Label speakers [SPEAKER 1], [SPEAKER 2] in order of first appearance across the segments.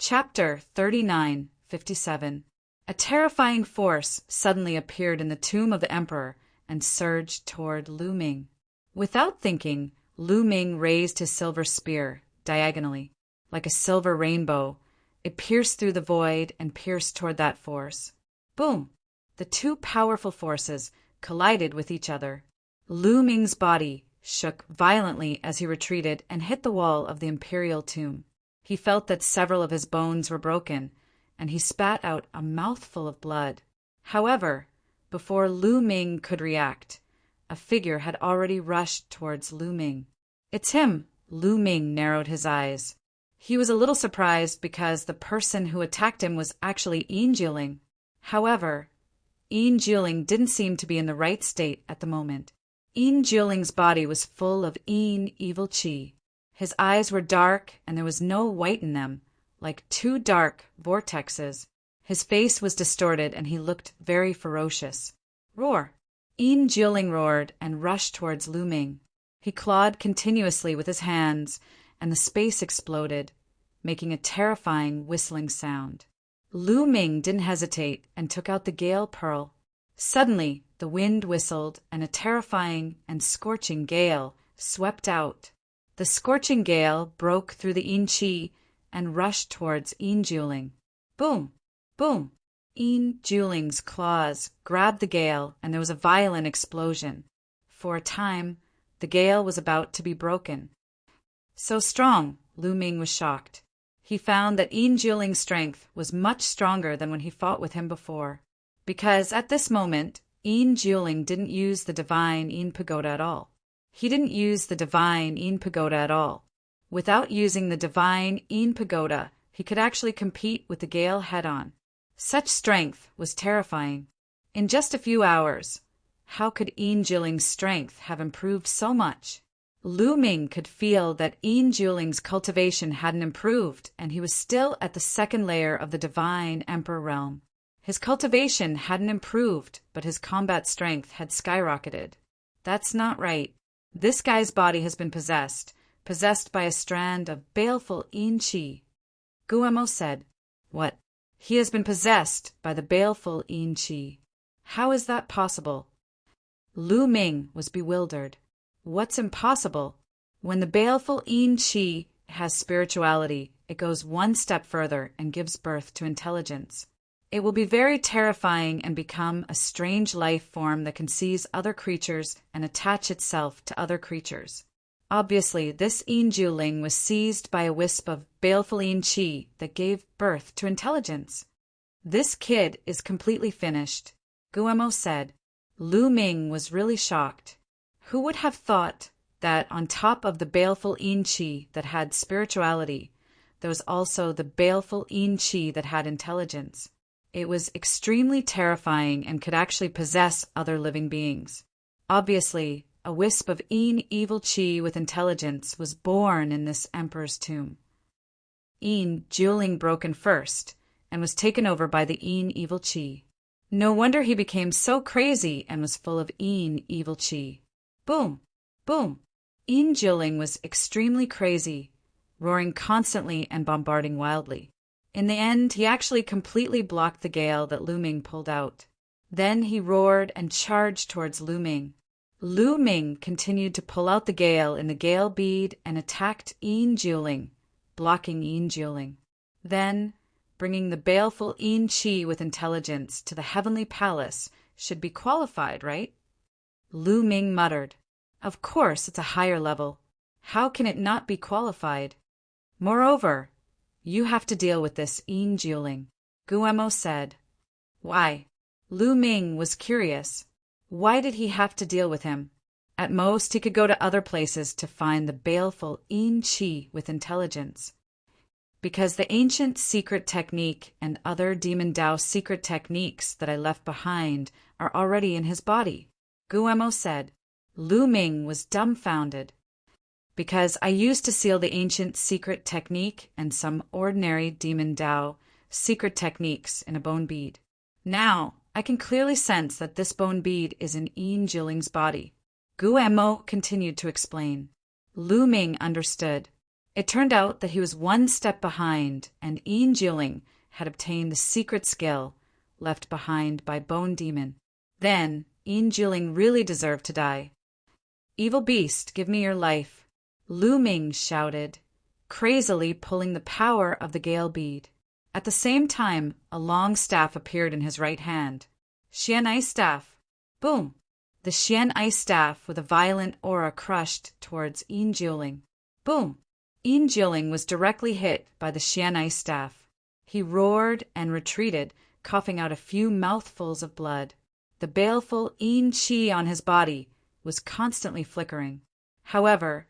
[SPEAKER 1] Chapter 39:57. A terrifying force suddenly appeared in the tomb of the emperor and surged toward Lu Ming. Without thinking, Lu Ming raised his silver spear diagonally. Like a silver rainbow, it pierced through the void and pierced toward that force. Boom! The two powerful forces collided with each other. Lu Ming's body shook violently as he retreated and hit the wall of the imperial tomb. He felt that several of his bones were broken, and he spat out a mouthful of blood. However, before Lu Ming could react, a figure had already rushed towards Lu Ming. "It's him!" Lu Ming narrowed his eyes. He was a little surprised because the person who attacked him was actually Yin Jiling. However, Yin Jiling didn't seem to be in the right state at the moment. Yin Jiling's body was full of Yin evil qi. His eyes were dark and there was no white in them, like two dark vortexes. His face was distorted and he looked very ferocious. "Roar!" Yin Jiling roared and rushed towards Lu Ming. He clawed continuously with his hands, and the space exploded, making a terrifying whistling sound. Lu Ming didn't hesitate and took out the gale pearl. Suddenly, the wind whistled and a terrifying and scorching gale swept out. The scorching gale broke through the Yin Qi and rushed towards Yin Jiling. Boom! Boom! Yin Jiling's claws grabbed the gale and there was a violent explosion. For a time, the gale was about to be broken. So strong, Lu Ming was shocked. He found that Yin Jiling's strength was much stronger than when he fought with him before. Because at this moment, Yin Jiling didn't use the divine Yin Pagoda at all. He didn't use the divine Yin Pagoda at all. Without using the divine Yin Pagoda, he could actually compete with the gale head-on. Such strength was terrifying. In just a few hours, how could Yin Jiling's strength have improved so much? Lu Ming could feel that Yin Jiling's cultivation hadn't improved, and he was still at the second layer of the divine emperor realm. His cultivation hadn't improved, but his combat strength had skyrocketed. That's not right. This guy's body has been possessed by a strand of baleful Yin Qi. Guemo said, "What? He has been possessed by the baleful Yin Qi. How is that possible?" Lu Ming was bewildered. What's impossible? When the baleful Yin Qi has spirituality, it goes one step further and gives birth to intelligence. It will be very terrifying and become a strange life form that can seize other creatures and attach itself to other creatures. Obviously, this Yin Jiling was seized by a wisp of baleful Yin Qi that gave birth to intelligence. "This kid is completely finished," Guemo said. Lu Ming was really shocked. Who would have thought that on top of the baleful Yin Qi that had spirituality, there was also the baleful Yin Qi that had intelligence? It was extremely terrifying and could actually possess other living beings. Obviously, a wisp of Yin evil Qi with intelligence was born in this emperor's tomb. Yin Jiling broke in first and was taken over by the Yin evil Qi. No wonder he became so crazy and was full of Yin evil Qi. Boom! Boom! Yin Jiling was extremely crazy, roaring constantly and bombarding wildly. In the end, he actually completely blocked the gale that Lu Ming pulled out. Then he roared and charged towards Lu Ming. Lu Ming continued to pull out the gale in the gale bead and attacked Yin Jiling, blocking Yin Jiling. Then, bringing the baleful Yin Qi with intelligence to the heavenly palace should be qualified, right? Lu Ming muttered, "Of course, it's a higher level. How can it not be qualified? Moreover, you have to deal with this Yin Jiling," Guemo said. "Why?" Lu Ming was curious. Why did he have to deal with him? At most, he could go to other places to find the baleful Yin Qi with intelligence. Because the ancient secret technique and other Demon Dao secret techniques that I left behind are already in his body, Guemo said. Lu Ming was dumbfounded. "Because I used to seal the ancient secret technique and some ordinary Demon Dao secret techniques in a bone bead. Now, I can clearly sense that this bone bead is in Yin Jiling's body." Guemo continued to explain. Lu Ming understood. It turned out that he was one step behind, and Een Jieling had obtained the secret skill left behind by Bone Demon. Then Een Jieling really deserved to die. "Evil beast, give me your life," Lu Ming shouted, crazily pulling the power of the Gale bead. At the same time, a long staff appeared in his right hand. Xian Ice Staff. Boom! The Xian Ice Staff with a violent aura crushed towards Een Jieling. Boom! Een Jieling was directly hit by the Xian Ice Staff. He roared and retreated, coughing out a few mouthfuls of blood. The baleful Een Qi on his body was constantly flickering. However,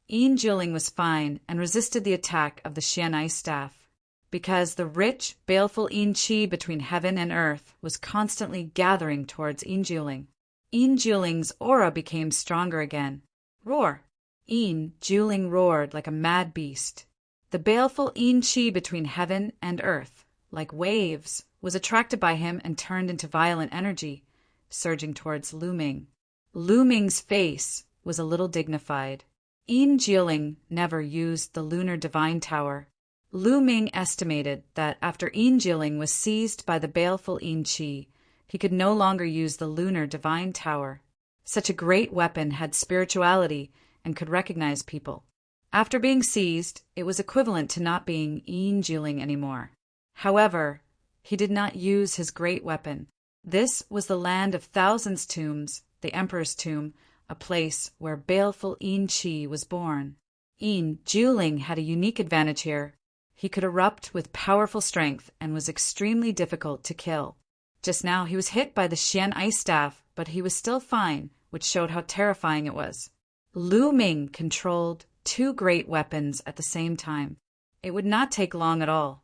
[SPEAKER 1] Een Jieling was fine and resisted the attack of the Xian Ice Staff, because the rich, baleful Een Qi between heaven and earth was constantly gathering towards Een Jieling. Een Jieling's aura became stronger again. Roar! Een Jieling roared like a mad beast. The baleful Een Qi between heaven and earth, like waves, was attracted by him and turned into violent energy, surging towards Lu Ming. Lu Ming's face was a little dignified. Een Jieling never used the Lunar Divine Tower. Lu Ming estimated that after Een Jieling was seized by the baleful Een Qi, he could no longer use the Lunar Divine Tower. Such a great weapon had spirituality and could recognize people. After being seized, it was equivalent to not being Een Jieling anymore. However, he did not use his great weapon. This was the land of thousands tombs, the Emperor's tomb, a place where baleful Een Qi was born. Een Jieling had a unique advantage here. He could erupt with powerful strength and was extremely difficult to kill. Just now he was hit by the Xian Ice Staff, but he was still fine, which showed how terrifying it was. Lu Ming controlled two great weapons at the same time. It would not take long at all.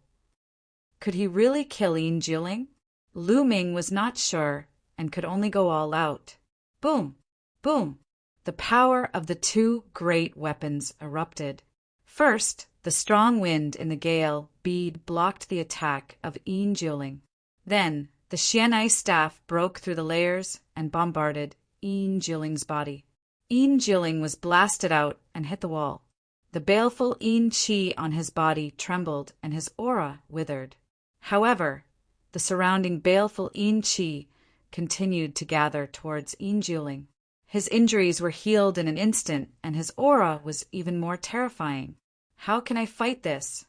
[SPEAKER 1] Could he really kill Een Jieling? Lu Ming was not sure and could only go all out. Boom! Boom! The power of the two great weapons erupted. First, the strong wind in the gale bead blocked the attack of Een Jieling. Then, the Xian Ice Staff broke through the layers and bombarded Een Jieling's body. Een Jieling was blasted out and hit the wall. The baleful Een Qi on his body trembled and his aura withered. However, the surrounding baleful Een Qi continued to gather towards Een Jieling. His injuries were healed in an instant, and his aura was even more terrifying. How can I fight this?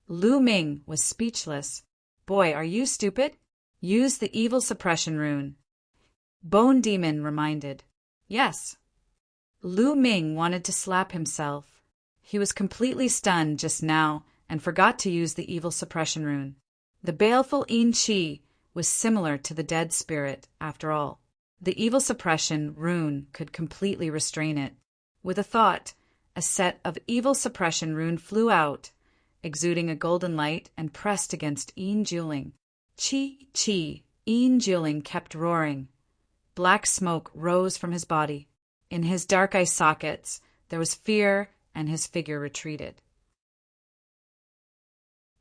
[SPEAKER 1] Lu Ming was speechless. Boy, are you stupid? Use the evil suppression rune. Bone Demon reminded. Yes. Lu Ming wanted to slap himself. He was completely stunned just now and forgot to use the evil suppression rune. The baleful Een Qi was similar to the dead spirit, after all. The evil suppression rune could completely restrain it. With a thought, a set of evil suppression rune flew out, exuding a golden light, and pressed against Een Jieling. Chi, chi, Een Jieling kept roaring. Black smoke rose from his body. In his dark eye sockets, there was fear, and his figure retreated.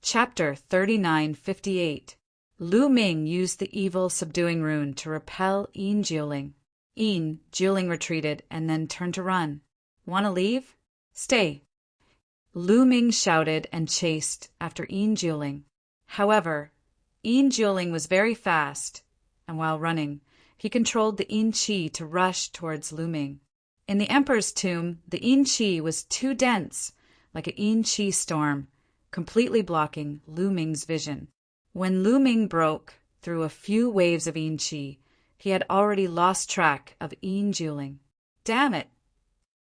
[SPEAKER 1] Chapter 3958. Lu Ming used the evil subduing rune to repel Een Jieling. Een Jieling retreated and then turned to run. "Want to leave? Stay." Lu Ming shouted and chased after Een Jieling. However, Een Jieling was very fast, and while running, he controlled the Een Qi to rush towards Lu Ming. In the Emperor's tomb, the Een Qi was too dense, like an Een Qi storm, completely blocking Lu Ming's vision. When Lu Ming broke through a few waves of Een Qi, he had already lost track of Een Jieling. Damn it!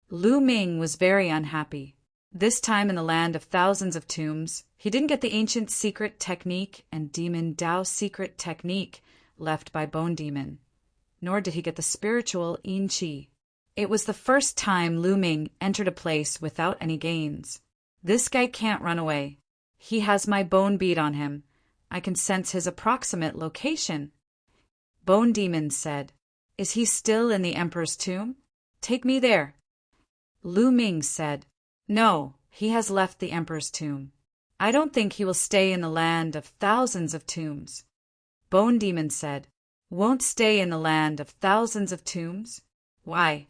[SPEAKER 1] Lu Ming was very unhappy. This time in the land of thousands of tombs, he didn't get the ancient secret technique and demon Dao secret technique left by Bone Demon, nor did he get the spiritual Een Qi. It was the first time Lu Ming entered a place without any gains. This guy can't run away. He has my bone bead on him. I can sense his approximate location. Bone Demon said, "Is he still in the Emperor's tomb? Take me there." Lu Ming said, "No, he has left the Emperor's tomb. I don't think he will stay in the land of thousands of tombs." Bone Demon said, "Won't stay in the land of thousands of tombs? Why?"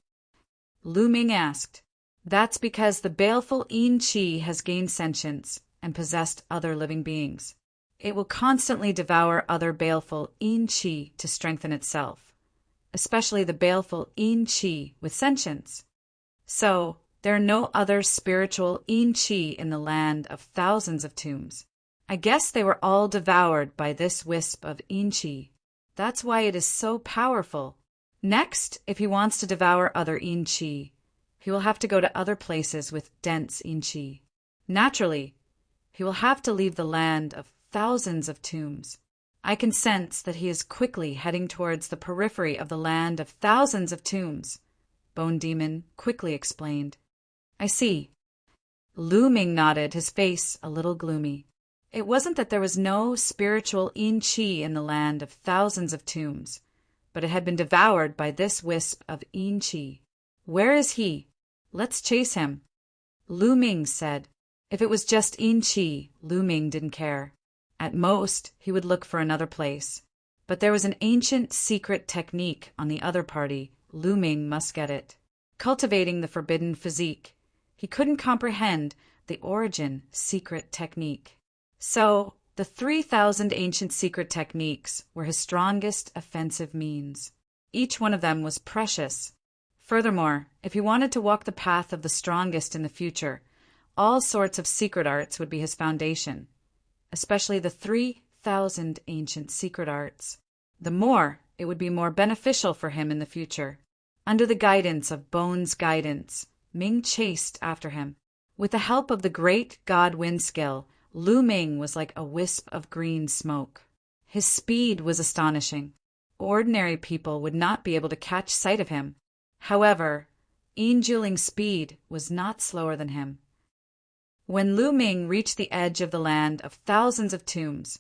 [SPEAKER 1] Lu Ming asked. That's because the baleful Yin Qi has gained sentience and possessed other living beings. It will constantly devour other baleful Yin Qi to strengthen itself, especially the baleful Yin Qi with sentience. So, there are no other spiritual Yin Qi in the land of thousands of tombs. I guess they were all devoured by this wisp of Yin Qi. That's why it is so powerful. Next, if he wants to devour other Yin Qi, he will have to go to other places with dense Yin Qi. Naturally, he will have to leave the land of thousands of tombs. I can sense that he is quickly heading towards the periphery of the land of thousands of tombs, Bone Demon quickly explained. I see. Lu Ming nodded, his face a little gloomy. It wasn't that there was no spiritual Yin Qi in the land of thousands of tombs, but it had been devoured by this wisp of Yin Qi. Where is he? Let's chase him. Lu Ming said. If it was just Yin Qi, Lu Ming didn't care. At most, he would look for another place. But there was an ancient secret technique on the other party. Lu Ming must get it. Cultivating the forbidden physique. He couldn't comprehend the origin secret technique. So, the 3,000 ancient secret techniques were his strongest offensive means. Each one of them was precious. Furthermore, if he wanted to walk the path of the strongest in the future, all sorts of secret arts would be his foundation, especially the 3,000 ancient secret arts. The more, it would be more beneficial for him in the future. Under the guidance of Bone's guidance, Ming chased after him. With the help of the great God Wind skill, Lu Ming was like a wisp of green smoke. His speed was astonishing. Ordinary people would not be able to catch sight of him. However, Yin Juling's speed was not slower than him. When Lu Ming reached the edge of the land of thousands of tombs,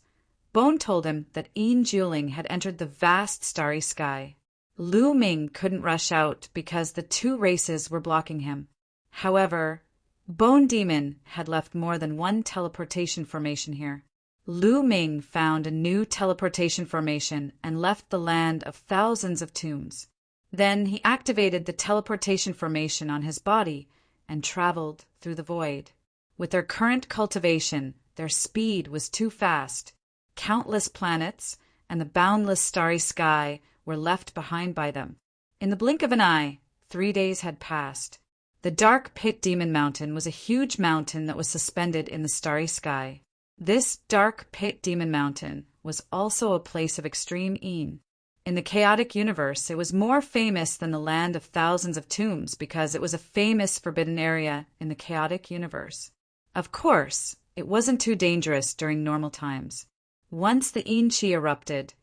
[SPEAKER 1] Bone told him that Yin Juling had entered the vast starry sky. Lu Ming couldn't rush out because the two races were blocking him. However, Bone Demon had left more than one teleportation formation here. Lu Ming found a new teleportation formation and left the land of thousands of tombs. Then he activated the teleportation formation on his body and traveled through the void. With their current cultivation, their speed was too fast. Countless planets and the boundless starry sky were left behind by them. In the blink of an eye, 3 days had passed. The Dark Pit Demon Mountain was a huge mountain that was suspended in the starry sky. This Dark Pit Demon Mountain was also a place of extreme Yin. In the chaotic universe, it was more famous than the land of thousands of tombs because it was a famous forbidden area in the chaotic universe. Of course, it wasn't too dangerous during normal times. Once the Yin Qi erupted,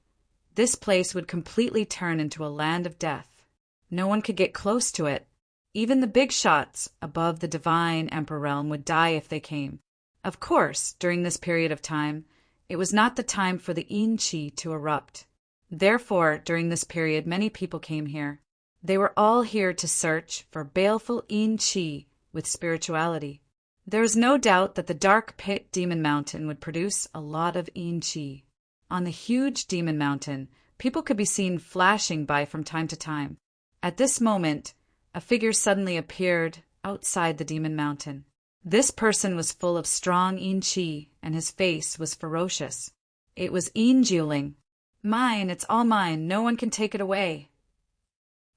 [SPEAKER 1] this place would completely turn into a land of death. No one could get close to it. Even the big shots above the divine Emperor realm would die if they came. Of course, during this period of time, it was not the time for the Yin Qi to erupt. Therefore, during this period, many people came here. They were all here to search for baleful Yin Qi with spirituality. There is no doubt that the Dark Pit Demon Mountain would produce a lot of Yin Qi. On the huge Demon Mountain, people could be seen flashing by from time to time. At this moment, a figure suddenly appeared outside the Demon Mountain. This person was full of strong Yin Qi, and his face was ferocious. It was Yin Juling. Mine, it's all mine, no one can take it away.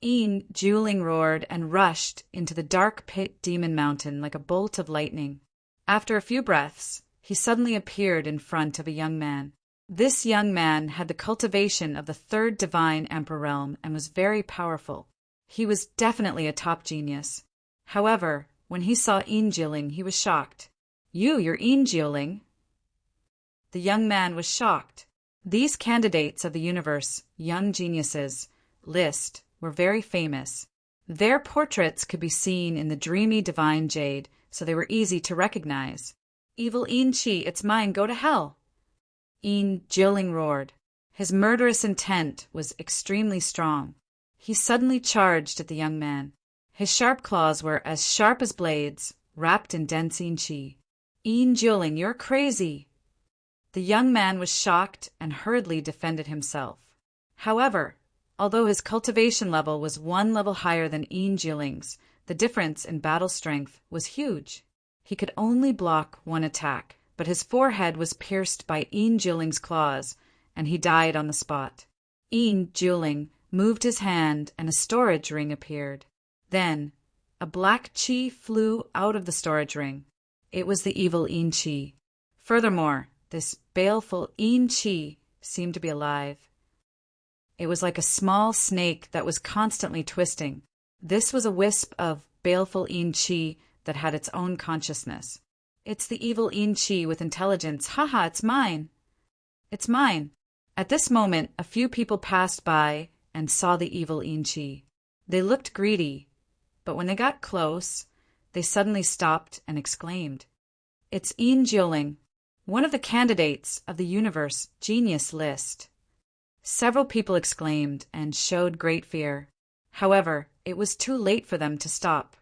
[SPEAKER 1] Yin Juling roared and rushed into the Dark Pit Demon Mountain like a bolt of lightning. After a few breaths, he suddenly appeared in front of a young man. This young man had the cultivation of the third divine Emperor realm and was very powerful. He was definitely a top genius. However, when he saw Yin Juling, he was shocked. You're Yin Juling? The young man was shocked. These candidates of the universe, young geniuses, list, were very famous. Their portraits could be seen in the dreamy divine jade, so they were easy to recognize. Evil Yin Qi, it's mine, go to hell! Yin Juling roared. His murderous intent was extremely strong. He suddenly charged at the young man. His sharp claws were as sharp as blades, wrapped in dense Yin Qi. Yin Juling, you're crazy! The young man was shocked and hurriedly defended himself. However, although his cultivation level was one level higher than Yin Juling's, The difference in battle strength was huge. He could only block one attack, but his forehead was pierced by Ian Jiling's claws, and he died on the spot. Ian Jiling moved his hand, and a storage ring appeared. Then, a black chi flew out of the storage ring. It was the evil Ian Chi. Furthermore, this baleful Ian Chi seemed to be alive. It was like a small snake that was constantly twisting. This was a wisp of baleful Ian Chi that had its own consciousness. It's the evil Ian Chi with intelligence. Haha, it's mine. It's mine. At this moment, a few people passed by and saw the evil Ian Chi. They looked greedy, but when they got close, they suddenly stopped and exclaimed, "It's Ian Jiling, one of the candidates of the universe genius list." Several people exclaimed and showed great fear. However, it was too late for them to stop,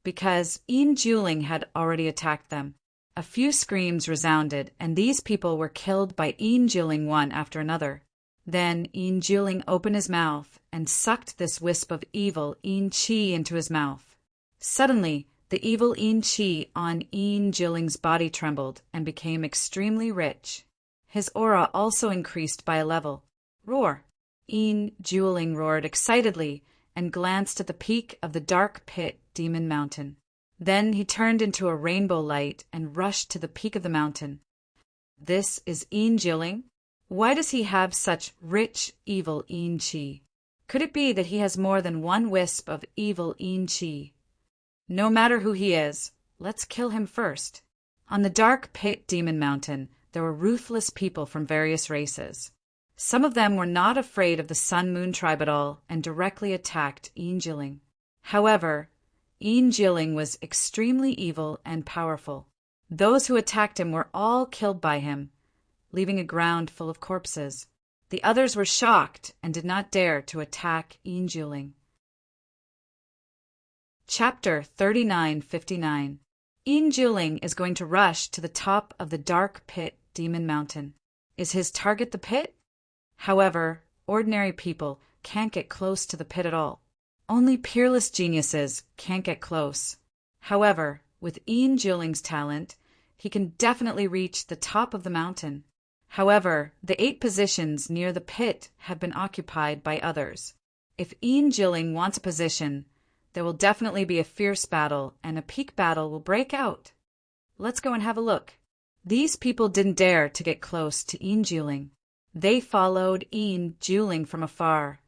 [SPEAKER 1] because Ian Jiling had already attacked them. A few screams resounded, and these people were killed by Ian Jiling one after another. Then Ian Jiling opened his mouth and sucked this wisp of evil Ian Chi into his mouth. Suddenly, the evil Ian Chi on Ian Jiling's body trembled and became extremely rich. His aura also increased by a level. Roar! Ian Jiling roared excitedly and glanced at the peak of the dark pit demon mountain. Then he turned into a rainbow light and rushed to the peak of the mountain. This is Ian Jiling? Why does he have such rich, evil Ian Chi? Could it be that he has more than one wisp of evil Ian Chi? No matter who he is, let's kill him first. On the dark pit demon mountain, there were ruthless people from various races. Some of them were not afraid of the Sun Moon tribe at all and directly attacked Ian Jiling. However, Ian Jiling was extremely evil and powerful. Those who attacked him were all killed by him, leaving a ground full of corpses. The others were shocked and did not dare to attack Ian Jiling. Chapter 3959. Ian Jiling is going to rush to the top of the dark pit demon mountain. Is his target the pit? However, ordinary people can't get close to the pit at all. Only peerless geniuses can't get close. However, with Ian Jiling's talent, he can definitely reach the top of the mountain. However, the 8 positions near the pit have been occupied by others. If Ian Jiling wants a position, there will definitely be a fierce battle, and a peak battle will break out. Let's go and have a look. These people didn't dare to get close to Ian Jiling. They followed Ian Jiling from afar,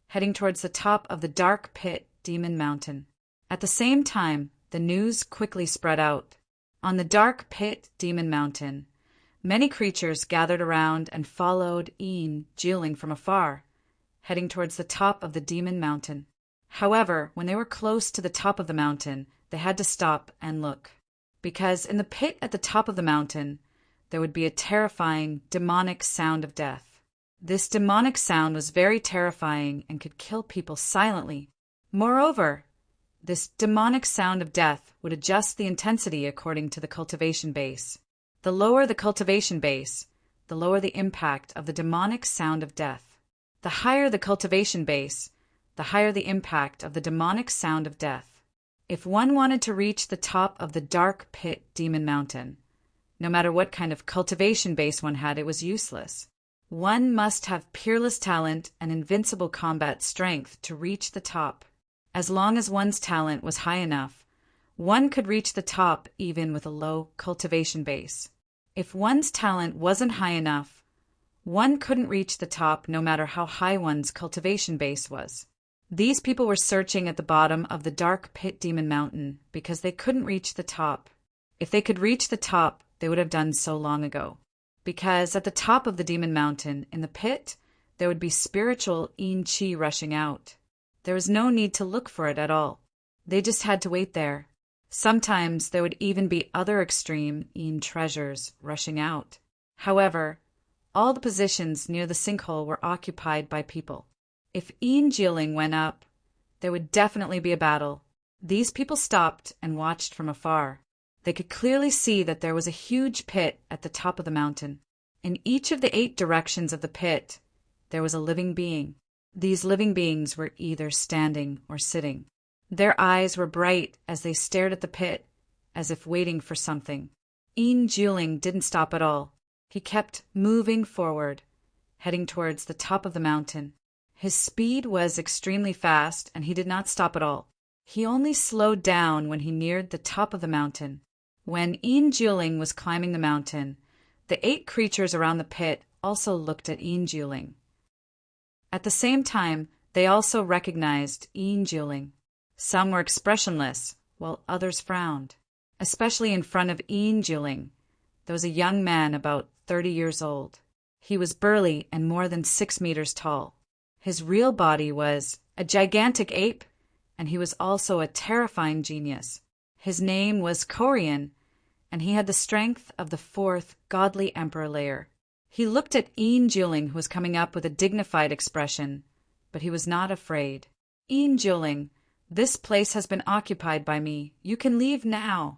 [SPEAKER 1] heading towards the top of the dark pit demon mountain. At the same time, the news quickly spread out. On the dark pit demon mountain, many creatures gathered around and followed Ian Jiling from afar, heading towards the top of the demon mountain. However, when they were close to the top of the mountain, they had to stop and look, because in the pit at the top of the mountain, there would be a terrifying, demonic sound of death. This demonic sound was very terrifying and could kill people silently. Moreover, this demonic sound of death would adjust the intensity according to the cultivation base. The lower the cultivation base, the lower the impact of the demonic sound of death. The higher the cultivation base, the higher the impact of the demonic sound of death. If one wanted to reach the top of the dark pit demon mountain, no matter what kind of cultivation base one had, it was useless. One must have peerless talent and invincible combat strength to reach the top. As long as one's talent was high enough, one could reach the top even with a low cultivation base. If one's talent wasn't high enough, one couldn't reach the top no matter how high one's cultivation base was. These people were searching at the bottom of the dark pit demon mountain because they couldn't reach the top. If they could reach the top, they would have done so long ago. Because at the top of the demon mountain, in the pit, there would be spiritual Ian Chi rushing out. There was no need to look for it at all. They just had to wait there. Sometimes there would even be other extreme Ian treasures rushing out. However, all the positions near the sinkhole were occupied by people. If Ian Jiling went up, there would definitely be a battle. These people stopped and watched from afar. They could clearly see that there was a huge pit at the top of the mountain. In each of the 8 directions of the pit, there was a living being. These living beings were either standing or sitting. Their eyes were bright as they stared at the pit, as if waiting for something. Een Juling didn't stop at all. He kept moving forward, heading towards the top of the mountain. His speed was extremely fast, and he did not stop at all. He only slowed down when he neared the top of the mountain. When Een Juling was climbing the mountain, the 8 creatures around the pit also looked at Een Juling. At the same time, they also recognized Een Juling. Some were expressionless, while others frowned. Especially in front of Een Juling, there was a young man about 30 years old. He was burly and more than 6 meters tall. His real body was a gigantic ape, and he was also a terrifying genius. His name was Corian, and he had the strength of the 4th godly emperor layer. He looked at Een Juling, who was coming up with a dignified expression, but he was not afraid. Een Juling, this place has been occupied by me. You can leave now.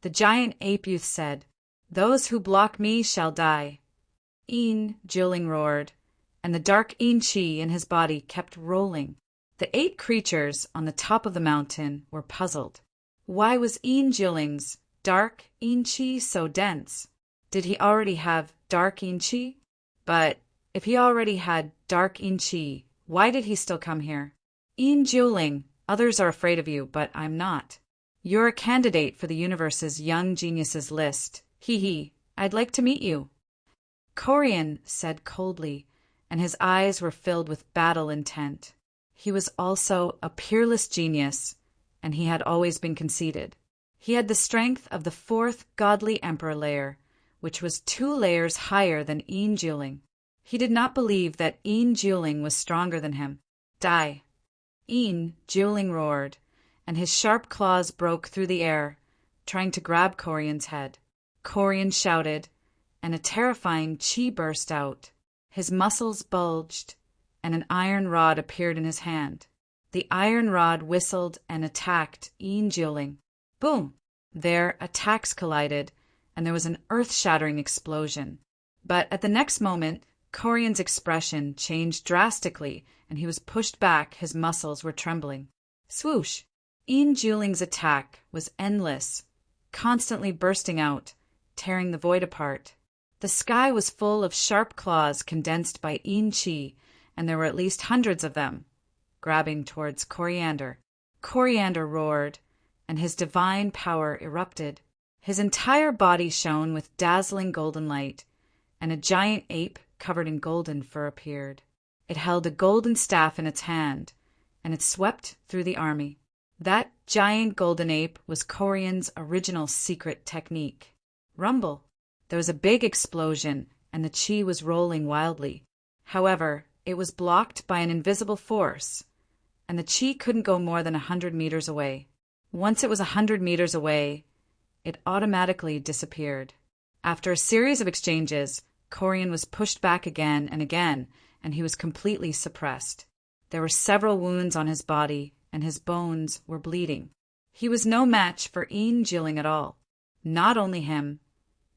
[SPEAKER 1] The giant ape youth said, "Those who block me shall die." Een Juling roared, and the dark Een Chi in his body kept rolling. The 8 creatures on the top of the mountain were puzzled. Why was Een Juling's dark Een Chi so dense? Did he already have dark Een Chi? But if he already had dark Een Chi, why did he still come here? Een Juling, others are afraid of you, but I'm not. You're a candidate for the universe's young geniuses list. Hee, I'd like to meet you. Corian said coldly, and his eyes were filled with battle intent. He was also a peerless genius, and he had always been conceited. He had the strength of the 4th godly emperor layer, which was 2 layers higher than Een Juling. He did not believe that Een Juling was stronger than him. Die! Een Juling roared, and his sharp claws broke through the air, trying to grab Corian's head. Corian shouted, and a terrifying chi burst out. His muscles bulged, and an iron rod appeared in his hand. The iron rod whistled and attacked Een Juling. Boom! Their attacks collided, and there was an earth-shattering explosion. But at the next moment, Corian's expression changed drastically, and he was pushed back. His muscles were trembling. Swoosh! Een Juling's attack was endless, constantly bursting out, tearing the void apart. The sky was full of sharp claws condensed by Een Chi, and there were at least hundreds of them, grabbing towards Coriander. Coriander roared, and his divine power erupted. His entire body shone with dazzling golden light, and a giant ape covered in golden fur appeared. It held a golden staff in its hand, and it swept through the army. That giant golden ape was Corian's original secret technique. Rumble! There was a big explosion, and the chi was rolling wildly. However, it was blocked by an invisible force, and the chi couldn't go more than 100 meters away. Once it was 100 meters away, it automatically disappeared. After a series of exchanges, Corian was pushed back again, and he was completely suppressed. There were several wounds on his body, and his bones were bleeding. He was no match for Een Juling at all. Not only him,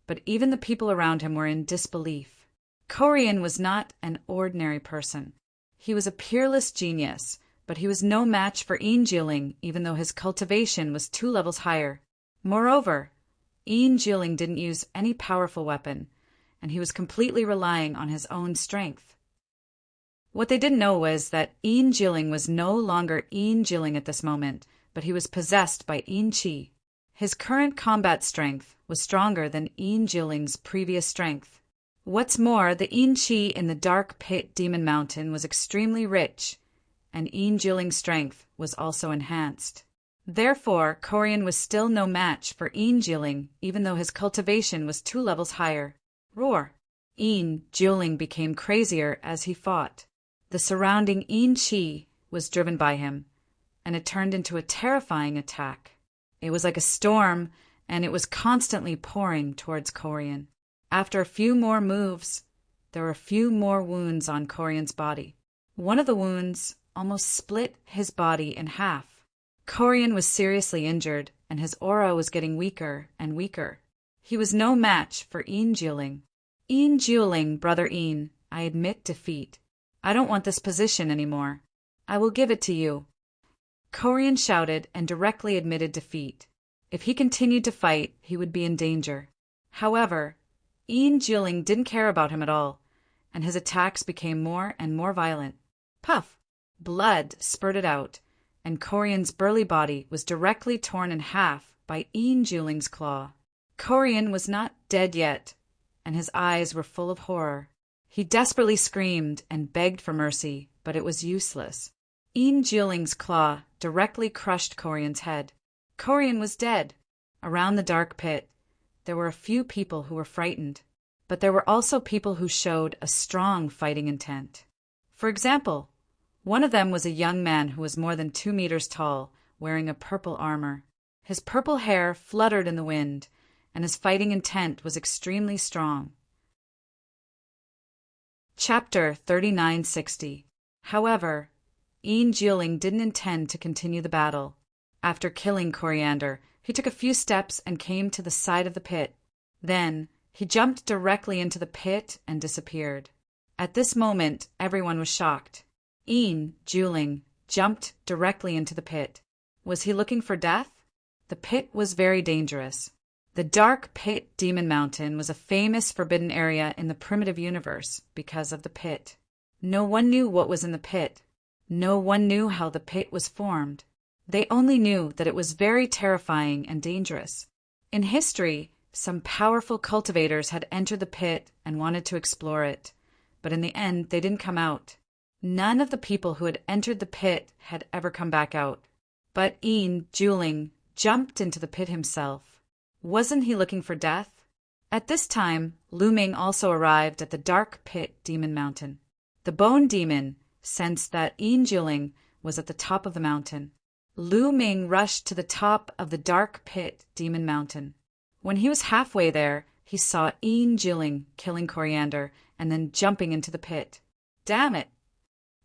[SPEAKER 1] but even the people around him were in disbelief. Corian was not an ordinary person. He was a peerless genius, but he was no match for Een Juling, even though his cultivation was 2 levels higher. Moreover, Een Juling didn't use any powerful weapon, and he was completely relying on his own strength. What they didn't know was that Een Juling was no longer Een Juling at this moment, but he was possessed by Een Chi. His current combat strength was stronger than Een Juling's previous strength. What's more, the Een Chi in the dark pit demon mountain was extremely rich, and Een Juling's strength was also enhanced. Therefore, Corian was still no match for Een Juling, even though his cultivation was 2 levels higher. Roar! Een Juling became crazier as he fought. The surrounding Een Chi was driven by him, and it turned into a terrifying attack. It was like a storm, and it was constantly pouring towards Corian. After a few more moves, there were a few more wounds on Corian's body. One of the wounds almost split his body in half. Corian was seriously injured, and his aura was getting weaker and weaker. He was no match for Een Juling. Een Juling, Brother Een, I admit defeat. I don't want this position anymore. I will give it to you. Corian shouted and directly admitted defeat. If he continued to fight, he would be in danger. However, Ian Juling didn't care about him at all, and his attacks became more and more violent. Puff! Blood spurted out, and Corian's burly body was directly torn in half by Ian Juling's claw. Corian was not dead yet, and his eyes were full of horror. He desperately screamed and begged for mercy, but it was useless. Ian Juling's claw directly crushed Corian's head. Corian was dead. Around the dark pit, there were a few people who were frightened, but there were also people who showed a strong fighting intent. For example, one of them was a young man who was more than 2 meters tall, wearing a purple armor. His purple hair fluttered in the wind, and his fighting intent was extremely strong. Chapter 3960. However, Ian Juling didn't intend to continue the battle. After killing Coriander, he took a few steps and came to the side of the pit. Then, he jumped directly into the pit and disappeared. At this moment, everyone was shocked. Ian Juling jumped directly into the pit. Was he looking for death? The pit was very dangerous. The Dark Pit Demon Mountain was a famous forbidden area in the primitive universe because of the pit. No one knew what was in the pit. No one knew how the pit was formed. They only knew that it was very terrifying and dangerous. In history, some powerful cultivators had entered the pit and wanted to explore it, but in the end they didn't come out. None of the people who had entered the pit had ever come back out. But Ian Juling jumped into the pit himself. Wasn't he looking for death? At this time, Lu Ming also arrived at the Dark Pit Demon Mountain. The Bone Demon sensed that Ian Juling was at the top of the mountain. Lu Ming rushed to the top of the Dark Pit Demon Mountain. When he was halfway there, he saw Ian Juling killing Coriander and then jumping into the pit. Damn it!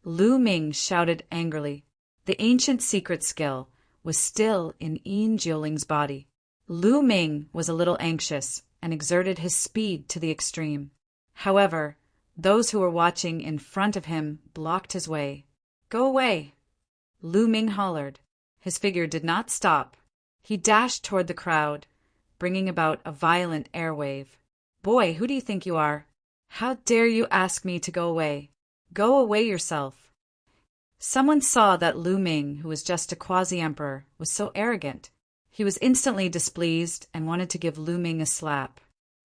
[SPEAKER 1] Lu Ming shouted angrily. The ancient secret skill was still in Ian Juling's body. Lu Ming was a little anxious and exerted his speed to the extreme. However, those who were watching in front of him blocked his way. Go away! Lu Ming hollered. His figure did not stop. He dashed toward the crowd, bringing about a violent air wave. Boy, who do you think you are? How dare you ask me to go away? Go away yourself. Someone saw that Lu Ming, who was just a quasi-emperor, was so arrogant. He was instantly displeased and wanted to give Lu Ming a slap.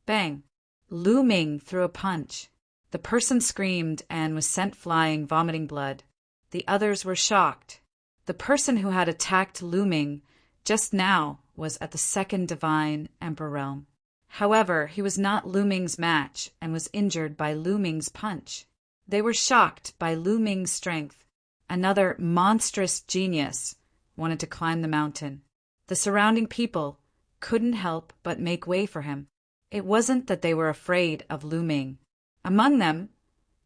[SPEAKER 1] Bang! Lu Ming threw a punch. The person screamed and was sent flying, vomiting blood. The others were shocked. The person who had attacked Lu Ming just now was at the second divine emperor realm. However, he was not Lu Ming's match and was injured by Lu Ming's punch. They were shocked by Lu Ming's strength. Another monstrous genius wanted to climb the mountain. The surrounding people couldn't help but make way for him. It wasn't that they were afraid of Lu Ming. Among them,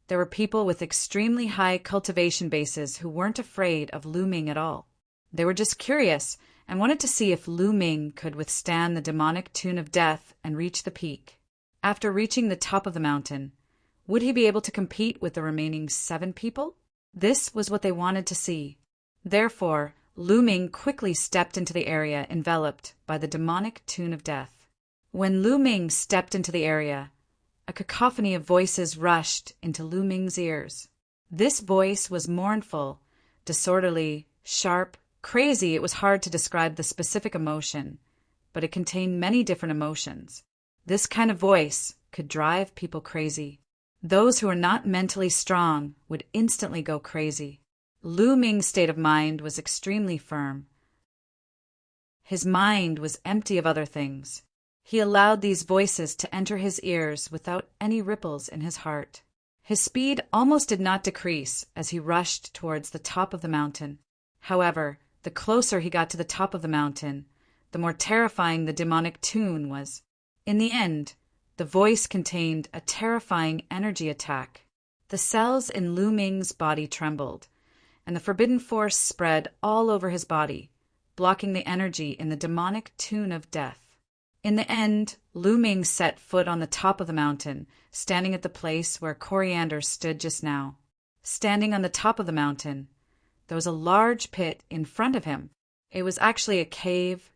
[SPEAKER 1] there were people with extremely high cultivation bases who weren't afraid of Lu Ming at all. They were just curious and wanted to see if Lu Ming could withstand the demonic tune of death and reach the peak. After reaching the top of the mountain, would he be able to compete with the remaining 7 people? This was what they wanted to see. Therefore, Lu Ming quickly stepped into the area enveloped by the demonic tune of death. When Lu Ming stepped into the area, a cacophony of voices rushed into Lu Ming's ears. This voice was mournful, disorderly, sharp, crazy. It was hard to describe the specific emotion, but it contained many different emotions. This kind of voice could drive people crazy. Those who are not mentally strong would instantly go crazy. Lu Ming's state of mind was extremely firm. His mind was empty of other things. He allowed these voices to enter his ears without any ripples in his heart. His speed almost did not decrease as he rushed towards the top of the mountain. However, the closer he got to the top of the mountain, the more terrifying the demonic tune was. In the end, the voice contained a terrifying energy attack. The cells in Lu Ming's body trembled, and the forbidden force spread all over his body, blocking the energy in the demonic tune of death. In the end, Lu Ming set foot on the top of the mountain, standing at the place where Coriander stood just now. Standing on the top of the mountain, there was a large pit in front of him. It was actually a cave,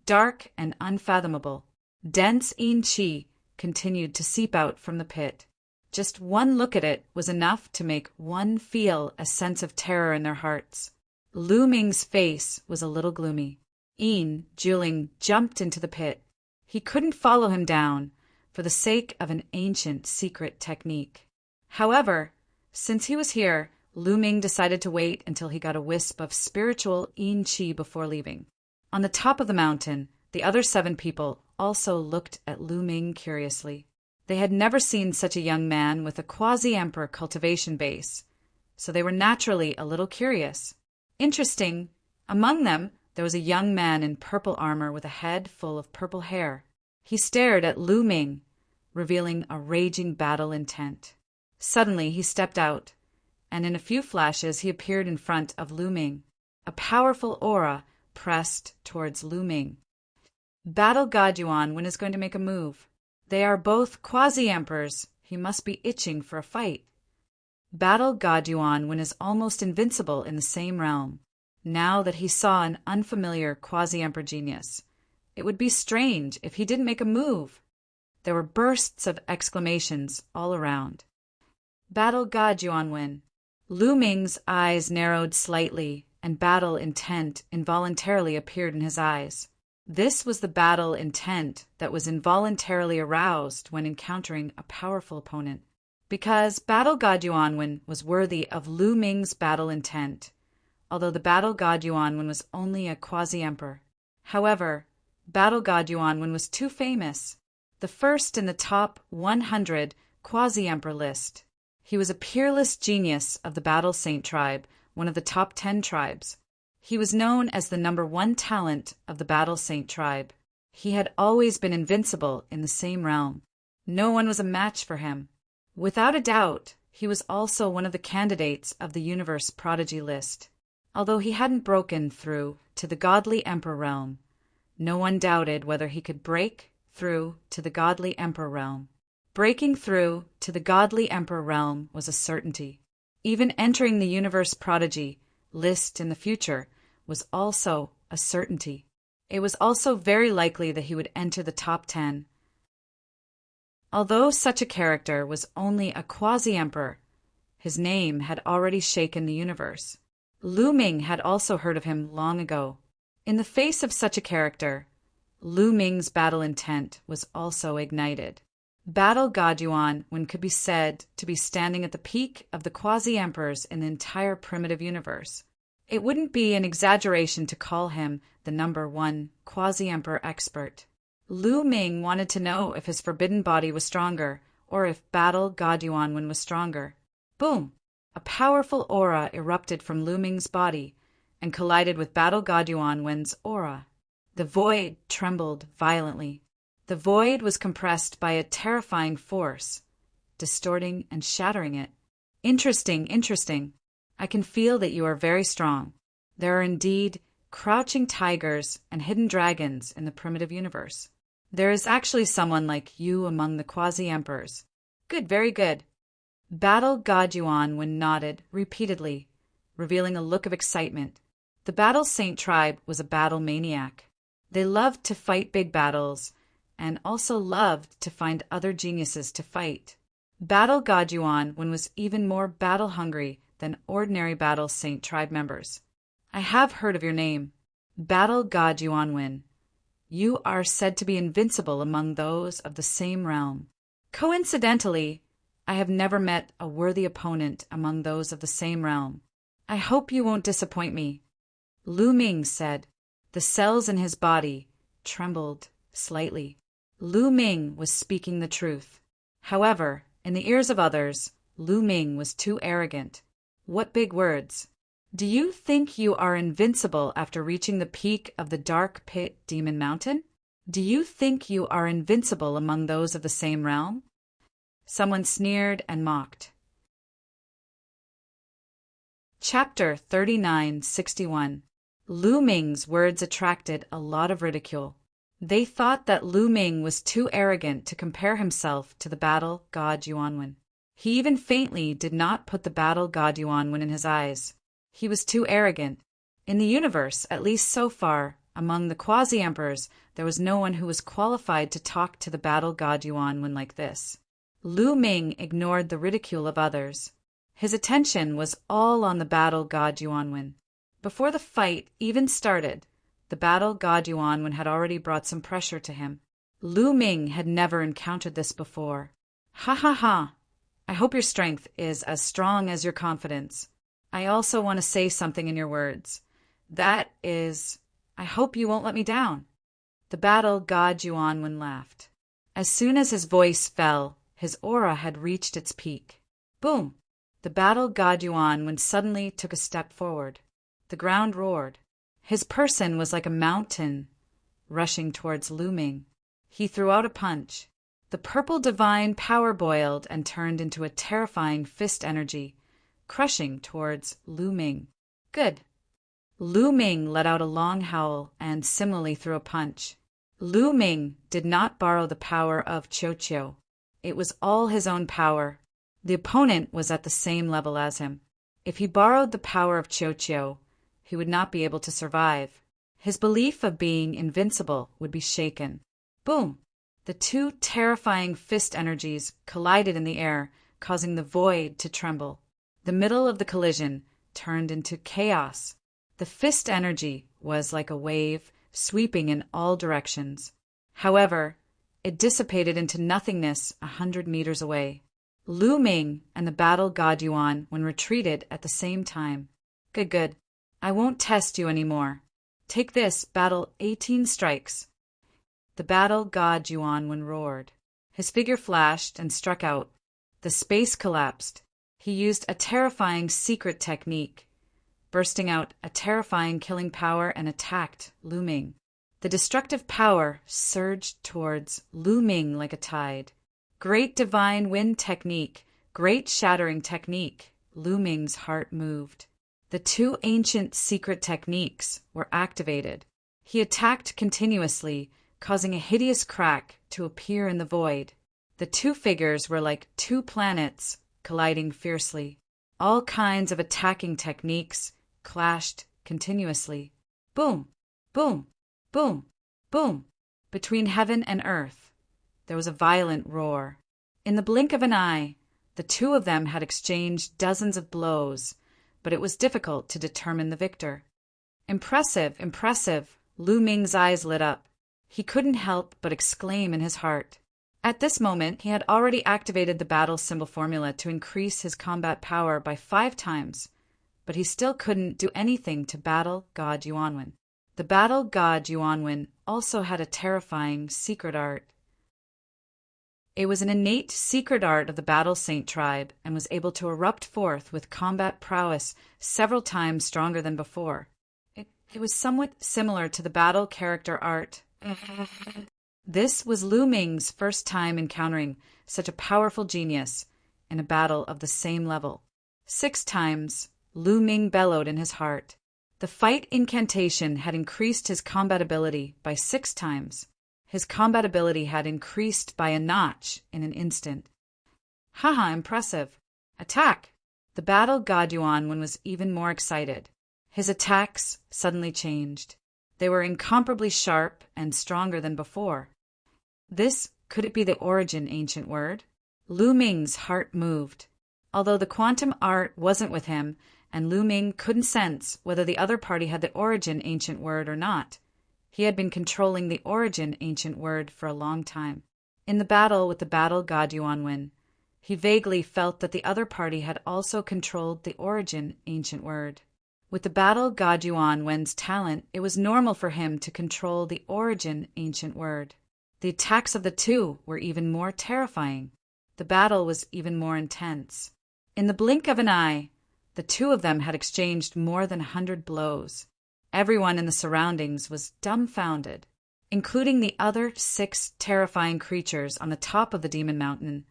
[SPEAKER 1] dark and unfathomable. Dense qi continued to seep out from the pit. Just one look at it was enough to make one feel a sense of terror in their hearts. Lu Ming's face was a little gloomy. Juling jumped into the pit. He couldn't follow him down for the sake of an ancient secret technique. However, since he was here, Lu Ming decided to wait until he got a wisp of spiritual qi before leaving. On the top of the mountain, the other 7 people also looked at Lu Ming curiously. They had never seen such a young man with a quasi-emperor cultivation base, so they were naturally a little curious. Interesting, among them, there was a young man in purple armor with a head full of purple hair. He stared at Lu Ming, revealing a raging battle intent. Suddenly, he stepped out, and in a few flashes he appeared in front of Lu Ming. A powerful aura pressed towards Lu Ming. Battle God Yuan is going to make a move. They are both quasi-emperors. He must be itching for a fight. Battle God Yuan is almost invincible in the same realm. Now that he saw an unfamiliar quasi-emperor genius, it would be strange if he didn't make a move. There were bursts of exclamations all around. Battle God Yuan. Lu Ming's eyes narrowed slightly, and battle intent involuntarily appeared in his eyes. This was the battle intent that was involuntarily aroused when encountering a powerful opponent. Because Battle God Yuan was worthy of Lu Ming's battle intent, although the Battle God Yuan was only a quasi-emperor. However, Battle God Yuan was too famous, the first in the top 100 quasi-emperor list. He was a peerless genius of the Battle Saint tribe, one of the top 10 tribes. He was known as the #1 talent of the Battle Saint tribe. He had always been invincible in the same realm. No one was a match for him. Without a doubt, he was also one of the candidates of the Universe Prodigy list. Although he hadn't broken through to the Godly Emperor realm, no one doubted whether he could break through to the Godly Emperor realm. Breaking through to the Godly Emperor realm was a certainty. Even entering the Universe Prodigy list in the future was also a certainty. It was also very likely that he would enter the top 10. Although such a character was only a quasi-emperor, his name had already shaken the universe. Lu Ming had also heard of him long ago. In the face of such a character, Lu Ming's battle intent was also ignited. Battle God Yuan could be said to be standing at the peak of the quasi-emperors in the entire primitive universe. It wouldn't be an exaggeration to call him the #1 quasi-emperor expert. Lu Ming wanted to know if his forbidden body was stronger, or if Battle God Yuan was stronger. Boom! A powerful aura erupted from Lu Ming's body and collided with Battle God Yuan's aura. The void trembled violently. The void was compressed by a terrifying force, distorting and shattering it. Interesting. I can feel that you are very strong. There are indeed crouching tigers and hidden dragons in the primitive universe. There is actually someone like you among the quasi-emperors. Good, very good. Battle God Yuan nodded repeatedly, revealing a look of excitement. The Battle Saint tribe was a battle maniac. They loved to fight big battles, and also loved to find other geniuses to fight. Battle God Yuan was even more battle-hungry than ordinary Battle Saint tribe members. I have heard of your name, Battle God Yuan. You are said to be invincible among those of the same realm. Coincidentally, I have never met a worthy opponent among those of the same realm. I hope you won't disappoint me. Lu Ming said. The cells in his body trembled slightly. Lu Ming was speaking the truth. However, in the ears of others, Lu Ming was too arrogant. What big words! Do you think you are invincible after reaching the peak of the dark pit Demon Mountain? Do you think you are invincible among those of the same realm? Someone sneered and mocked. Chapter 3961. Lu Ming's words attracted a lot of ridicule. They thought that Lu Ming was too arrogant to compare himself to the Battle God Yuan. He even faintly did not put the Battle God Yuan in his eyes. He was too arrogant. In the universe, at least so far, among the quasi-emperors, there was no one who was qualified to talk to the battle god Yuan like this. Lu Ming ignored the ridicule of others. His attention was all on the battle god Yuan. Before the fight even started, the battle god Yuan had already brought some pressure to him. Lu Ming had never encountered this before. Ha ha ha! I hope your strength is as strong as your confidence. I also want to say something in your words. That is, I hope you won't let me down. The battle god Yuan laughed. As soon as his voice fell, his aura had reached its peak. Boom! The battle god Yuan suddenly took a step forward. The ground roared. His person was like a mountain, rushing towards Lu Ming. He threw out a punch. The purple divine power boiled and turned into a terrifying fist energy, crushing towards Lu Ming. Good. Lu Ming let out a long howl and similarly threw a punch. Lu Ming did not borrow the power of Qiu. It was all his own power. The opponent was at the same level as him. If he borrowed the power of Qiu, he would not be able to survive. His belief of being invincible would be shaken. Boom! The two terrifying fist energies collided in the air, causing the void to tremble. The middle of the collision turned into chaos. The fist energy was like a wave, sweeping in all directions. However, it dissipated into nothingness 100 meters away. Lu Ming and the battle god Yuan retreated at the same time. Good. I won't test you anymore. Take this, battle 18 strikes. The battle god Yuan roared. His figure flashed and struck out. The space collapsed. He used a terrifying secret technique, bursting out a terrifying killing power and attacked Lu Ming. The destructive power surged towards Lu Ming like a tide. Great divine wind technique, great shattering technique. Lu Ming's heart moved. The two ancient secret techniques were activated. He attacked continuously, causing a hideous crack to appear in the void. The two figures were like two planets colliding fiercely. All kinds of attacking techniques clashed continuously. Boom, boom, boom, boom. Between heaven and earth, there was a violent roar. In the blink of an eye, the two of them had exchanged dozens of blows, but it was difficult to determine the victor. Impressive. Lu Ming's eyes lit up. He couldn't help but exclaim in his heart. At this moment, he had already activated the battle symbol formula to increase his combat power by 5 times, but he still couldn't do anything to battle god Yuan. The battle god Yuan also had a terrifying secret art. It was an innate secret art of the battle saint tribe and was able to erupt forth with combat prowess several times stronger than before. It was somewhat similar to the battle character art. This was Lu Ming's first time encountering such a powerful genius in a battle of the same level. 6 times, Lu Ming bellowed in his heart. The fight incantation had increased his combat ability by 6 times. His combat ability had increased by a notch in an instant. Haha, impressive. Attack! The battle god Yuan was even more excited. His attacks suddenly changed. They were incomparably sharp and stronger than before. Could it be the origin ancient word? Lu Ming's heart moved. Although the quantum art wasn't with him, and Lu Ming couldn't sense whether the other party had the origin ancient word or not, he had been controlling the origin ancient word for a long time. In the battle with the battle god Yuan, he vaguely felt that the other party had also controlled the origin ancient word. With the battle god Yuan's talent, it was normal for him to control the origin ancient word. The attacks of the two were even more terrifying. The battle was even more intense. In the blink of an eye, the two of them had exchanged more than 100 blows. Everyone in the surroundings was dumbfounded, including the other 6 terrifying creatures on the top of the demon mountain.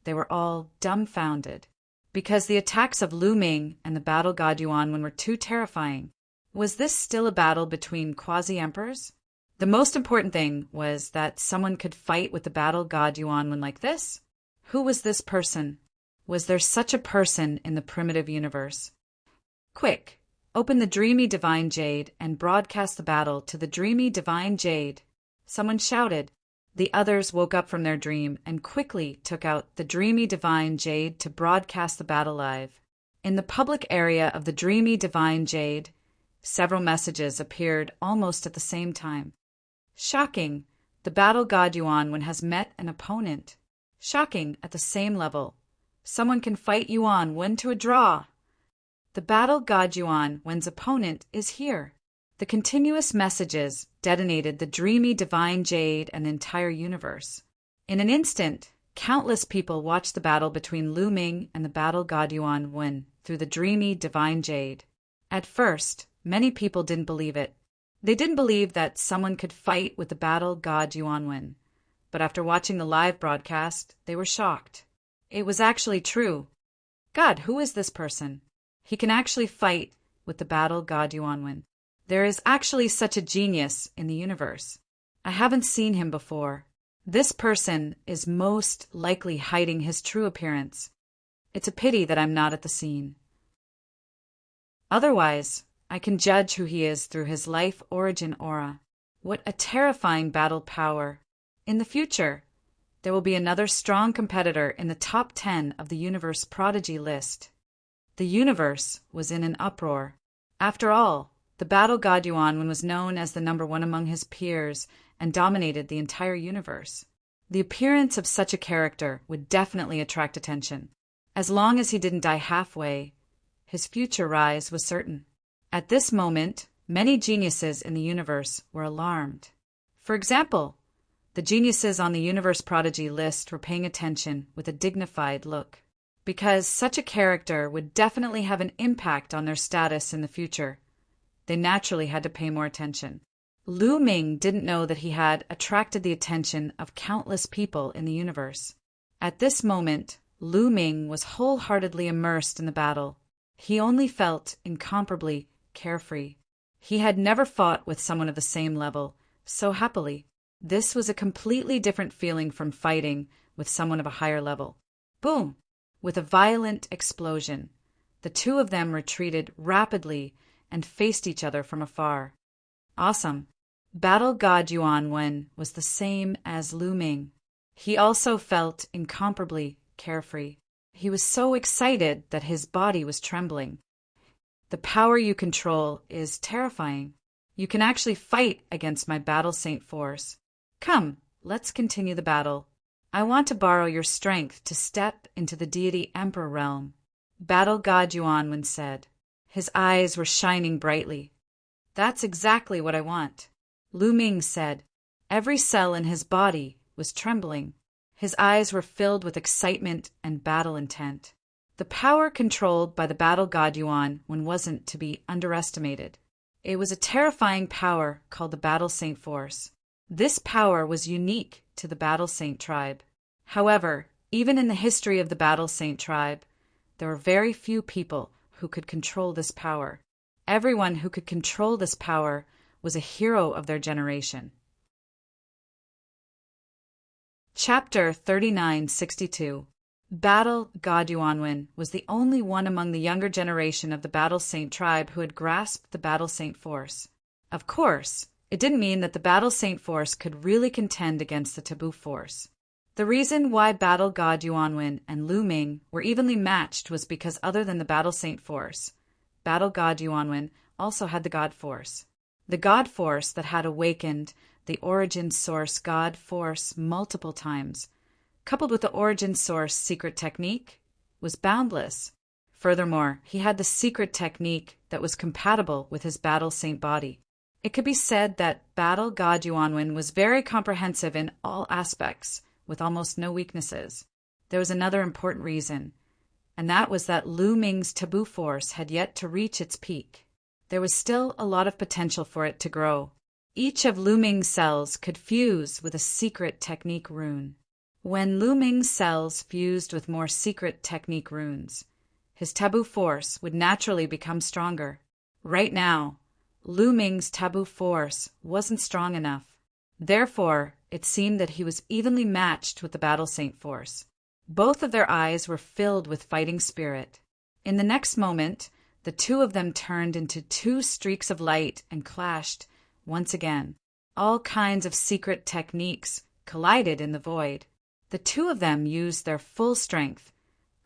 [SPEAKER 1] They were all dumbfounded, because the attacks of Lu Ming and the battle god Yuan were too terrifying. Was this still a battle between quasi-emperors? The most important thing was that someone could fight with the battle god Yuan like this. Who was this person? Was there such a person in the primitive universe? Quick, Open the dreamy divine jade and broadcast the battle to the dreamy divine jade. Someone shouted. The others woke up from their dream and quickly took out the dreamy divine jade to broadcast the battle live. In the public area of the dreamy divine jade, several messages appeared almost at the same time. Shocking! The battle god Yuan has met an opponent. Shocking! At the same level. Someone can fight Yuan win to a draw. The battle god Yuan's opponent is here. The continuous messages detonated the dreamy divine jade and the entire universe. In an instant, countless people watched the battle between Lu Ming and the battle god Yuan win through the dreamy divine jade. At first, many people didn't believe it. They didn't believe that someone could fight with the battle god Yuan win. But after watching the live broadcast, they were shocked. It was actually true. God, who is this person? He can actually fight with the battle god Yuan win. There is actually such a genius in the universe. I haven't seen him before. This person is most likely hiding his true appearance. It's a pity that I'm not at the scene. Otherwise, I can judge who he is through his life origin aura. What a terrifying battle power. In the future, there will be another strong competitor in the top 10 of the universe prodigy list. The universe was in an uproar. After all, the battle god Yuan was known as the number one among his peers and dominated the entire universe. The appearance of such a character would definitely attract attention. As long as he didn't die halfway, his future rise was certain. At this moment, many geniuses in the universe were alarmed. For example, the geniuses on the universe prodigy list were paying attention with a dignified look, because such a character would definitely have an impact on their status in the future. They naturally had to pay more attention. Lu Ming didn't know that he had attracted the attention of countless people in the universe. At this moment, Lu Ming was wholeheartedly immersed in the battle. He only felt incomparably carefree. He had never fought with someone of the same level so happily. This was a completely different feeling from fighting with someone of a higher level. Boom! With a violent explosion, the two of them retreated rapidly and faced each other from afar. Awesome! Battle god Yuan was the same as Lu Ming. He also felt incomparably carefree. He was so excited that his body was trembling. The power you control is terrifying. You can actually fight against my battle saint force. Come, let's continue the battle. I want to borrow your strength to step into the deity emperor realm. Battle god Yuan said. His eyes were shining brightly. That's exactly what I want. Lu Ming said. Every cell in his body was trembling. His eyes were filled with excitement and battle intent. The power controlled by the battle god Yuan wasn't to be underestimated. It was a terrifying power called the Battle Saint Force. This power was unique to the Battle Saint tribe. However, even in the history of the Battle Saint tribe, there were very few people who could control this power. Everyone who could control this power was a hero of their generation. Chapter 3962. Battle god Yuan was the only one among the younger generation of the Battle Saint tribe who had grasped the Battle Saint Force. Of course, it didn't mean that the Battle Saint Force could really contend against the Taboo Force. The reason why Battle god Yuan and Lu Ming were evenly matched was because other than the Battle Saint Force, Battle god Yuan also had the God Force. The God Force that had awakened the Origin Source God Force multiple times, coupled with the Origin Source secret technique, was boundless. Furthermore, he had the secret technique that was compatible with his Battle Saint body. It could be said that Battle god Yuan was very comprehensive in all aspects, with almost no weaknesses. There was another important reason, and that was that Lu Ming's Taboo Force had yet to reach its peak. There was still a lot of potential for it to grow. Each of Lu Ming's cells could fuse with a secret technique rune. When Lu Ming's cells fused with more secret technique runes, his Taboo Force would naturally become stronger. Right now, Lu Ming's Taboo Force wasn't strong enough. Therefore, it seemed that he was evenly matched with the Battle Saint Force. Both of their eyes were filled with fighting spirit. In the next moment, The two of them turned into two streaks of light and clashed once again. All kinds of secret techniques collided in the void. The two of them used their full strength,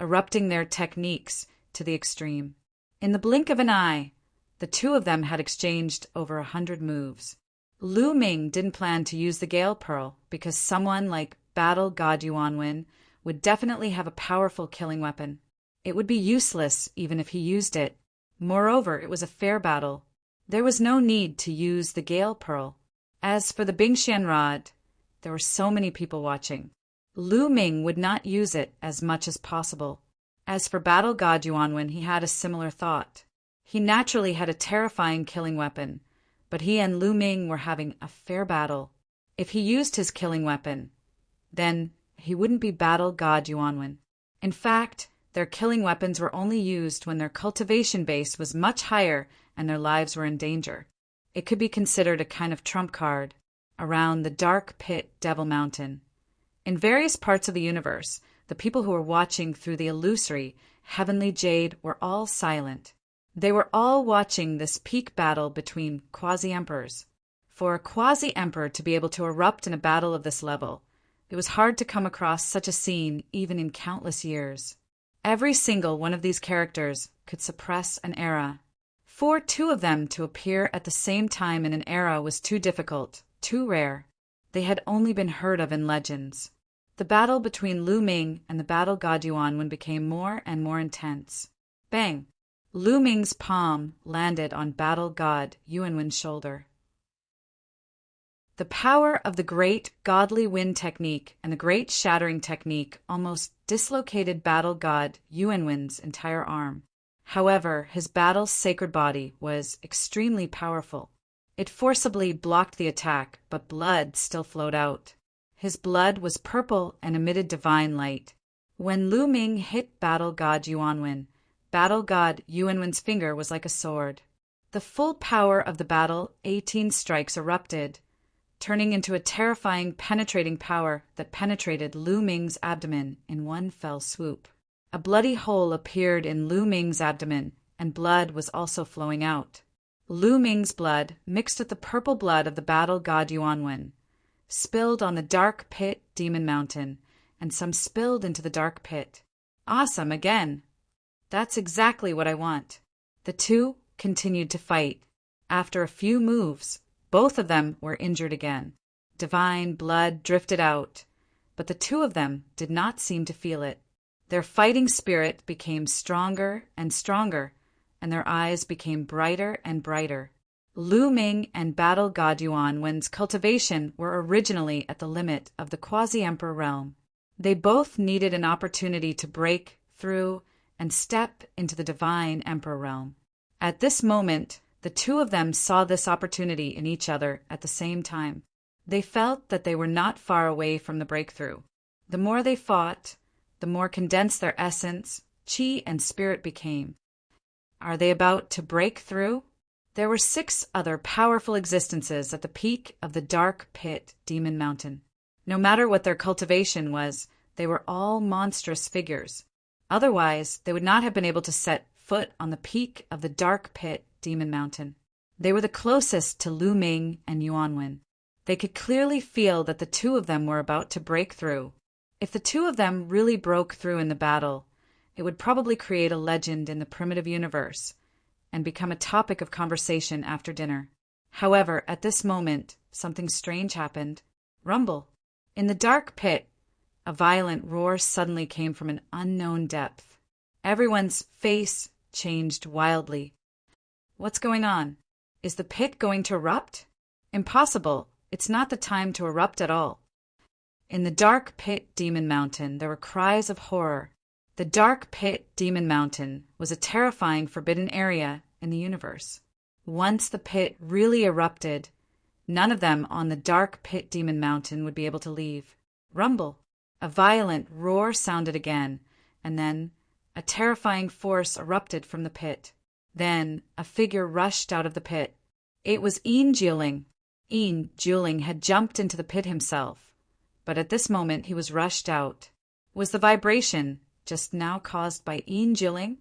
[SPEAKER 1] erupting their techniques to the extreme. In the blink of an eye, the two of them had exchanged over 100 moves. Lu Ming didn't plan to use the Gale Pearl because someone like Battle God Yuanwen would definitely have a powerful killing weapon. It would be useless even if he used it. Moreover, it was a fair battle. There was no need to use the Gale Pearl. As for the Bingxian Rod, there were so many people watching. Lu Ming would not use it as much as possible. As for Battle God Yuanwen, he had a similar thought. He naturally had a terrifying killing weapon, but he and Lu Ming were having a fair battle. If he used his killing weapon, then he wouldn't be Battle God Yuanwen. In fact, their killing weapons were only used when their cultivation base was much higher and their lives were in danger. It could be considered a kind of trump card around the dark pit Devil Mountain. In various parts of the universe, the people who were watching through the illusory, heavenly jade were all silent. They were all watching this peak battle between quasi-emperors. For a quasi-emperor to be able to erupt in a battle of this level, it was hard to come across such a scene even in countless years. Every single one of these characters could suppress an era. For two of them to appear at the same time in an era was too difficult, too rare. They had only been heard of in legends. The battle between Lu Ming and the Battle God Yuanwen became more and more intense. Bang! Lu Ming's palm landed on Battle God Yuanwen's shoulder. The power of the great godly wind technique and the great shattering technique almost dislocated Battle God Yuanwen's entire arm. However, his battle's sacred body was extremely powerful. It forcibly blocked the attack, but blood still flowed out. His blood was purple and emitted divine light. When Lu Ming hit Battle God Yuanwen, Battle God Yuanwen's finger was like a sword. The full power of the battle 18 strikes erupted, turning into a terrifying penetrating power that penetrated Lu Ming's abdomen in one fell swoop. A bloody hole appeared in Lu Ming's abdomen, and blood was also flowing out. Lu Ming's blood, mixed with the purple blood of the Battle God Yuanwen, spilled on the dark pit Demon Mountain, and some spilled into the dark pit. Awesome again! That's exactly what I want. The two continued to fight. After a few moves, both of them were injured again. Divine blood drifted out, but the two of them did not seem to feel it. Their fighting spirit became stronger and stronger, and their eyes became brighter and brighter. Lu Ming and Battle God Yuanwen's cultivation were originally at the limit of the quasi-emperor realm. They both needed an opportunity to break through and step into the divine emperor realm. At this moment, the two of them saw this opportunity in each other at the same time. They felt that they were not far away from the breakthrough. The more they fought, the more condensed their essence, chi, and spirit became. Are they about to break through? There were 6 other powerful existences at the peak of the dark pit Demon Mountain. No matter what their cultivation was, they were all monstrous figures. Otherwise, they would not have been able to set foot on the peak of the dark pit Demon Mountain. They were the closest to Lu Ming and Yuanwen. They could clearly feel that the two of them were about to break through. If the two of them really broke through in the battle, it would probably create a legend in the primitive universe and become a topic of conversation after dinner. However, at this moment, something strange happened. Rumble. In the dark pit, a violent roar suddenly came from an unknown depth. Everyone's face changed wildly. What's going on? Is the pit going to erupt? Impossible. It's not the time to erupt at all. In the dark pit Demon Mountain, there were cries of horror. The dark pit Demon Mountain was a terrifying forbidden area in the universe. Once the pit really erupted, none of them on the dark pit Demon Mountain would be able to leave. Rumble. A violent roar sounded again, and then a terrifying force erupted from the pit. Then a figure rushed out of the pit. It was Yin Jieling. Yin Jieling had jumped into the pit himself, but at this moment he was rushed out. Was the vibration just now caused by Yin Jieling?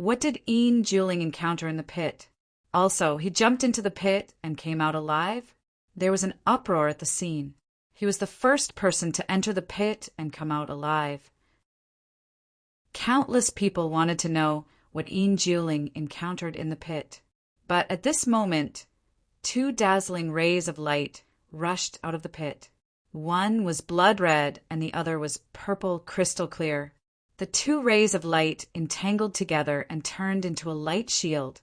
[SPEAKER 1] What did Een Juling encounter in the pit? Also, he jumped into the pit and came out alive? There was an uproar at the scene. He was the first person to enter the pit and come out alive. Countless people wanted to know what Een Juling encountered in the pit. But at this moment, two dazzling rays of light rushed out of the pit. One was blood red and the other was purple crystal clear. The two rays of light entangled together and turned into a light shield,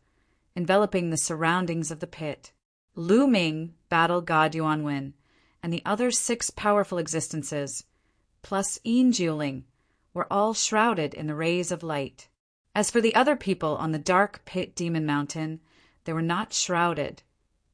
[SPEAKER 1] enveloping the surroundings of the pit. Lu Ming, battle god Yuanwen, and the other 6 powerful existences, plus Een Juling, were all shrouded in the rays of light. As for the other people on the dark pit demon mountain, they were not shrouded,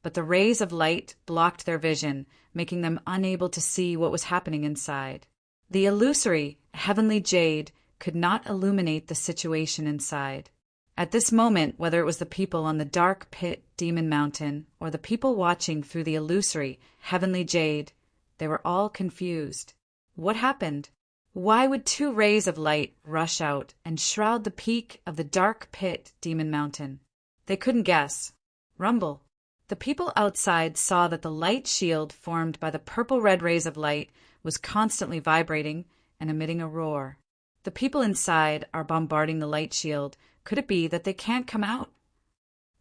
[SPEAKER 1] but the rays of light blocked their vision, making them unable to see what was happening inside. The illusory, heavenly jade could not illuminate the situation inside. At this moment, whether it was the people on the dark pit demon mountain or the people watching through the illusory, heavenly jade, they were all confused. What happened? Why would 2 rays of light rush out and shroud the peak of the dark pit demon mountain? They couldn't guess. Rumble. The people outside saw that the light shield formed by the purple-red rays of light was constantly vibrating and emitting a roar. The people inside are bombarding the light shield. Could it be that they can't come out?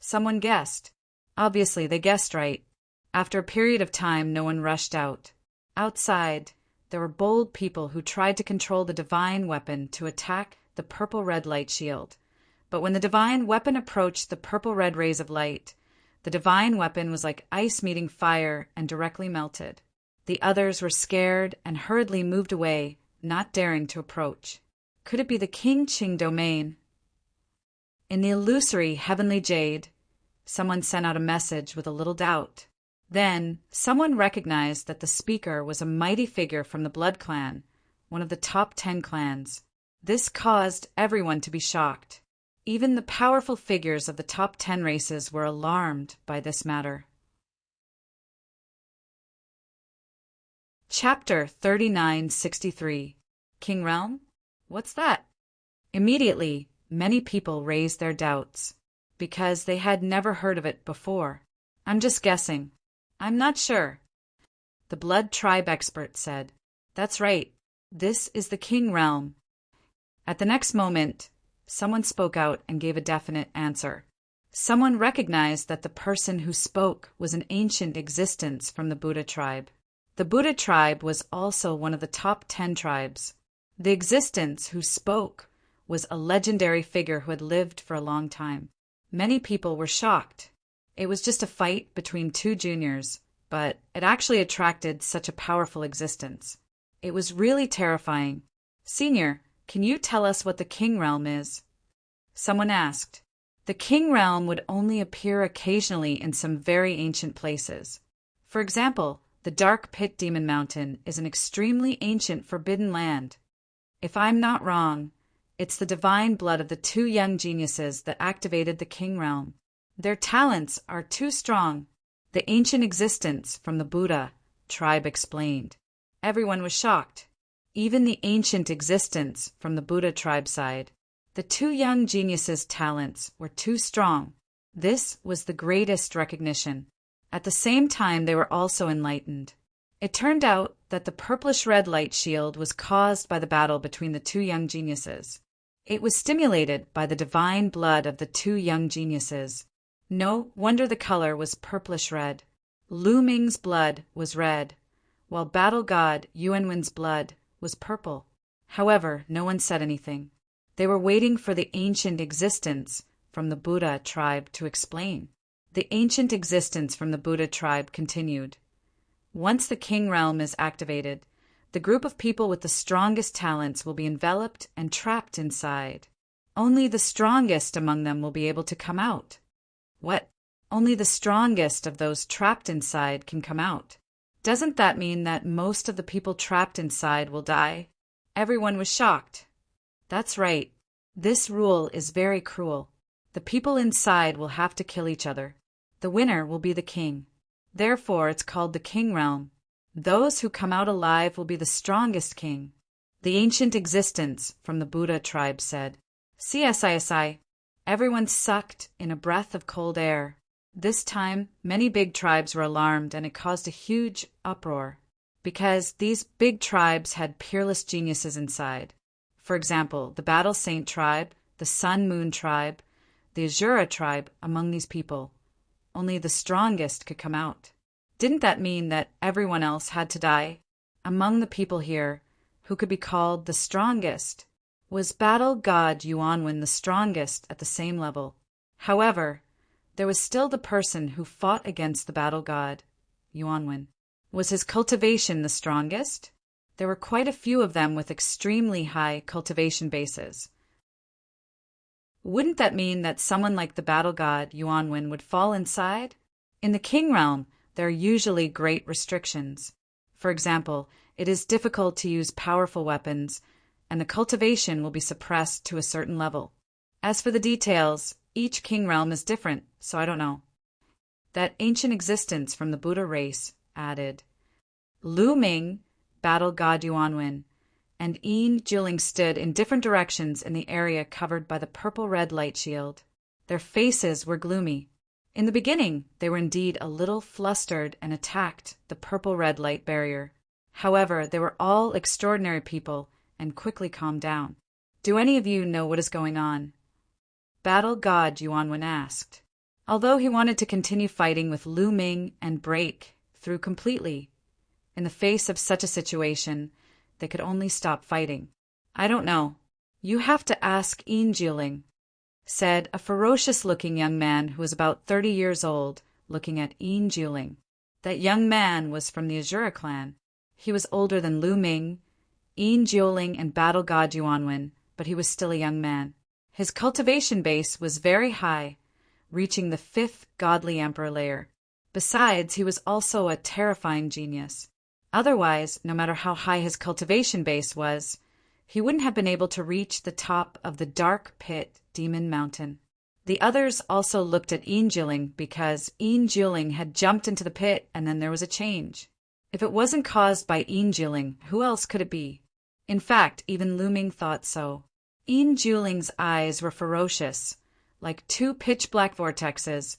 [SPEAKER 1] Someone guessed. Obviously, they guessed right. After a period of time, no one rushed out. Outside, there were bold people who tried to control the divine weapon to attack the purple-red light shield. But when the divine weapon approached the purple-red rays of light, the divine weapon was like ice meeting fire and directly melted. The others were scared and hurriedly moved away, not daring to approach. Could it be the King Qing domain? In the illusory heavenly jade, someone sent out a message with a little doubt. Then, someone recognized that the speaker was a mighty figure from the Blood Clan, one of the top 10 clans. This caused everyone to be shocked. Even the powerful figures of the top 10 races were alarmed by this matter. Chapter 3963. King Realm? What's that? Immediately, many people raised their doubts, because they had never heard of it before. I'm just guessing. I'm not sure. The Blood Tribe expert said, That's right. This is the King Realm. At the next moment, someone spoke out and gave a definite answer. Someone recognized that the person who spoke was an ancient existence from the Buddha tribe. The Buddha tribe was also one of the top 10 tribes. The existence who spoke was a legendary figure who had lived for a long time. Many people were shocked. It was just a fight between 2 juniors, but it actually attracted such a powerful existence. It was really terrifying. Senior, can you tell us what the King Realm is? Someone asked. The King Realm would only appear occasionally in some very ancient places. For example, the Dark Pit Demon Mountain is an extremely ancient forbidden land. If I'm not wrong, it's the divine blood of the 2 young geniuses that activated the King Realm. Their talents are too strong. The ancient existence from the Buddha tribe explained. Everyone was shocked. Even the ancient existence from the Buddha tribe side. The 2 young geniuses' talents were too strong. This was the greatest recognition. At the same time, they were also enlightened. It turned out that the purplish-red light shield was caused by the battle between the 2 young geniuses. It was stimulated by the divine blood of the 2 young geniuses. No wonder the color was purplish-red. Lu Ming's blood was red, while battle god Yuanwen's blood was purple. However, no one said anything. They were waiting for the ancient existence from the Buddha tribe to explain. The ancient existence from the Buddha tribe continued. Once the King Realm is activated, the group of people with the strongest talents will be enveloped and trapped inside. Only the strongest among them will be able to come out. What? Only the strongest of those trapped inside can come out. Doesn't that mean that most of the people trapped inside will die? Everyone was shocked. That's right. This rule is very cruel. The people inside will have to kill each other. The winner will be the king. Therefore, it's called the King Realm. Those who come out alive will be the strongest king. The ancient existence from the Buddha tribe said. CSISI. Everyone sucked in a breath of cold air. This time, many big tribes were alarmed, and it caused a huge uproar, because these big tribes had peerless geniuses inside. For example, the Battle Saint tribe, the Sun Moon tribe, the Azura tribe among these people. Only the strongest could come out. Didn't that mean that everyone else had to die? Among the people here, who could be called the strongest, was battle god Yuanwen the strongest at the same level. However, there was still the person who fought against the battle god, Yuanwen. Was his cultivation the strongest? There were quite a few of them with extremely high cultivation bases. Wouldn't that mean that someone like the battle god Yuanwen would fall inside? In the king realm, there are usually great restrictions. For example, it is difficult to use powerful weapons, and the cultivation will be suppressed to a certain level. As for the details, each king realm is different, so I don't know. That ancient existence from the Buddha race added. Lu Ming, battle god Yuanwen, and Yin Juling stood in different directions in the area covered by the purple-red light shield. Their faces were gloomy. In the beginning, they were indeed a little flustered and attacked the purple-red light barrier. However, they were all extraordinary people and quickly calmed down. Do any of you know what is going on? Battle god Yuanwen asked. Although he wanted to continue fighting with Lu Ming and break through completely, in the face of such a situation, they could only stop fighting. I don't know. You have to ask Yin Juling, said a ferocious-looking young man who was about 30 years old, looking at Yin Juling. That young man was from the Azura clan. He was older than Lu Ming, Yin Juling, and battle god Yuanwen, but he was still a young man. His cultivation base was very high, reaching the 5th godly emperor layer. Besides, he was also a terrifying genius. Otherwise, no matter how high his cultivation base was, he wouldn't have been able to reach the top of the dark pit Demon Mountain. The others also looked at Yin Juling because Yin Juling had jumped into the pit and then there was a change. If it wasn't caused by Yin Juling, who else could it be? In fact, even Lu Ming thought so. Yin Juling's eyes were ferocious, like 2 pitch-black vortexes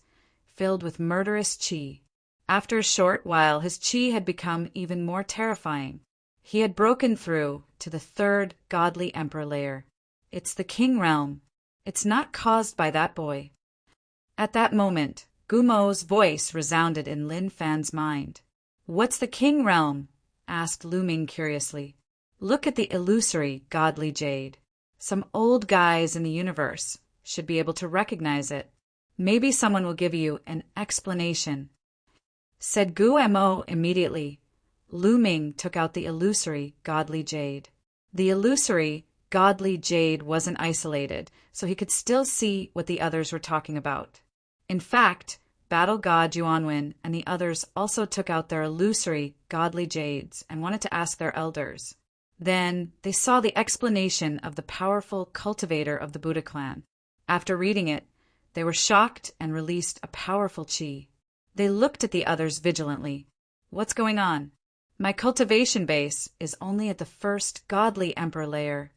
[SPEAKER 1] filled with murderous qi. After a short while, his qi had become even more terrifying. He had broken through to the 3rd godly emperor layer. It's the king realm. It's not caused by that boy. At that moment, Gumo's voice resounded in Lin Fan's mind. What's the king realm? Asked Lu Ming curiously. Look at the illusory godly jade. Some old guys in the universe should be able to recognize it. Maybe someone will give you an explanation. Said Gu Mo immediately. Lu Ming took out the illusory godly jade. The illusory godly jade wasn't isolated, so he could still see what the others were talking about. In fact, battle god Yuanwen and the others also took out their illusory godly jades and wanted to ask their elders. Then they saw the explanation of the powerful cultivator of the Buddha clan. After reading it, they were shocked and released a powerful qi. They looked at the others vigilantly. What's going on? My cultivation base is only at the 1st godly emperor layer.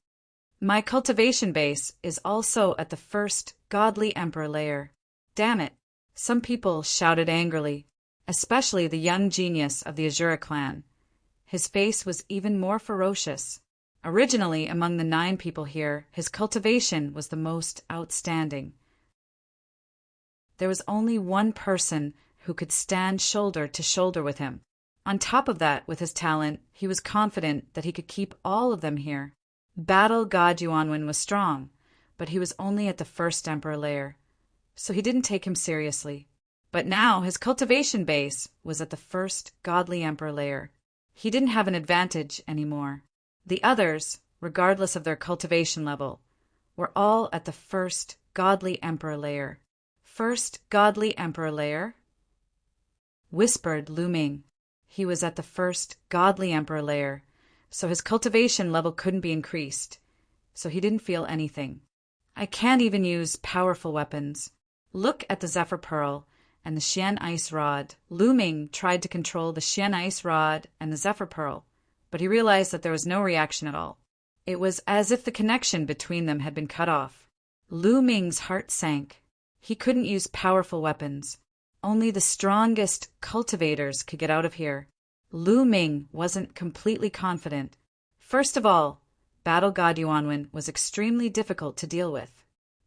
[SPEAKER 1] My cultivation base is also at the 1st godly emperor layer. Damn it! Some people shouted angrily, especially the young genius of the Azura clan. His face was even more ferocious. Originally, among the 9 people here, his cultivation was the most outstanding. There was only one person who could stand shoulder to shoulder with him. On top of that, with his talent, he was confident that he could keep all of them here. Battle god Yuanwen was strong, but he was only at the 1st emperor layer, so he didn't take him seriously. But now his cultivation base was at the 1st godly emperor layer. He didn't have an advantage anymore. The others, regardless of their cultivation level, were all at the 1st godly emperor layer. 1st godly emperor layer? Whispered Lu Ming. He was at the 1st godly emperor layer, so his cultivation level couldn't be increased, so he didn't feel anything. I can't even use powerful weapons. Look at the Zephyr Pearl and the Xian Ice Rod. Lu Ming tried to control the Xian Ice Rod and the Zephyr Pearl, but he realized that there was no reaction at all. It was as if the connection between them had been cut off. Lu Ming's heart sank. He couldn't use powerful weapons. Only the strongest cultivators could get out of here. Lu Ming wasn't completely confident. First of all, Battle God Yuanwen was extremely difficult to deal with.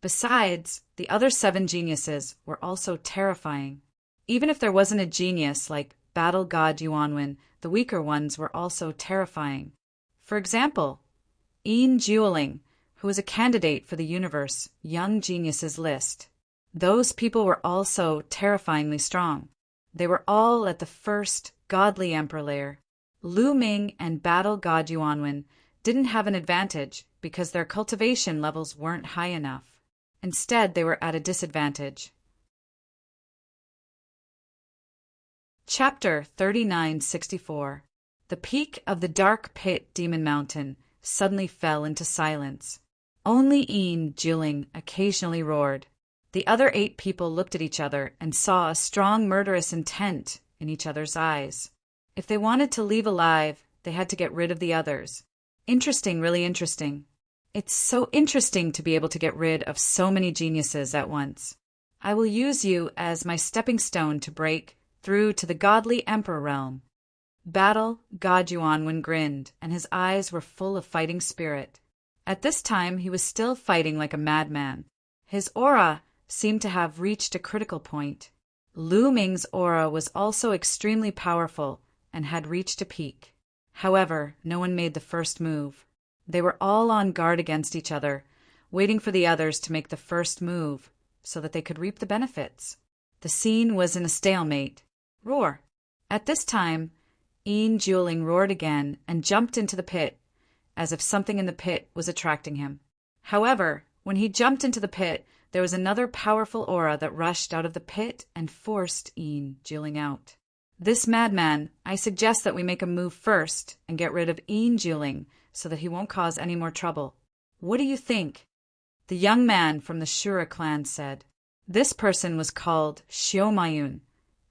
[SPEAKER 1] Besides, the other 7 geniuses were also terrifying. Even if there wasn't a genius like Battle God Yuanwen, the weaker ones were also terrifying. For example, Yin Juling, who was a candidate for the Universe Young Geniuses list. Those people were also terrifyingly strong. They were all at the first godly emperor layer. Lu Ming and Battle God Yuanwen didn't have an advantage because their cultivation levels weren't high enough. Instead, they were at a disadvantage. Chapter 3964. The peak of the dark pit Demon Mountain suddenly fell into silence. Only Yin Juling occasionally roared. The other 8 people looked at each other and saw a strong murderous intent in each other's eyes. If they wanted to leave alive, they had to get rid of the others. Interesting, really interesting. It's so interesting to be able to get rid of so many geniuses at once. I will use you as my stepping stone to break through to the godly emperor realm. Battle God Yuanwen grinned, and his eyes were full of fighting spirit. At this time, he was still fighting like a madman. His aura seemed to have reached a critical point. Lu Ming's aura was also extremely powerful and had reached a peak. However, no one made the first move. They were all on guard against each other, waiting for the others to make the first move so that they could reap the benefits. The scene was in a stalemate. Roar! At this time, Yin Juling roared again and jumped into the pit, as if something in the pit was attracting him. However, when he jumped into the pit, there was another powerful aura that rushed out of the pit and forced Yin Juling out. This madman, I suggest that we make a move first and get rid of Yin Juling so that he won't cause any more trouble. What do you think? The young man from the Shura clan said. This person was called Xiao Mayun,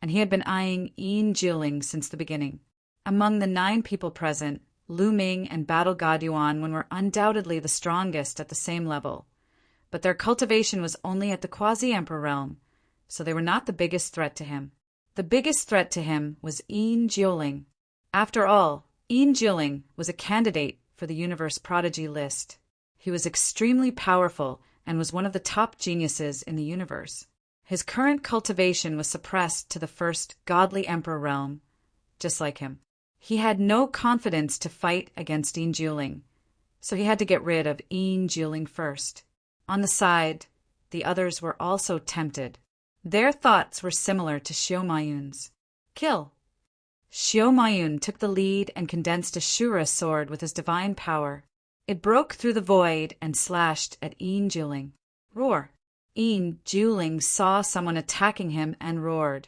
[SPEAKER 1] and he had been eyeing Yin Juling since the beginning. Among the 9 people present, Lu Ming and Battle God Yuanwen were undoubtedly the strongest at the same level, but their cultivation was only at the quasi-emperor realm, so they were not the biggest threat to him. The biggest threat to him was Yin Juling. After all, Yin Juling was a candidate for the Universe Prodigy list. He was extremely powerful and was one of the top geniuses in the universe. His current cultivation was suppressed to the first godly emperor realm, just like him. He had no confidence to fight against Yin Juling, so he had to get rid of Yin Juling first. On the side, the others were also tempted. Their thoughts were similar to Xiao Mayun's. Kill! Xiao Mayun took the lead and condensed a Shura sword with his divine power. It broke through the void and slashed at Yin Juling. Roar! Yin Juling saw someone attacking him and roared,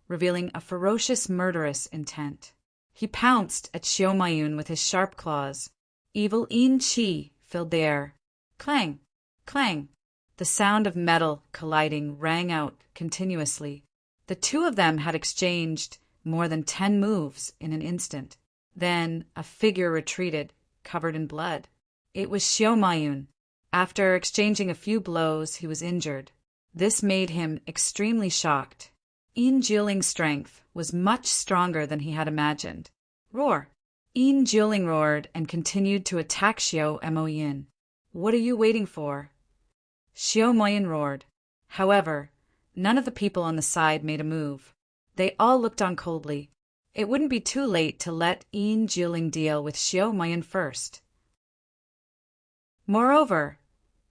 [SPEAKER 1] revealing a ferocious murderous intent. He pounced at Xiao Mayun with his sharp claws. Evil Yin Qi filled the air. Clang! Clang! The sound of metal colliding rang out continuously. The 2 of them had exchanged more than 10 moves in an instant. Then a figure retreated, covered in blood. It was Xiao Mayun. After exchanging a few blows, he was injured. This made him extremely shocked. Yin Juling's strength was much stronger than he had imagined. Roar! Yin Juling roared and continued to attack Xiao Moyin. What are you waiting for? Xiao Moyin roared. However, none of the people on the side made a move. They all looked on coldly. It wouldn't be too late to let Yin Juling deal with Xiao Moyin first. Moreover,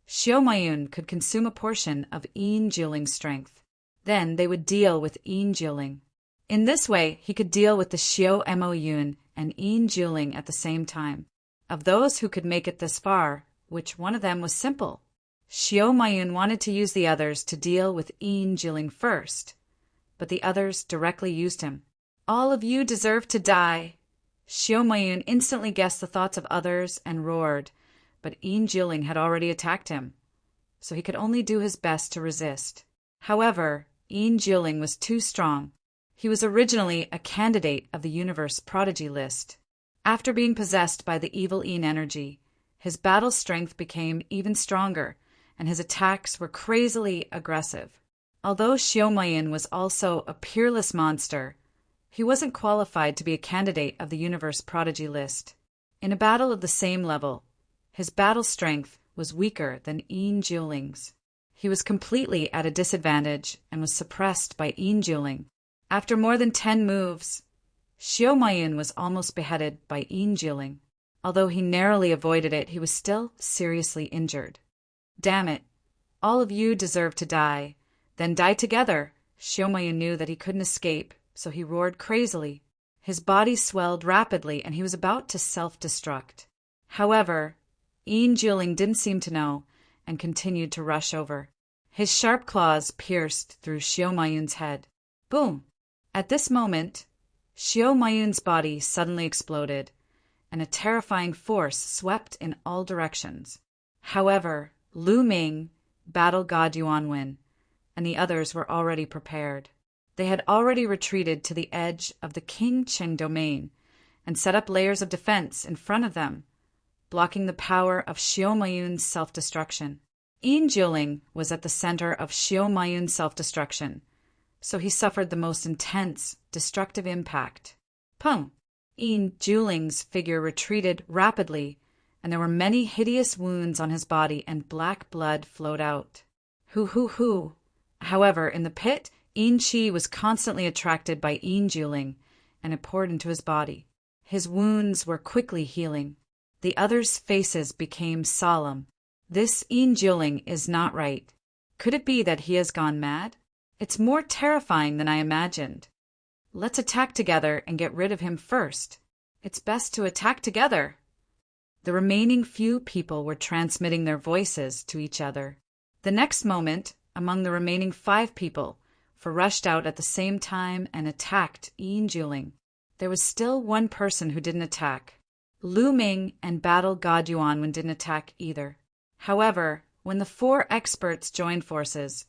[SPEAKER 1] Xiao Mayun could consume a portion of Yin Juling's strength. Then they would deal with Yin Juling. In this way, he could deal with the Xiao Moyun and Yin Juling at the same time. Of those who could make it this far, which one of them was simple? Xiao Mayun wanted to use the others to deal with Yin Juling first, but the others directly used him. All of you deserve to die. Xiao Mayun instantly guessed the thoughts of others and roared, but Yin Juling had already attacked him, so he could only do his best to resist. However, Yin Juling was too strong. He was originally a candidate of the Universe Prodigy list. After being possessed by the evil Yin energy, his battle strength became even stronger, and his attacks were crazily aggressive. Although Xiaomayan was also a peerless monster, he wasn't qualified to be a candidate of the universe prodigy list. In a battle of the same level, his battle strength was weaker than Yin Jiuling's. He was completely at a disadvantage and was suppressed by Yin Jiuling. After more than 10 moves, Xiaomayan was almost beheaded by Yin Jiuling. Although he narrowly avoided it, he was still seriously injured. Damn it! All of you deserve to die. Then die together! Xiaomayan knew that he couldn't escape, so he roared crazily. His body swelled rapidly and he was about to self-destruct. However, Yin Jiuling didn't seem to know and continued to rush over. His sharp claws pierced through Xiaomayan's head. Boom! At this moment, Xiaomayan's body suddenly exploded, and a terrifying force swept in all directions. However, Lu Ming, battle god Yuanwen, and the others were already prepared. They had already retreated to the edge of the Qingcheng domain and set up layers of defense in front of them, blocking the power of Xiaomayun's self-destruction. Yin Jiuling was at the center of Xiaomayun's self-destruction, so he suffered the most intense, destructive impact. Pung! Yin Jiuling's figure retreated rapidly, and there were many hideous wounds on his body and black blood flowed out. Hoo! However, in the pit, Yin Qi was constantly attracted by Yin Jiuling, and it poured into his body. His wounds were quickly healing. The others' faces became solemn. This Yin Jiuling is not right. Could it be that he has gone mad? It's more terrifying than I imagined. Let's attack together and get rid of him first. It's best to attack together. The remaining few people were transmitting their voices to each other. The next moment, among the remaining 5 people, rushed out at the same time and attacked Yin Jiuling. There was still one person who didn't attack. Lu Ming and battle god Yuanwen didn't attack either. However, when the 4 experts joined forces,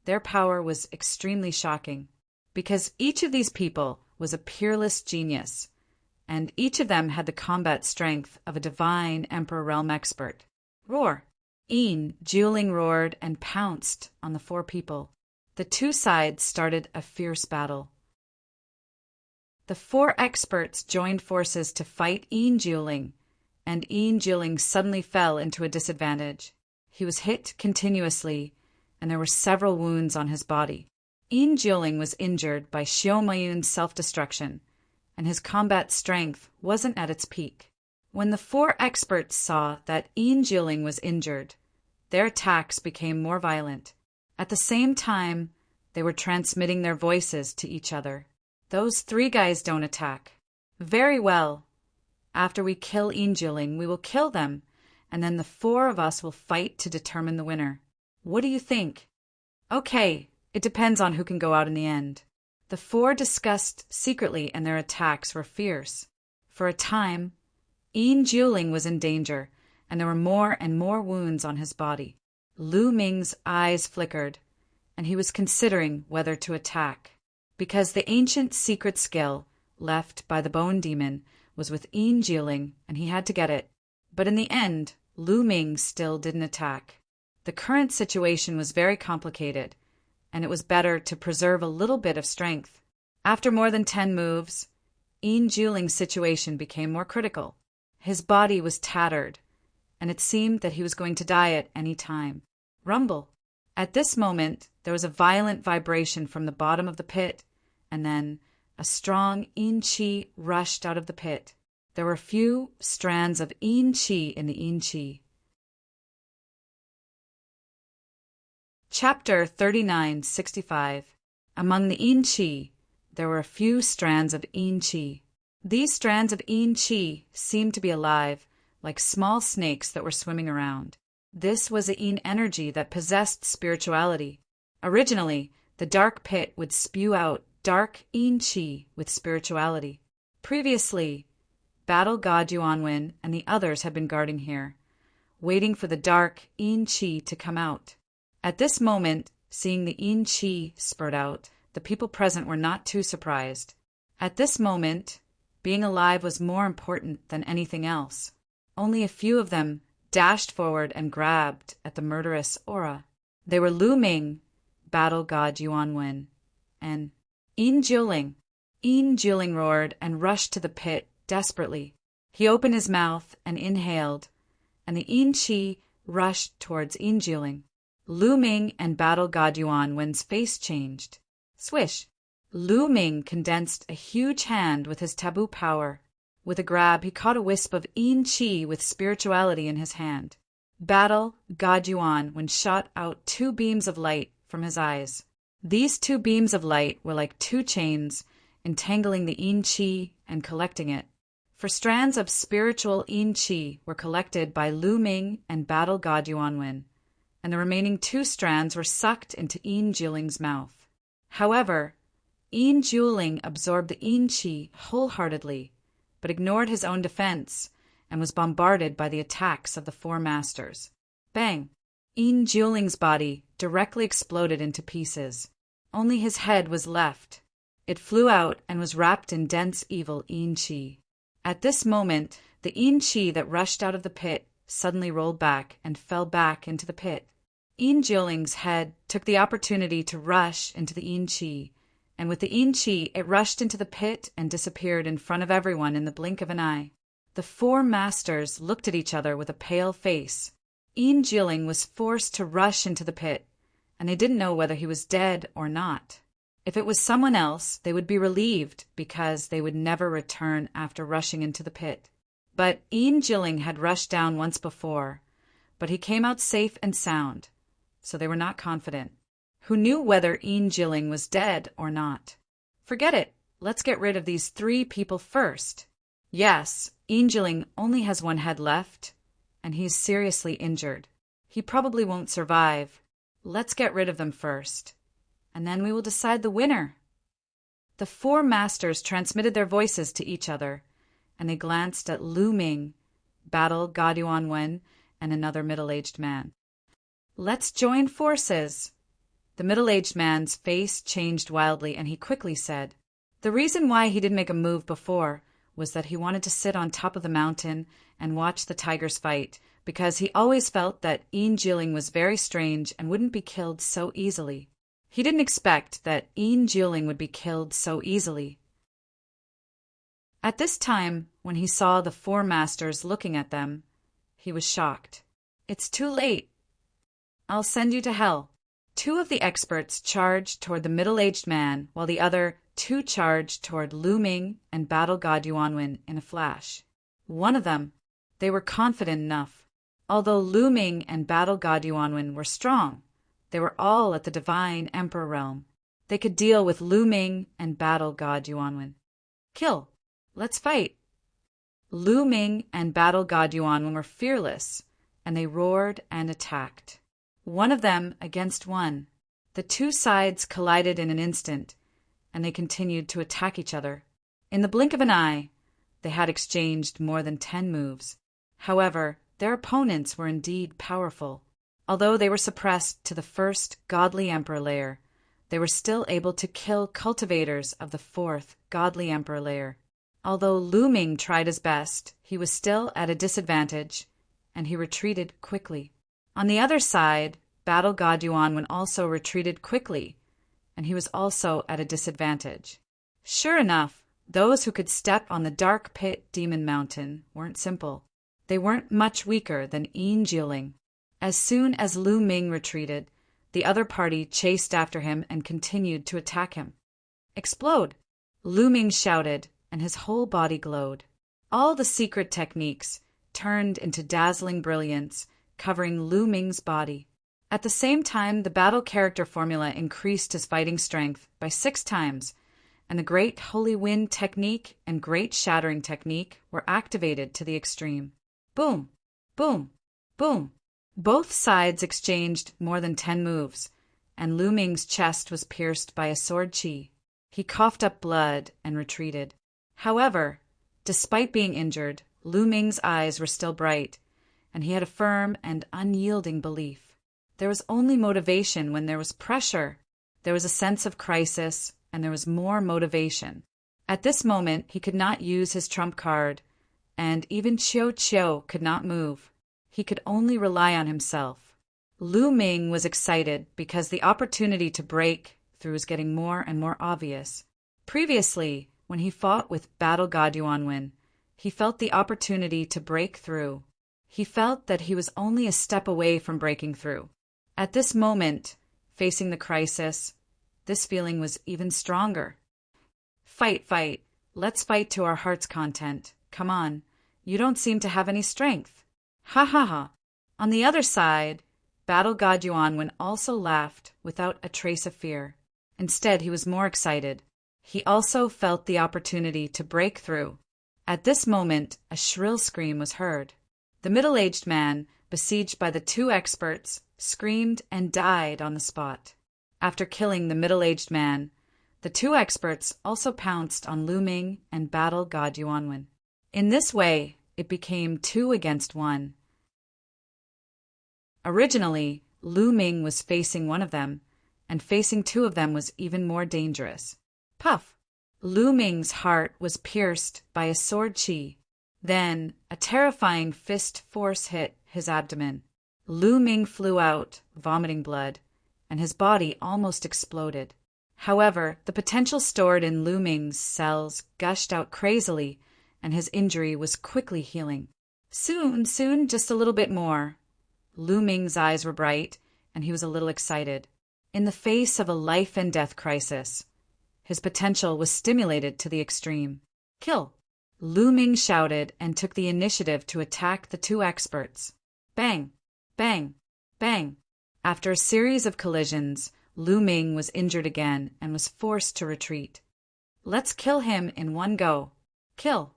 [SPEAKER 1] their power was extremely shocking, because each of these people was a peerless genius, and each of them had the combat strength of a divine Emperor Realm expert. Roar! Yin Jiuling roared and pounced on the 4 people. The 2 sides started a fierce battle. The 4 experts joined forces to fight Yin Jiuling, and Yin Jiuling suddenly fell into a disadvantage. He was hit continuously, and there were several wounds on his body. Yin Jiuling was injured by Xiaomayun's self-destruction, and his combat strength wasn't at its peak. When the 4 experts saw that Yin Jiuling was injured, their attacks became more violent. At the same time, they were transmitting their voices to each other. Those 3 guys don't attack. Very well. After we kill Yin Jiuling, we will kill them, and then the 4 of us will fight to determine the winner. What do you think? Okay, it depends on who can go out in the end. The 4 discussed secretly, and their attacks were fierce. For a time, Yin Jiuling was in danger, and there were more and more wounds on his body. Lu Ming's eyes flickered, and he was considering whether to attack, because the ancient secret skill left by the Bone Demon was with Yin Jiuling, and he had to get it. But in the end, Lu Ming still didn't attack. The current situation was very complicated, and it was better to preserve a little bit of strength. After more than 10 moves, Yin Jiuling's situation became more critical. His body was tattered, and it seemed that he was going to die at any time. Rumble! At this moment, there was a violent vibration from the bottom of the pit, and then a strong Yin Qi rushed out of the pit. There were few strands of Yin Qi in the Yin Qi. Chapter 3965. Among the Yin Qi, there were a few strands of Yin Qi. These strands of Yin Qi seemed to be alive, like small snakes that were swimming around. This was a Yin energy that possessed spirituality. Originally, the dark pit would spew out dark Yin Qi with spirituality. Previously, battle god Yuanwen and the others had been guarding here, waiting for the dark Yin Qi to come out. At this moment, seeing the Yin Qi spurt out, the people present were not too surprised. At this moment, being alive was more important than anything else. Only a few of them dashed forward and grabbed at the murderous aura. They were Lu Ming, battle god Yuan Wen, and Yin Jiuling. Yin Jiuling roared and rushed to the pit desperately. He opened his mouth and inhaled, and the Yin Qi rushed towards Yin Jiuling. Lu Ming and battle god Yuan Wen's face changed. Swish! Lu Ming condensed a huge hand with his taboo power. With a grab, he caught a wisp of Yin Qi with spirituality in his hand. Battle god Yuan Wen shot out 2 beams of light from his eyes. These 2 beams of light were like 2 chains, entangling the Yin Qi and collecting it. For strands of spiritual Yin Qi were collected by Lu Ming and battle god Yuan Wen, and the remaining 2 strands were sucked into Yin Jiuling's mouth. However, Yin Jiuling absorbed the Yin Qi wholeheartedly, but ignored his own defense and was bombarded by the attacks of the 4 masters. Bang! Yin Jiuling's body directly exploded into pieces. Only his head was left. It flew out and was wrapped in dense evil Yin Qi. At this moment, the Yin Qi that rushed out of the pit suddenly rolled back and fell back into the pit. Yin Jiuling's head took the opportunity to rush into the Yin Qi, and with the Yin Qi, it rushed into the pit and disappeared in front of everyone in the blink of an eye. The 4 masters looked at each other with a pale face. Yin Jiuling was forced to rush into the pit, and they didn't know whether he was dead or not. If it was someone else, they would be relieved because they would never return after rushing into the pit. But Yin Jiuling had rushed down once before, but he came out safe and sound, so they were not confident. Who knew whether Yin Jiuling was dead or not? Forget it. Let's get rid of these 3 people first. Yes, Yin Jiuling only has 1 head left, and he's seriously injured. He probably won't survive. Let's get rid of them first, and then we will decide the winner. The 4 masters transmitted their voices to each other, and they glanced at Lu Ming, battle god Yuan Wen, and another middle-aged man. Let's join forces. The middle-aged man's face changed wildly, and he quickly said, the reason why he didn't make a move before was that he wanted to sit on top of the mountain and watch the tigers fight, because he always felt that Yin Jiuling was very strange and wouldn't be killed so easily. He didn't expect that Yin Jiuling would be killed so easily. At this time, when he saw the 4 masters looking at them, he was shocked. It's too late. I'll send you to hell. 2 of the experts charged toward the middle-aged man, while the other 2 charged toward Lu Ming and battle god Yuan Wen in a flash. One of them, they were confident enough. Although Lu Ming and battle god Yuan Wen were strong, they were all at the divine emperor realm. They could deal with Lu Ming and battle god Yuan Wen. Kill. Let's fight. Lu Ming and battle god Yuan Wen were fearless, and they roared and attacked. 1 of them against 1. The 2 sides collided in an instant, and they continued to attack each other. In the blink of an eye, they had exchanged more than 10 moves. However, their opponents were indeed powerful. Although they were suppressed to the 1st godly emperor layer, they were still able to kill cultivators of the 4th godly emperor layer. Although Lu Ming tried his best, he was still at a disadvantage, and he retreated quickly. On the other side, battle god Yuan Wen also retreated quickly, and he was also at a disadvantage. Sure enough, those who could step on the dark pit demon mountain weren't simple. They weren't much weaker than Yin Jiuling. As soon as Lu Ming retreated, the other party chased after him and continued to attack him. Explode! Lu Ming shouted, and his whole body glowed. All the secret techniques turned into dazzling brilliance, covering Lu Ming's body. At the same time, the battle character formula increased his fighting strength by 6 times, and the Great Holy Wind technique and Great Shattering technique were activated to the extreme. Boom! Boom! Boom! Both sides exchanged more than 10 moves, and Lu Ming's chest was pierced by a sword qi. He coughed up blood and retreated. However, despite being injured, Lu Ming's eyes were still bright, and he had a firm and unyielding belief. There was only motivation when there was pressure. There was a sense of crisis, and there was more motivation. At this moment, he could not use his trump card, and even Chiu Chiu could not move. He could only rely on himself. Lu Ming was excited because the opportunity to break through was getting more and more obvious. Previously, when he fought with Battle God Yuanwen, he felt the opportunity to break through. He felt that he was only a step away from breaking through. At this moment, facing the crisis, this feeling was even stronger. Fight, fight. Let's fight to our heart's content. Come on. You don't seem to have any strength. Ha ha ha. On the other side, Battle God Yuanwen also laughed without a trace of fear. Instead, he was more excited. He also felt the opportunity to break through. At this moment, a shrill scream was heard. The middle-aged man, besieged by the two experts, screamed and died on the spot. After killing the middle-aged man, the two experts also pounced on Lu Ming and Battle God Yuanwen. In this way, it became 2 against 1. Originally, Lu Ming was facing one of them, and facing 2 of them was even more dangerous. Puff! Lu Ming's heart was pierced by a sword chi. Then, a terrifying fist force hit his abdomen. Lu Ming flew out, vomiting blood, and his body almost exploded. However, the potential stored in Lu Ming's cells gushed out crazily, and his injury was quickly healing. Soon, just a little bit more. Lu Ming's eyes were bright, and he was a little excited. In the face of a life-and-death crisis, his potential was stimulated to the extreme. Kill! Lu Ming shouted and took the initiative to attack the two experts. Bang! Bang! Bang! After a series of collisions, Lu Ming was injured again and was forced to retreat. Let's kill him in one go. Kill!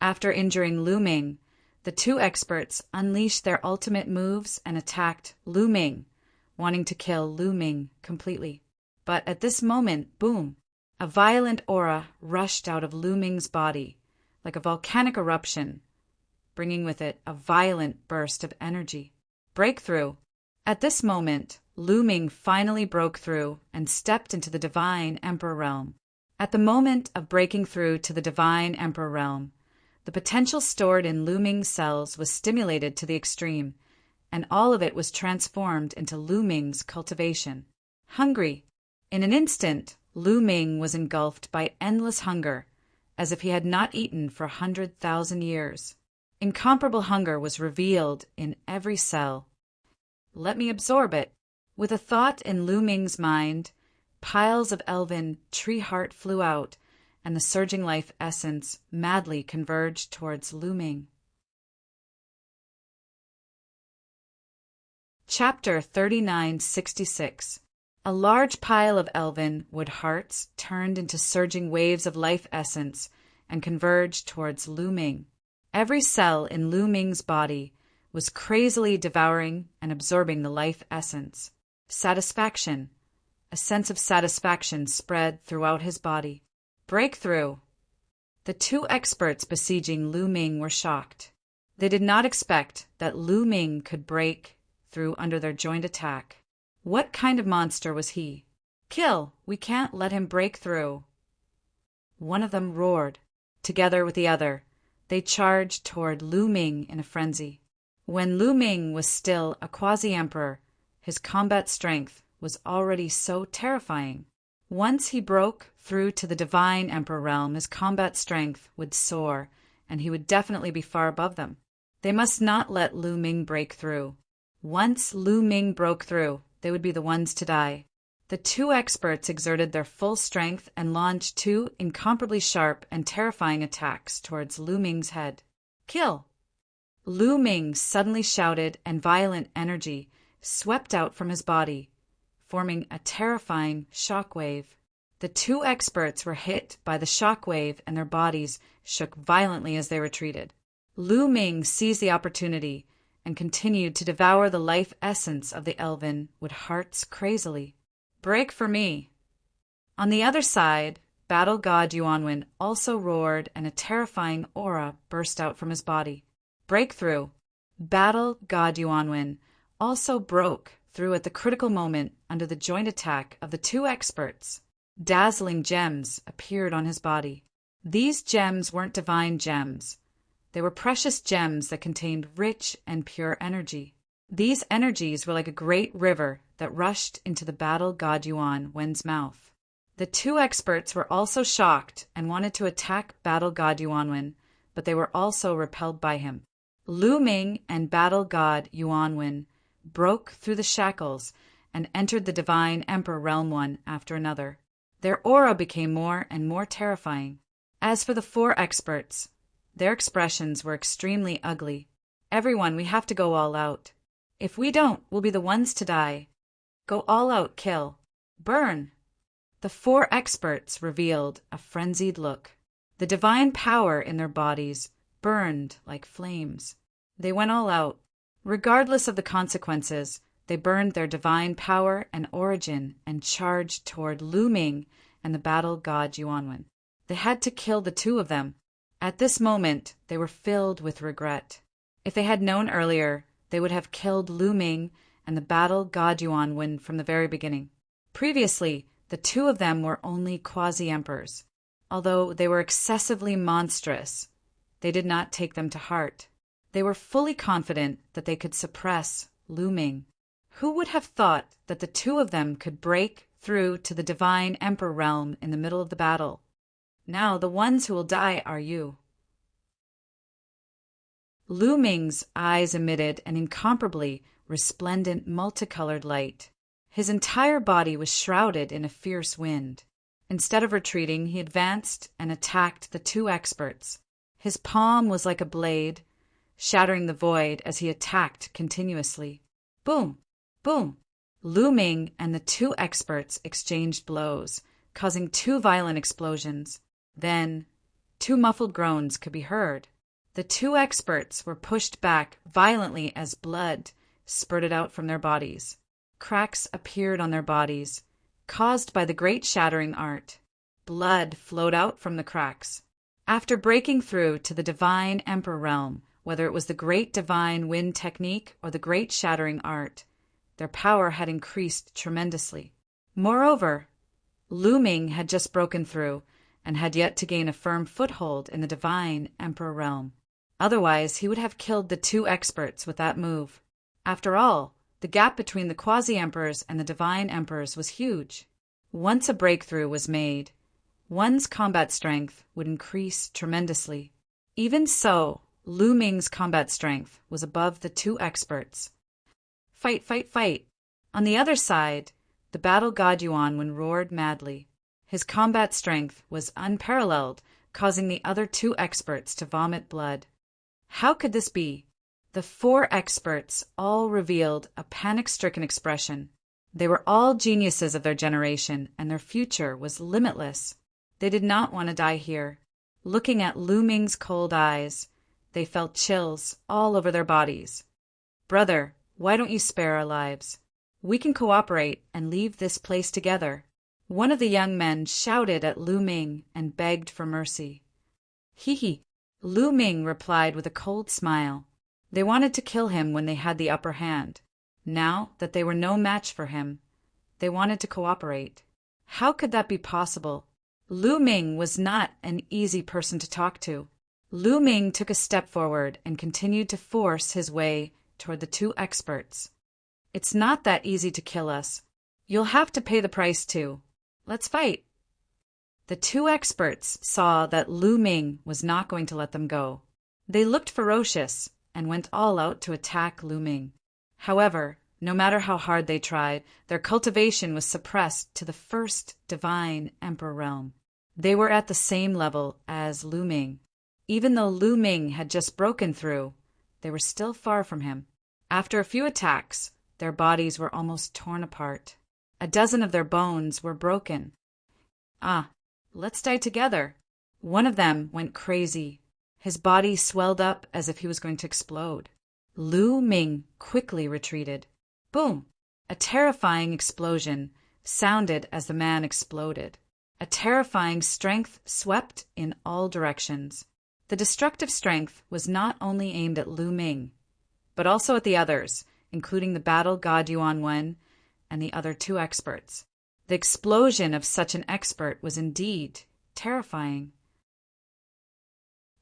[SPEAKER 1] After injuring Lu Ming, the two experts unleashed their ultimate moves and attacked Lu Ming, wanting to kill Lu Ming completely. But at this moment, boom! A violent aura rushed out of Lu Ming's body, like a volcanic eruption, bringing with it a violent burst of energy. Breakthrough! At this moment, Lu Ming finally broke through and stepped into the Divine Emperor realm. At the moment of breaking through to the Divine Emperor realm, the potential stored in Lu Ming's cells was stimulated to the extreme, and all of it was transformed into Lu Ming's cultivation. Hungry! In an instant, Lu Ming was engulfed by endless hunger, as if he had not eaten for 100,000 years. Incomparable hunger was revealed in every cell. Let me absorb it. With a thought in Lu Ming's mind, piles of elven tree heart flew out, and the surging life essence madly converged towards Lu Ming. Chapter 3966. A large pile of elven wood hearts turned into surging waves of life essence and converged towards Lu Ming. Every cell in Lu Ming's body was crazily devouring and absorbing the life essence. Satisfaction. A sense of satisfaction spread throughout his body. Breakthrough. The two experts besieging Lu Ming were shocked. They did not expect that Lu Ming could break through under their joint attack. What kind of monster was he? Kill! We can't let him break through. One of them roared. Together with the other, they charged toward Lu Ming in a frenzy. When Lu Ming was still a quasi-emperor, his combat strength was already so terrifying. Once he broke through to the Divine Emperor realm, his combat strength would soar, and he would definitely be far above them. They must not let Lu Ming break through. Once Lu Ming broke through, they would be the ones to die. The two experts exerted their full strength and launched 2 incomparably sharp and terrifying attacks towards Lu Ming's head. Kill! Lu Ming suddenly shouted, and violent energy swept out from his body, forming a terrifying shockwave. The two experts were hit by the shockwave, and their bodies shook violently as they retreated. Lu Ming seized the opportunity and continued to devour the life essence of the elven wood hearts crazily. Break for me! On the other side, Battle God Yuanwen also roared, and a terrifying aura burst out from his body. Breakthrough! Battle God Yuanwen also broke through at the critical moment under the joint attack of the two experts. Dazzling gems appeared on his body. These gems weren't divine gems. They were precious gems that contained rich and pure energy. These energies were like a great river that rushed into the battle god Yuan Wen's mouth. The two experts were also shocked and wanted to attack battle god Yuanwen, but they were also repelled by him. Lu Ming and battle god Yuanwen broke through the shackles and entered the divine emperor realm one after another. Their aura became more and more terrifying. As for the four experts, their expressions were extremely ugly. Everyone, we have to go all out. If we don't, we'll be the ones to die. Go all out, kill. Burn. The four experts revealed a frenzied look. The divine power in their bodies burned like flames. They went all out. Regardless of the consequences, they burned their divine power and origin and charged toward Lu Ming and the battle god Yuanwen. They had to kill the two of them. At this moment, they were filled with regret. If they had known earlier, they would have killed Lu Ming and the battle god Yuanwen from the very beginning. Previously, the two of them were only quasi-emperors. Although they were excessively monstrous, they did not take them to heart. They were fully confident that they could suppress Lu Ming. Who would have thought that the two of them could break through to the divine emperor realm in the middle of the battle? Now the ones who will die are you. Lu Ming's eyes emitted an incomparably resplendent multicolored light. His entire body was shrouded in a fierce wind. Instead of retreating, he advanced and attacked the two experts. His palm was like a blade, shattering the void as he attacked continuously. Boom! Boom! Lu Ming and the two experts exchanged blows, causing two violent explosions. Then, two muffled groans could be heard. The two experts were pushed back violently as blood spurted out from their bodies. Cracks appeared on their bodies, caused by the great shattering art. Blood flowed out from the cracks. After breaking through to the divine emperor realm, whether it was the great divine wind technique or the great shattering art, their power had increased tremendously. Moreover, Lu Ming had just broken through and had yet to gain a firm foothold in the divine emperor realm. Otherwise, he would have killed the two experts with that move. After all, the gap between the quasi-emperors and the divine emperors was huge. Once a breakthrough was made, one's combat strength would increase tremendously. Even so, Lu Ming's combat strength was above the two experts. Fight, fight, fight! On the other side, the battle god Yuanwen roared madly. His combat strength was unparalleled, causing the other two experts to vomit blood. How could this be? The four experts all revealed a panic-stricken expression. They were all geniuses of their generation, and their future was limitless. They did not want to die here. Looking at Lu Ming's cold eyes, they felt chills all over their bodies. Brother, why don't you spare our lives? We can cooperate and leave this place together. One of the young men shouted at Lu Ming and begged for mercy. Hee. Lu Ming replied with a cold smile. They wanted to kill him when they had the upper hand. Now that they were no match for him, they wanted to cooperate. How could that be possible? Lu Ming was not an easy person to talk to. Lu Ming took a step forward and continued to force his way toward the two experts. It's not that easy to kill us. You'll have to pay the price too. Let's fight. The two experts saw that Lu Ming was not going to let them go. They looked ferocious and went all out to attack Lu Ming. However, no matter how hard they tried, their cultivation was suppressed to the first divine emperor realm. They were at the same level as Lu Ming. Even though Lu Ming had just broken through, they were still far from him. After a few attacks, their bodies were almost torn apart. A dozen of their bones were broken. Let's die together. One of them went crazy. His body swelled up as if he was going to explode. Lu Ming quickly retreated. Boom! A terrifying explosion sounded as the man exploded. A terrifying strength swept in all directions. The destructive strength was not only aimed at Lu Ming, but also at the others, including the battle god Yuanwen and the other two experts. The explosion of such an expert was indeed terrifying.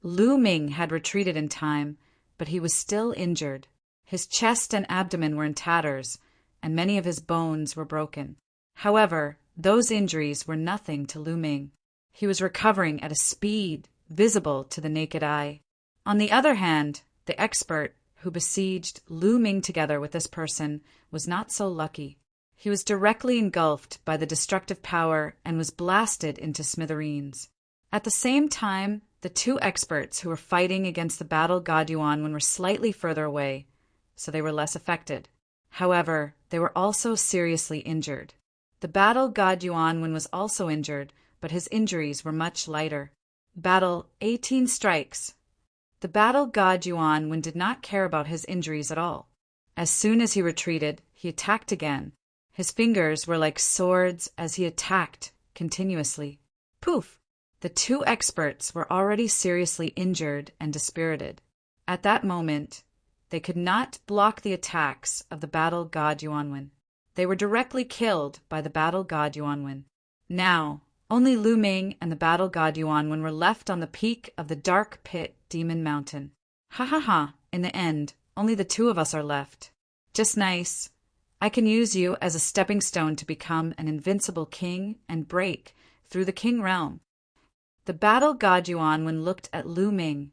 [SPEAKER 1] Lu Ming had retreated in time, but he was still injured. His chest and abdomen were in tatters, and many of his bones were broken. However, those injuries were nothing to Lu Ming. He was recovering at a speed visible to the naked eye. On the other hand, the expert who besieged Lu Ming together with this person was not so lucky. He was directly engulfed by the destructive power and was blasted into smithereens. At the same time, the two experts who were fighting against the battle god Yuanwen were slightly further away, so they were less affected. However, they were also seriously injured. The battle god Yuanwen was also injured, but his injuries were much lighter. Battle 18 strikes. The battle god Yuanwen did not care about his injuries at all. As soon as he retreated, he attacked again. His fingers were like swords as he attacked continuously. Poof! The two experts were already seriously injured and dispirited. At that moment, they could not block the attacks of the battle god Yuanwen. They were directly killed by the battle god Yuanwen. Now, only Lu Ming and the battle god Yuanwen were left on the peak of the dark pit demon mountain. Ha ha ha, in the end, only the two of us are left. Just nice. I can use you as a stepping stone to become an invincible king and break through the king realm. The battle god Yuanwen looked at Lu Ming.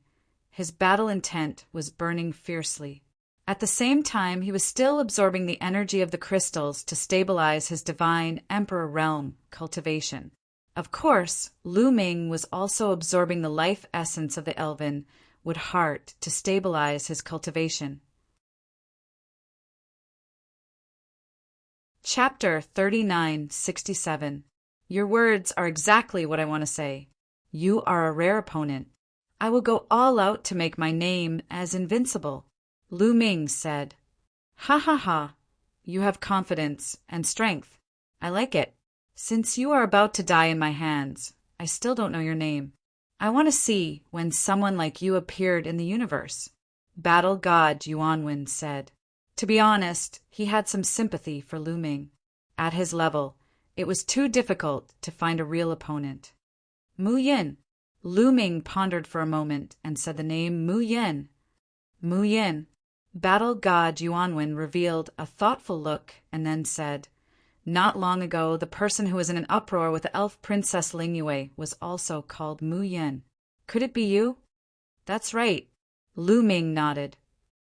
[SPEAKER 1] His battle intent was burning fiercely. At the same time, he was still absorbing the energy of the crystals to stabilize his divine emperor realm cultivation. Of course, Lu Ming was also absorbing the life essence of the elven wood heart to stabilize his cultivation. Chapter 3967. Your words are exactly what I want to say. You are a rare opponent. I will go all out to make my name as invincible. Lu Ming said. Ha ha ha. You have confidence and strength. I like it. Since you are about to die in my hands, I still don't know your name. I want to see when someone like you appeared in the universe. Battle god Yuanwen said. To be honest, he had some sympathy for Lu Ming. At his level, it was too difficult to find a real opponent. Mu Yin. Lu Ming pondered for a moment and said the name Mu Yin. Mu Yin. Battle god Yuanwen revealed a thoughtful look and then said, Not long ago, the person who was in an uproar with the elf princess Lingyue was also called Mu Yin. Could it be you? That's right. Lu Ming nodded.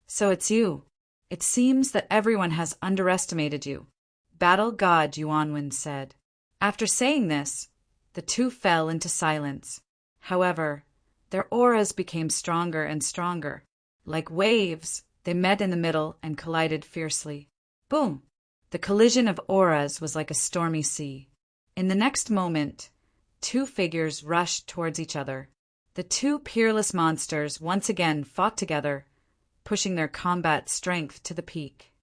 [SPEAKER 1] So it's you. It seems that everyone has underestimated you. Battle god Yuanwen said. After saying this, the two fell into silence. However, their auras became stronger and stronger. Like waves, they met in the middle and collided fiercely. Boom! The collision of auras was like a stormy sea. In the next moment, two figures rushed towards each other. The two peerless monsters once again fought together, pushing their combat strength to the peak.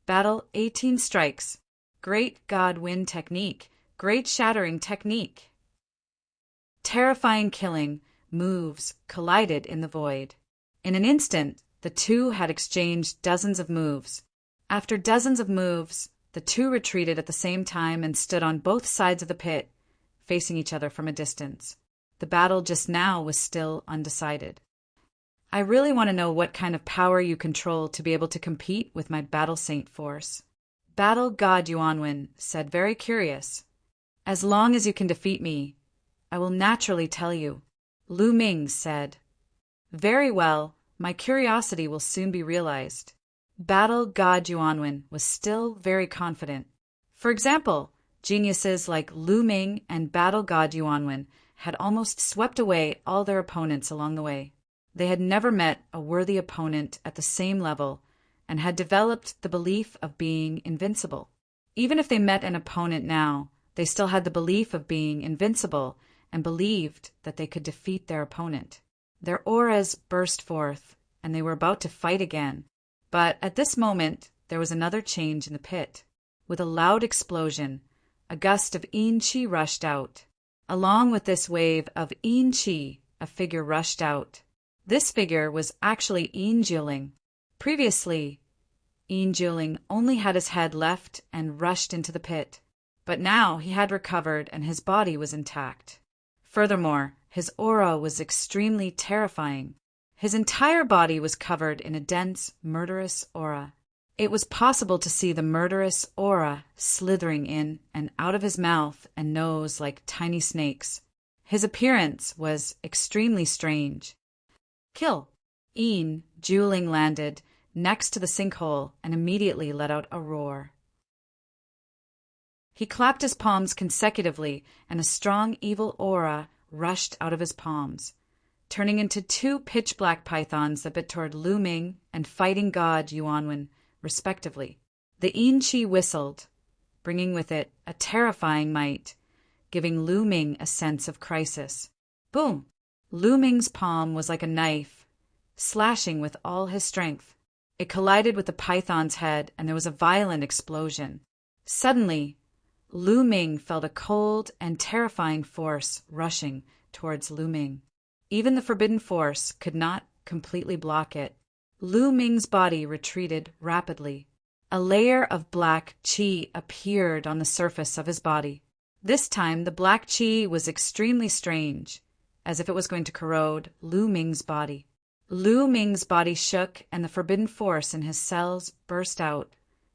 [SPEAKER 1] Battle 18 strikes. Great god wind technique. Great shattering technique. Terrifying killing moves collided in the void. In an instant, the two had exchanged dozens of moves. After dozens of moves, the two retreated at the same time and stood on both sides of the pit, facing each other from a distance. The battle just now was still undecided. I really want to know what kind of power you control to be able to compete with my battle saint force. Battle god Yuanwen said, very curious. As long as you can defeat me, I will naturally tell you. Lu Ming said. Very well, my curiosity will soon be realized. Battle god Yuanwen was still very confident. For example, geniuses like Lu Ming and battle god Yuanwen had almost swept away all their opponents along the way. They had never met a worthy opponent at the same level and had developed the belief of being invincible. Even if they met an opponent now, they still had the belief of being invincible and believed that they could defeat their opponent. Their auras burst forth, and they were about to fight again. But at this moment, there was another change in the pit. With a loud explosion, a gust of Yin Qi rushed out. Along with this wave of Yin Qi, a figure rushed out. This figure was actually Yin Jiling. Previously, Yin Jiling only had his head left and rushed into the pit. But now he had recovered and his body was intact. Furthermore, His aura was extremely terrifying. His entire body was covered in a dense, murderous aura. It was possible to see the murderous aura slithering in and out of his mouth and nose like tiny snakes. His appearance was extremely strange. Kill! Ian, Juling landed next to the sinkhole and immediately let out a roar. He clapped his palms consecutively, and a strong evil aura rushed out of his palms, turning into two pitch-black pythons that bit toward Lu Ming and fighting god Yuanwen, respectively. The Yin Qi whistled, bringing with it a terrifying might, giving Lu Ming a sense of crisis. Boom! Lu Ming's palm was like a knife, slashing with all his strength. It collided with the python's head, and there was a violent explosion. Suddenly, Lu Ming felt a cold and terrifying force rushing towards Lu Ming. Even the forbidden force could not completely block it. Lu Ming's body retreated rapidly. A layer of black qi appeared on the surface of his body. This time the black qi was extremely strange, as if it was going to corrode Lu Ming's body. Lu Ming's body shook, and the forbidden force in his cells burst out,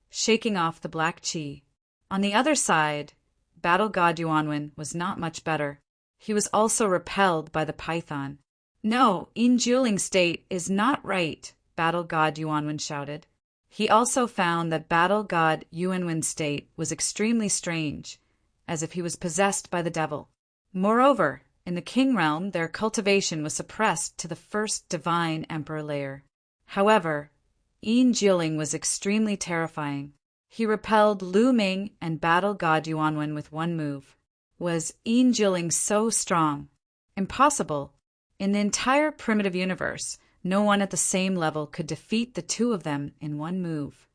[SPEAKER 1] shaking off the black qi. On the other side, Battle God Yuanwen was not much better. He was also repelled by the python. No, Yin Juling's state is not right, Battle God Yuanwen shouted. He also found that Battle God Yuanwen's state was extremely strange, as if he was possessed by the devil. Moreover, in the king realm, their cultivation was suppressed to the first divine emperor layer. However, Yin Juling was extremely terrifying. He repelled Lu Ming and Battle God Yuanwen with one move. Was Yin Juling so strong? Impossible. In the entire primitive universe, no one at the same level could defeat the two of them in one move.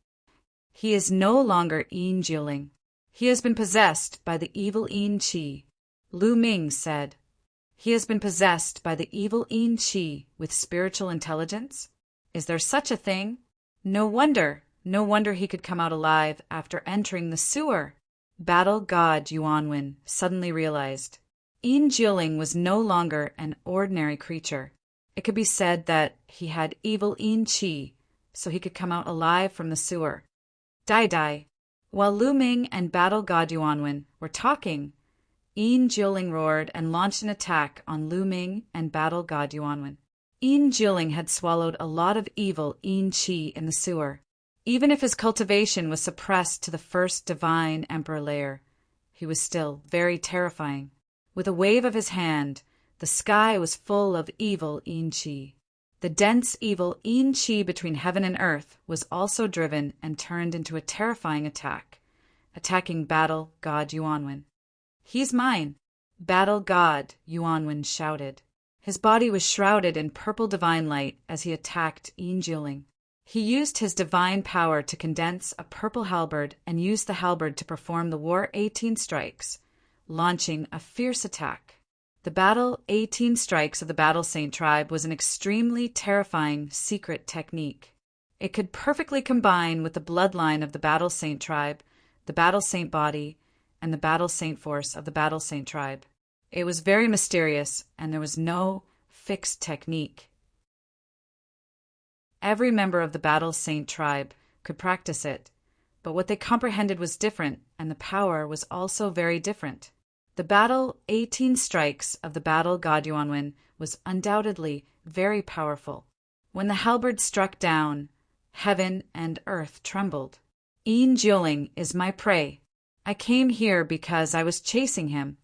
[SPEAKER 1] He is no longer Yin Juling. He has been possessed by the evil Yin Qi. Lu Ming said, "He has been possessed by the evil Yin Qi with spiritual intelligence? Is there such a thing? No wonder he could come out alive after entering the sewer." Battle God Yuanwen suddenly realized Yin Juling was no longer an ordinary creature. It could be said that he had evil Yin Qi, so he could come out alive from the sewer. Die. While Lu Ming and Battle God Yuanwen were talking, Yin Juling roared and launched an attack on Lu Ming and Battle God Yuanwen. Yin Juling had swallowed a lot of evil Yin Qi in the sewer. Even if his cultivation was suppressed to the first divine emperor layer, he was still very terrifying. With a wave of his hand, the sky was full of evil Yin Qi. The dense evil Yin Qi between heaven and earth was also driven and turned into a terrifying attack, attacking Battle God Yuanwen. "He's mine!" Battle God Yuanwen shouted. His body was shrouded in purple divine light as he attacked Yin Juling. He used his divine power to condense a purple halberd and used the halberd to perform the War 18 strikes, launching a fierce attack. The Battle 18 strikes of the Battle Saint tribe was an extremely terrifying secret technique. It could perfectly combine with the bloodline of the Battle Saint tribe, the Battle Saint body, and the Battle Saint force of the Battle Saint tribe. It was very mysterious, and there was no fixed technique. Every member of the Battle Saint tribe could practice it, but what they comprehended was different, and the power was also very different. The Battle 18 strikes of the Battle God Yuanwen was undoubtedly very powerful. When the halberd struck down, heaven and earth trembled. "Yin Juling is my prey. I came here because I was chasing him."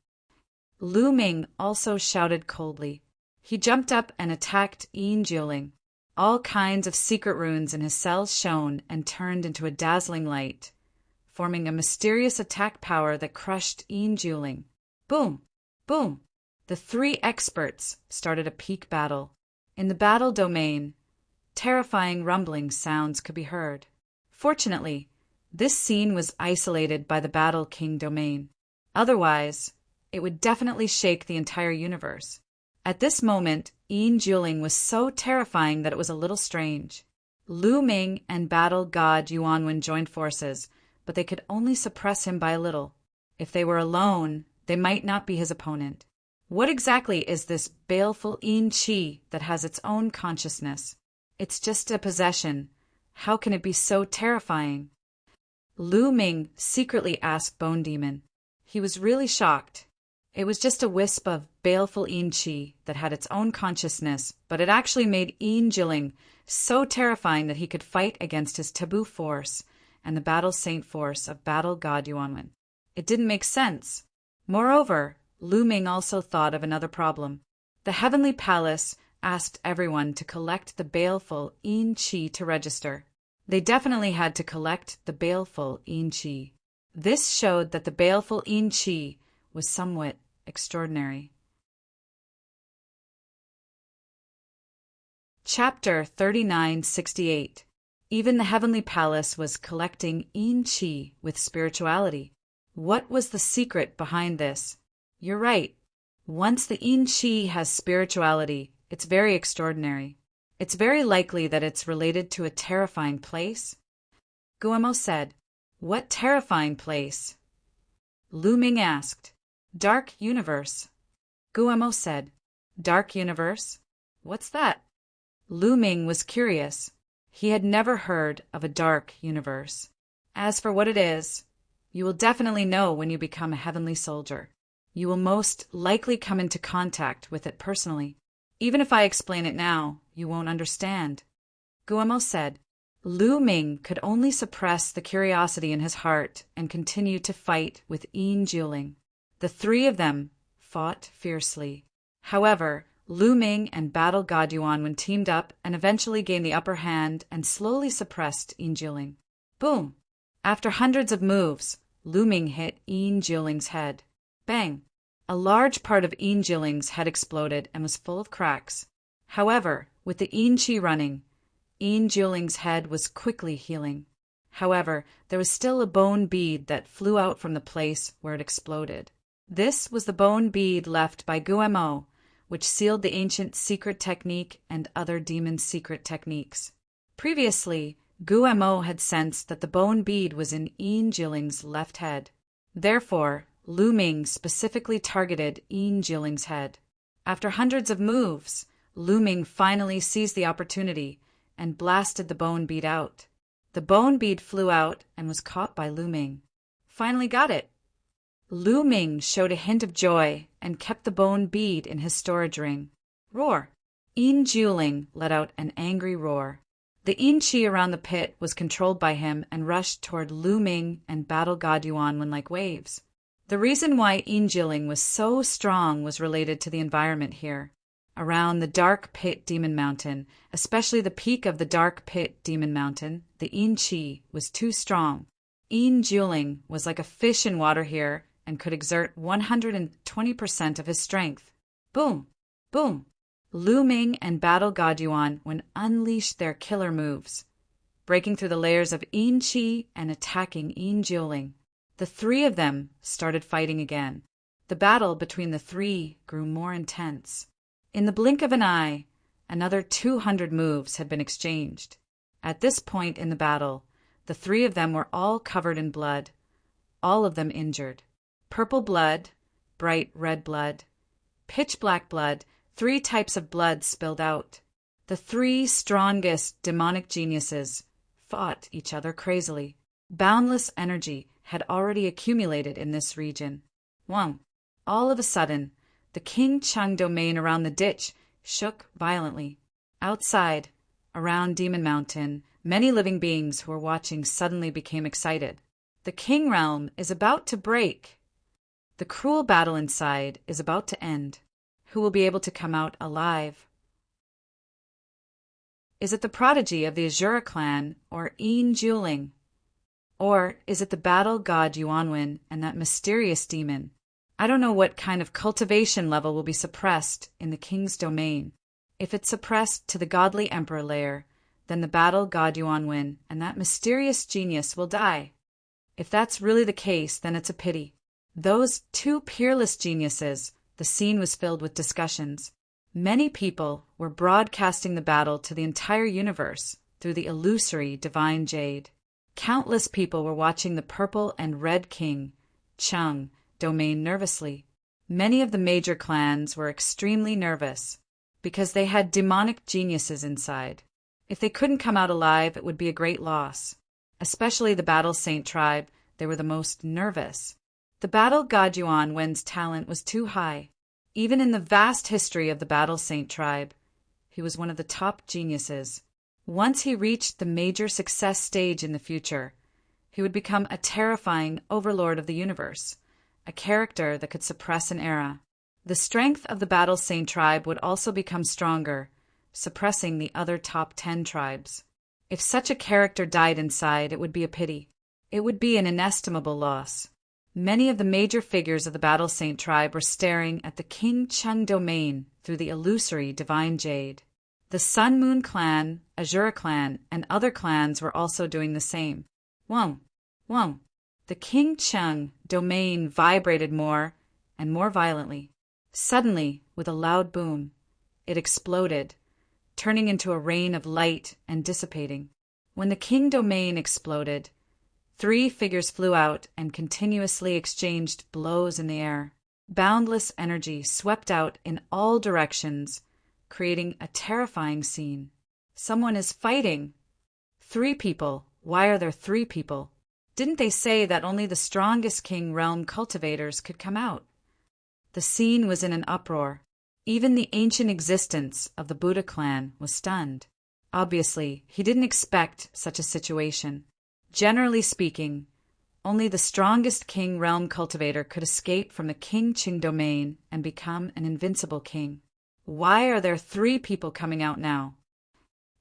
[SPEAKER 1] Lu Ming also shouted coldly. He jumped up and attacked Yin Juling. All kinds of secret runes in his cells shone and turned into a dazzling light, forming a mysterious attack power that crushed Yin Juling. Boom! Boom! The three experts started a peak battle. In the battle domain, terrifying rumbling sounds could be heard. Fortunately, this scene was isolated by the Battle King domain. Otherwise, it would definitely shake the entire universe. At this moment, Yin Juling was so terrifying that it was a little strange. Lu Ming and Battle God Yuanwen joined forces, but they could only suppress him by a little. If they were alone, they might not be his opponent. What exactly is this baleful Yin-Chi that has its own consciousness? It's just a possession. How can it be so terrifying? Lu Ming secretly asked Bone Demon. He was really shocked. It was just a wisp of baleful Yin-Chi that had its own consciousness, but it actually made Yin Jilin so terrifying that he could fight against his taboo force and the battle saint force of battle god Yuanwen. It didn't make sense. Moreover, Lu Ming also thought of another problem. The Heavenly Palace asked everyone to collect the baleful Yin-Chi to register. They definitely had to collect the baleful Yin-Chi. This showed that the baleful Yin-Chi was somewhat extraordinary. Chapter 3968. Even the Heavenly Palace was collecting Yin-Chi with spirituality. What was the secret behind this? You're right. Once the Yin-Chi has spirituality, it's very extraordinary. It's very likely that it's related to a terrifying place. Guemo said, "What terrifying place?" Lu Ming asked. "Dark universe." Guemo said, "Dark universe? What's that?" Lu Ming was curious. He had never heard of a dark universe. As for what it is, you will definitely know when you become a heavenly soldier. You will most likely come into contact with it personally. Even if I explain it now, you won't understand. Guemo said. Lu Ming could only suppress the curiosity in his heart and continue to fight with Yin Juling. The three of them fought fiercely. However, Lu Ming and Battle God Yuanwen teamed up and eventually gained the upper hand and slowly suppressed Yin Juling. Boom! After hundreds of moves, Lu Ming hit Yin Juling's head. Bang! A large part of Yin Jiling's head exploded and was full of cracks. However, with the Yin Chi running, Yin Juling's head was quickly healing. However, there was still a bone bead that flew out from the place where it exploded. This was the bone bead left by Guemo, which sealed the ancient secret technique and other demon secret techniques. Previously, Guemo had sensed that the bone bead was in Yin Jiling's left head. Therefore, Lu Ming specifically targeted Yin Jiling's head. After hundreds of moves, Lu Ming finally seized the opportunity and blasted the bone bead out. The bone bead flew out and was caught by Lu Ming. Finally got it. Lu Ming showed a hint of joy and kept the bone bead in his storage ring. Roar! Yin Juling let out an angry roar. The Yin Chi around the pit was controlled by him and rushed toward Lu Ming and Battle God Yuanwen like waves. The reason why Yin Jiling was so strong was related to the environment here. Around the Dark Pit Demon Mountain, especially the peak of the Dark Pit Demon Mountain, the Yin Chi was too strong. Yin Juling was like a fish in water here and could exert 120% of his strength. Boom! Boom! Lu Ming and Battle God Yuanwen unleashed their killer moves, breaking through the layers of Yin Chi and attacking Yin Juling. The three of them started fighting again. The battle between the three grew more intense. In the blink of an eye, another 200 moves had been exchanged. At this point in the battle, the three of them were all covered in blood, all of them injured. Purple blood, bright red blood, pitch black blood, 3 types of blood spilled out. The 3 strongest demonic geniuses fought each other crazily. Boundless energy had already accumulated in this region. Wang! All of a sudden, the King Chung domain around the ditch shook violently. Outside, around Demon Mountain, many living beings who were watching suddenly became excited. The King Realm is about to break. The cruel battle inside is about to end. Who will be able to come out alive? Is it the prodigy of the Azura clan or Yin Juling? Or is it the battle god Yuanwen and that mysterious demon? I don't know what kind of cultivation level will be suppressed in the king's domain. If it's suppressed to the godly emperor layer, then the battle god Yuanwen and that mysterious genius will die. If that's really the case, then it's a pity. Those 2 peerless geniuses, the scene was filled with discussions. Many people were broadcasting the battle to the entire universe through the illusory divine jade. Countless people were watching the purple and red king, Chung, domain nervously. Many of the major clans were extremely nervous because they had demonic geniuses inside. If they couldn't come out alive, it would be a great loss. Especially the Battle Saint tribe, they were the most nervous. The Battle God Yuan Wen's talent was too high. Even in the vast history of the Battle Saint tribe, he was one of the top geniuses. Once he reached the major success stage in the future, he would become a terrifying overlord of the universe, a character that could suppress an era. The strength of the Battle Saint tribe would also become stronger, suppressing the other top 10 tribes. If such a character died inside, it would be a pity. It would be an inestimable loss. Many of the major figures of the Battle Saint tribe were staring at the King Chung domain through the illusory divine jade. The Sun Moon clan, Azura clan, and other clans were also doing the same. Whoa, whoa. The King Chung domain vibrated more and more violently. Suddenly, with a loud boom, it exploded, turning into a rain of light and dissipating. When the King domain exploded, 3 figures flew out and continuously exchanged blows in the air. Boundless energy swept out in all directions, creating a terrifying scene. Someone is fighting. 3 people. Why are there 3 people? Didn't they say that only the strongest king realm cultivators could come out? The scene was in an uproar. Even the ancient existence of the Buddha clan was stunned. Obviously, he didn't expect such a situation. Generally speaking, only the strongest king realm cultivator could escape from the King Qing domain and become an invincible king. Why are there 3 people coming out now?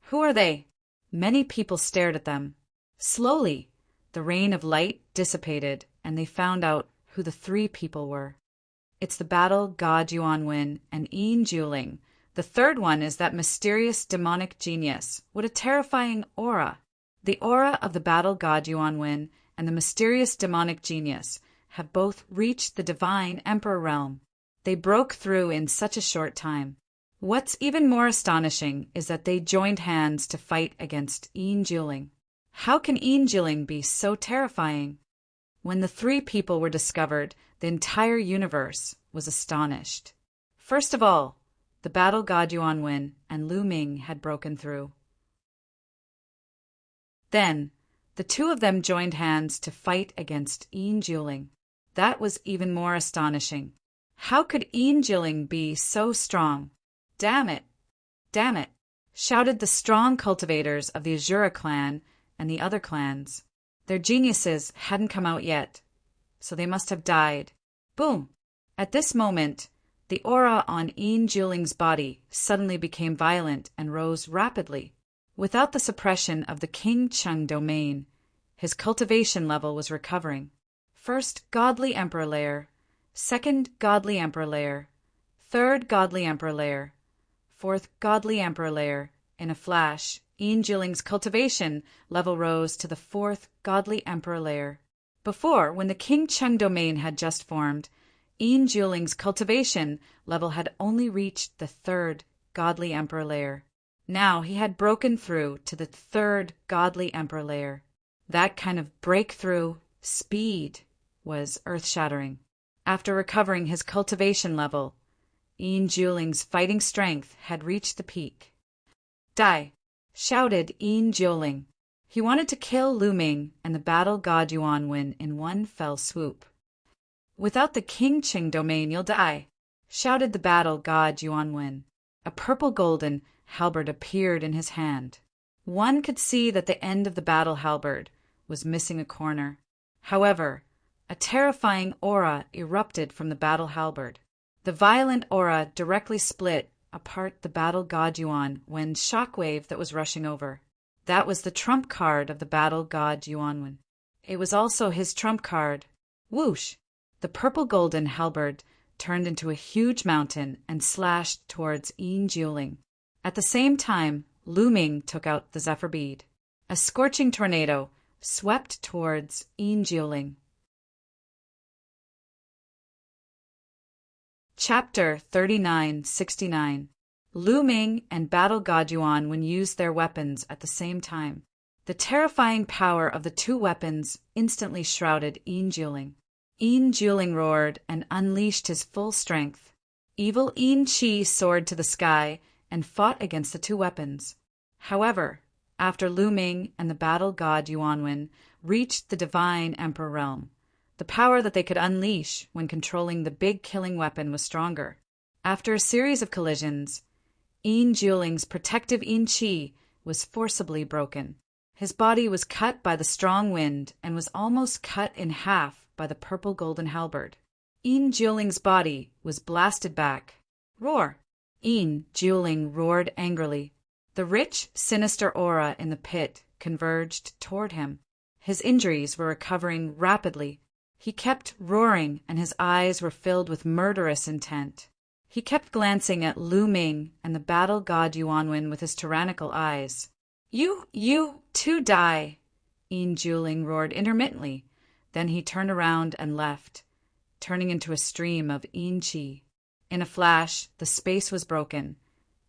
[SPEAKER 1] Who are they? Many people stared at them. Slowly, the rain of light dissipated, and they found out who the 3 people were. It's the Battle God Yuan Wen and Yin Juling. The third one is that mysterious demonic genius. What a terrifying aura! The aura of the Battle God Yuan Wen and the mysterious demonic genius have both reached the divine emperor realm. They broke through in such a short time. What's even more astonishing is that they joined hands to fight against Yin Juling. How can Yin Juling be so terrifying? When the 3 people were discovered, the entire universe was astonished. First of all, the Battle God Yuan Wen and Lu Ming had broken through. Then, the 2 of them joined hands to fight against Yin Juling. That was even more astonishing. How could Yin Juling be so strong? Damn it! Damn it! Shouted the strong cultivators of the Azura clan and the other clans. Their geniuses hadn't come out yet, so they must have died. Boom! At this moment, the aura on Yin Juling's body suddenly became violent and rose rapidly. Without the suppression of the King Chung domain, his cultivation level was recovering. First godly emperor layer, second godly emperor layer, third godly emperor layer, fourth godly emperor layer. In a flash, Yin Juling's cultivation level rose to the 4th godly emperor layer. Before, when the King Chung domain had just formed, Yin Juling's cultivation level had only reached the 3rd godly emperor layer. Now he had broken through to the 3rd godly emperor layer. That kind of breakthrough speed was earth-shattering. After recovering his cultivation level, Yin Juling's fighting strength had reached the peak. Die! Shouted Yin Juling. He wanted to kill Lu Ming and the Battle God Yuan Wen in one fell swoop. Without the King Qing domain, you'll die! Shouted the Battle God Yuan Wen. A purple-golden halberd appeared in his hand. One could see that the end of the battle halberd was missing a corner. However, a terrifying aura erupted from the battle halberd. The violent aura directly split apart the Battle God Yuan Wen's shockwave that was rushing over. That was the trump card of the Battle God Yuan Wen. It was also his trump card. Whoosh! The purple-golden halberd turned into a huge mountain and slashed towards Yin Juling. At the same time, Lu Ming took out the Zephyr Bead. A scorching tornado swept towards Yin Juling. Chapter 3969. Lu Ming and Battle God Yuan Wen used their weapons at the same time. The terrifying power of the 2 weapons instantly shrouded Yin Juling. Yin Juling roared and unleashed his full strength. Evil Yin Qi soared to the sky and fought against the two weapons. However, after Lu Ming and the battle god Yuanwen reached the divine emperor realm, the power that they could unleash when controlling the big killing weapon was stronger. After a series of collisions, Yin Juling's protective Yin Qi was forcibly broken. His body was cut by the strong wind and was almost cut in half by the purple golden halberd. Yin Juling's body was blasted back. Roar! Yin Juling roared angrily. The rich, sinister aura in the pit converged toward him. His injuries were recovering rapidly. He kept roaring, and his eyes were filled with murderous intent. He kept glancing at Lu Ming and the battle god Yuanwen with his tyrannical eyes. You too die, Yin Juling roared intermittently. Then he turned around and left, turning into a stream of Yin Qi. In a flash, the space was broken,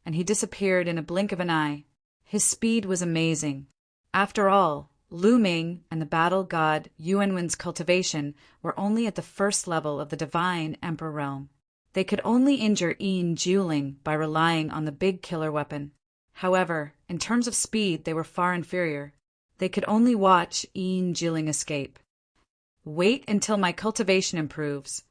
[SPEAKER 1] and he disappeared in a blink of an eye. His speed was amazing. After all, Lu Ming and the battle god Yuanwen's cultivation were only at the first level of the divine emperor realm. They could only injure Yin Juling by relying on the big killer weapon. However, in terms of speed, they were far inferior. They could only watch Yin Juling escape. Wait until my cultivation improves.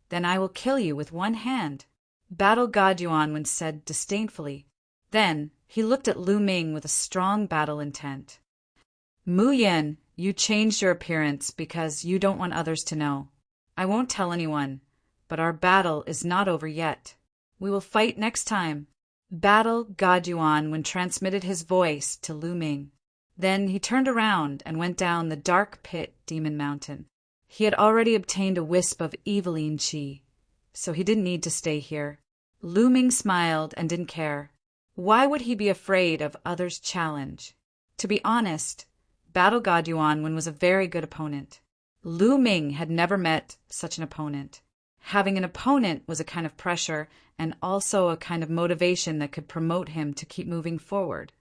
[SPEAKER 1] Then I will kill you with one hand, battle god Yuanwen said disdainfully. Then he looked at Lu Ming with a strong battle intent. Mu Yin, you changed your appearance because you don't want others to know. I won't tell anyone, but our battle is not over yet. We will fight next time. Battle god Yuanwen transmitted his voice to Lu Ming. Then he turned around and went down the dark pit Demon Mountain. He had already obtained a wisp of evil Yin Qi, so he didn't need to stay here. Lu Ming smiled and didn't care. Why would he be afraid of others' challenge? To be honest, battle god Yuanwen was a very good opponent. Lu Ming had never met such an opponent. Having an opponent was a kind of pressure and also a kind of motivation that could promote him to keep moving forward.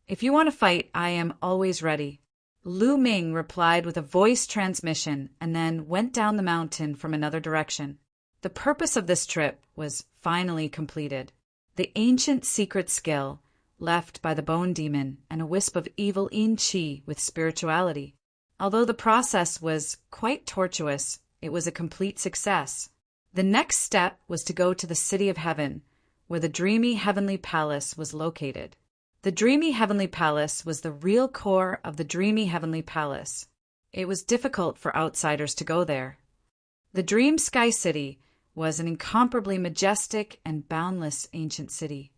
[SPEAKER 1] If you want to fight, I am always ready. Lu Ming replied with a voice transmission and then went down the mountain from another direction. The purpose of this trip was finally completed. The ancient secret skill left by the bone demon and a wisp of evil Yin Qi with spirituality. Although the process was quite tortuous, it was a complete success. The next step was to go to the City of Heaven, where the dreamy heavenly palace was located. The dreamy heavenly palace was the real core of the dreamy heavenly palace. It was difficult for outsiders to go there. The Dream Sky City was an incomparably majestic and boundless ancient city.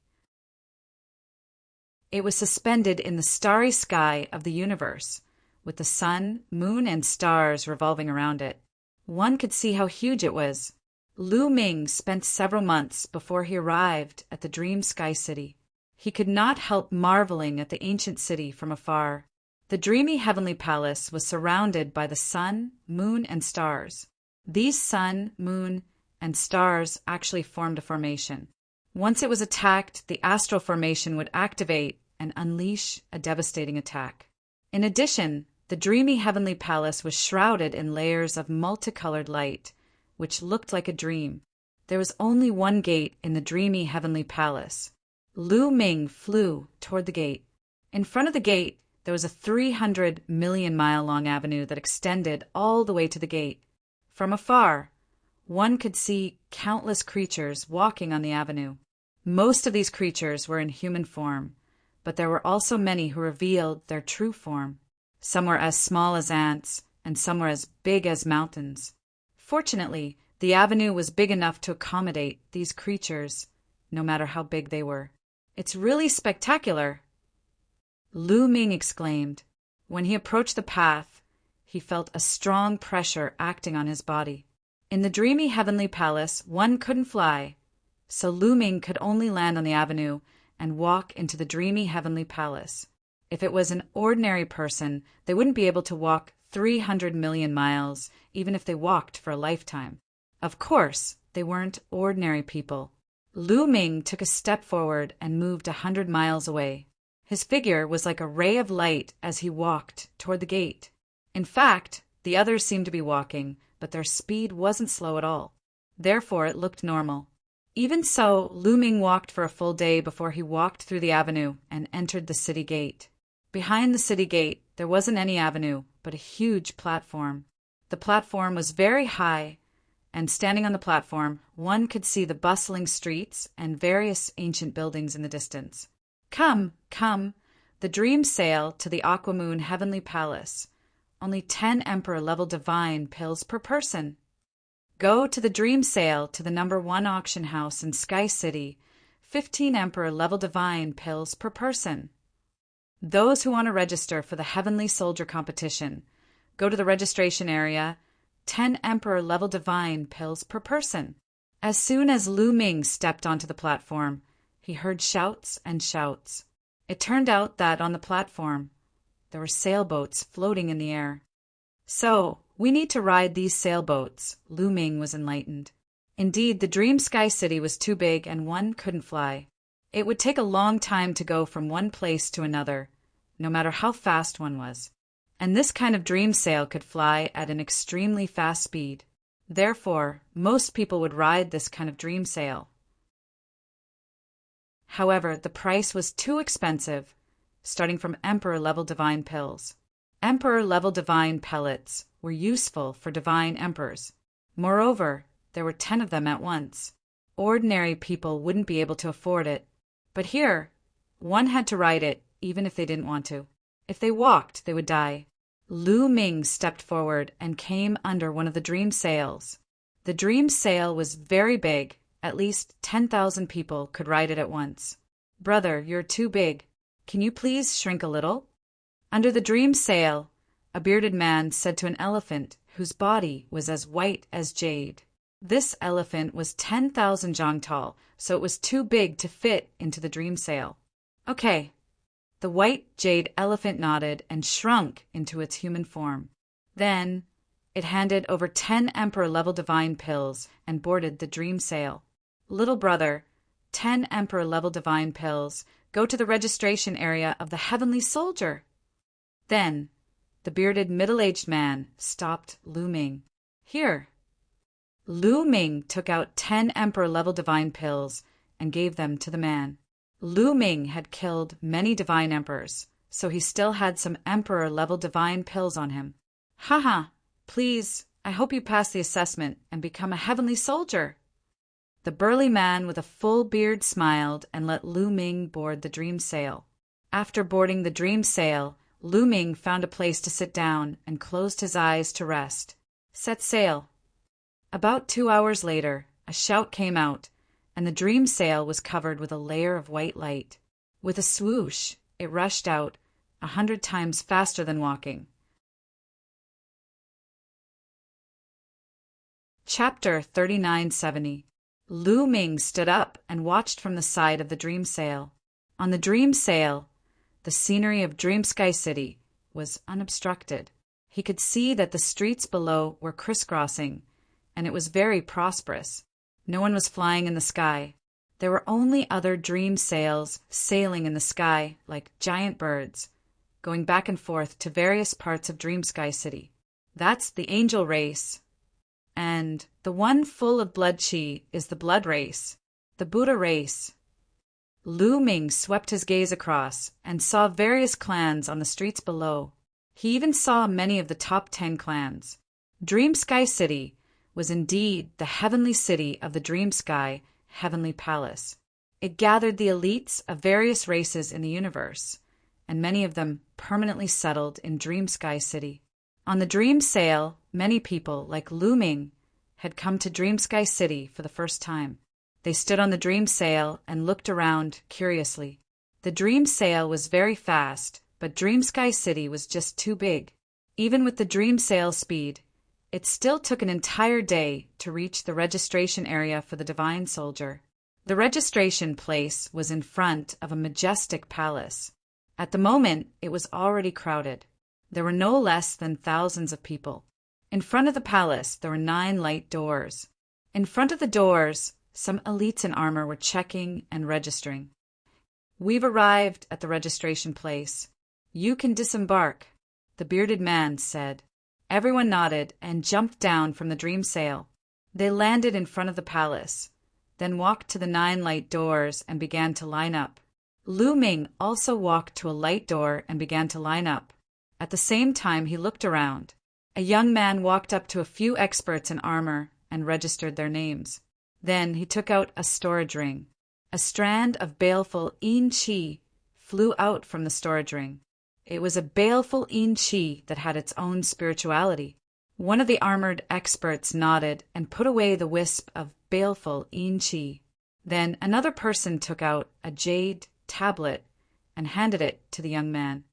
[SPEAKER 1] It was suspended in the starry sky of the universe, with the sun, moon, and stars revolving around it. One could see how huge it was. Lu Ming spent several months before he arrived at the Dream Sky City. He could not help marveling at the ancient city from afar. The dreamy heavenly palace was surrounded by the sun, moon, and stars. These sun, moon, and stars actually formed a formation. Once it was attacked, the astral formation would activate and unleash a devastating attack. In addition, the dreamy heavenly palace was shrouded in layers of multicolored light, which looked like a dream. There was only one gate in the dreamy heavenly palace. Lu Ming flew toward the gate. In front of the gate, there was a 300 million mile long avenue that extended all the way to the gate. From afar, one could see countless creatures walking on the avenue. Most of these creatures were in human form, but there were also many who revealed their true form. Some were as small as ants, and some were as big as mountains. Fortunately, the avenue was big enough to accommodate these creatures, no matter how big they were. "It's really spectacular," Lu Ming exclaimed. When he approached the path, he felt a strong pressure acting on his body. In the dreamy heavenly palace, one couldn't fly, so Lu Ming could only land on the avenue and walk into the dreamy heavenly palace. If it was an ordinary person, they wouldn't be able to walk 300 million miles, even if they walked for a lifetime. Of course, they weren't ordinary people. Lu Ming took a step forward and moved 100 miles away. His figure was like a ray of light as he walked toward the gate. In fact, the others seemed to be walking, but their speed wasn't slow at all. Therefore, it looked normal. Even so, Lu Ming walked for a full day before he walked through the avenue and entered the city gate. Behind the city gate, there wasn't any avenue, but a huge platform. The platform was very high, and standing on the platform, one could see the bustling streets and various ancient buildings in the distance. Come, come, the dream sail to the Aquamoon Heavenly Palace. Only 10 Emperor-level divine pills per person. Go to the dream sail to the #1 auction house in Sky City. 15 Emperor-level divine pills per person. Those who want to register for the Heavenly Soldier competition, go to the registration area. 10 Emperor-level divine pills per person. As soon as Lu Ming stepped onto the platform, he heard shouts and shouts. It turned out that on the platform, there were sailboats floating in the air. So, we need to ride these sailboats, Lu Ming was enlightened. Indeed, the Dream Sky City was too big and one couldn't fly. It would take a long time to go from one place to another, no matter how fast one was. And this kind of dream sail could fly at an extremely fast speed. Therefore, most people would ride this kind of dream sail. However, the price was too expensive, starting from Emperor-level divine pills. Emperor-level divine pellets were useful for divine emperors. Moreover, there were 10 of them at once. Ordinary people wouldn't be able to afford it. But here, one had to ride it even if they didn't want to. If they walked, they would die. Lu Ming stepped forward and came under one of the dream sails. The dream sail was very big. At least 10,000 people could ride it at once. Brother, you're too big. Can you please shrink a little? Under the dream sail, a bearded man said to an elephant whose body was as white as jade. This elephant was 10,000 zhang tall, so it was too big to fit into the dream sail. Okay. The white jade elephant nodded and shrunk into its human form. Then, it handed over 10 Emperor-level divine pills and boarded the dream sail. Little brother, 10 Emperor-level divine pills. Go to the registration area of the Heavenly Soldier. Then, the bearded middle-aged man stopped Lu Ming. Here. Lu Ming took out 10 Emperor-level divine pills and gave them to the man. Lu Ming had killed many divine emperors, so he still had some Emperor-level divine pills on him. Haha, please, I hope you pass the assessment and become a Heavenly Soldier. The burly man with a full beard smiled and let Lu Ming board the dream sail. After boarding the dream sail, Lu Ming found a place to sit down and closed his eyes to rest. Set sail. About 2 hours later, a shout came out, and the dream sail was covered with a layer of white light. With a swoosh, it rushed out, 100 times faster than walking. Chapter 3970. Lu Ming stood up and watched from the side of the dream sail. On the dream sail, the scenery of Dream Sky City was unobstructed. He could see that the streets below were crisscrossing, and it was very prosperous. No one was flying in the sky. There were only other dream sails sailing in the sky like giant birds, going back and forth to various parts of Dream Sky City. That's the angel race. And the one full of blood chi is the blood race, the Buddha race. Lu Ming swept his gaze across and saw various clans on the streets below. He even saw many of the top 10 clans. Dream Sky City was indeed the heavenly city of the Dream Sky Heavenly Palace. It gathered the elites of various races in the universe, and many of them permanently settled in Dream Sky City. On the dream sail, many people, like Lu Ming, had come to Dream Sky City for the first time. They stood on the dream sail and looked around curiously. The dream sail was very fast, but Dream Sky City was just too big. Even with the dream sail speed, it still took an entire day to reach the registration area for the Divine Soldier. The registration place was in front of a majestic palace. At the moment, it was already crowded. There were no less than thousands of people. In front of the palace, there were 9 light doors. In front of the doors, some elites in armor were checking and registering. We've arrived at the registration place. You can disembark, the bearded man said. Everyone nodded and jumped down from the dream sail. They landed in front of the palace, then walked to the 9 light doors and began to line up. Lu Ming also walked to a light door and began to line up. At the same time, he looked around. A young man walked up to a few experts in armor and registered their names. Then he took out a storage ring. A strand of baleful yin qi flew out from the storage ring. It was a baleful yin qi that had its own spirituality. One of the armored experts nodded and put away the wisp of baleful yin qi. Then another person took out a jade tablet and handed it to the young man.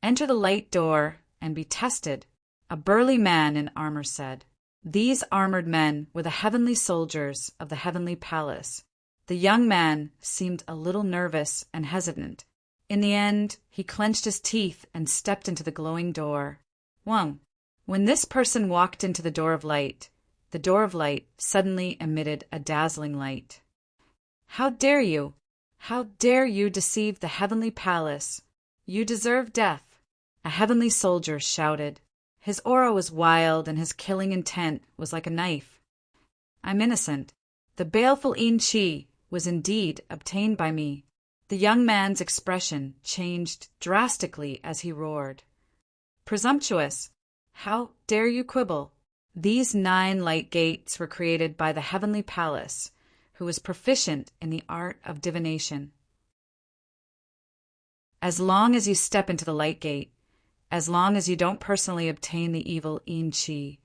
[SPEAKER 1] "Enter the light door and be tested," a burly man in armor said. These armored men were the heavenly soldiers of the heavenly palace. The young man seemed a little nervous and hesitant. In the end, he clenched his teeth and stepped into the glowing door. Wang. When this person walked into the door of light suddenly emitted a dazzling light. "How dare you? How dare you deceive the heavenly palace? You deserve death," a heavenly soldier shouted. His aura was wild and his killing intent was like a knife. "I'm innocent. The baleful yin qi was indeed obtained by me." The young man's expression changed drastically as he roared. "Presumptuous! How dare you quibble? These 9 light gates were created by the heavenly palace, who was proficient in the art of divination. As long as you step into the light gate, as long as you don't personally obtain the evil yin qi,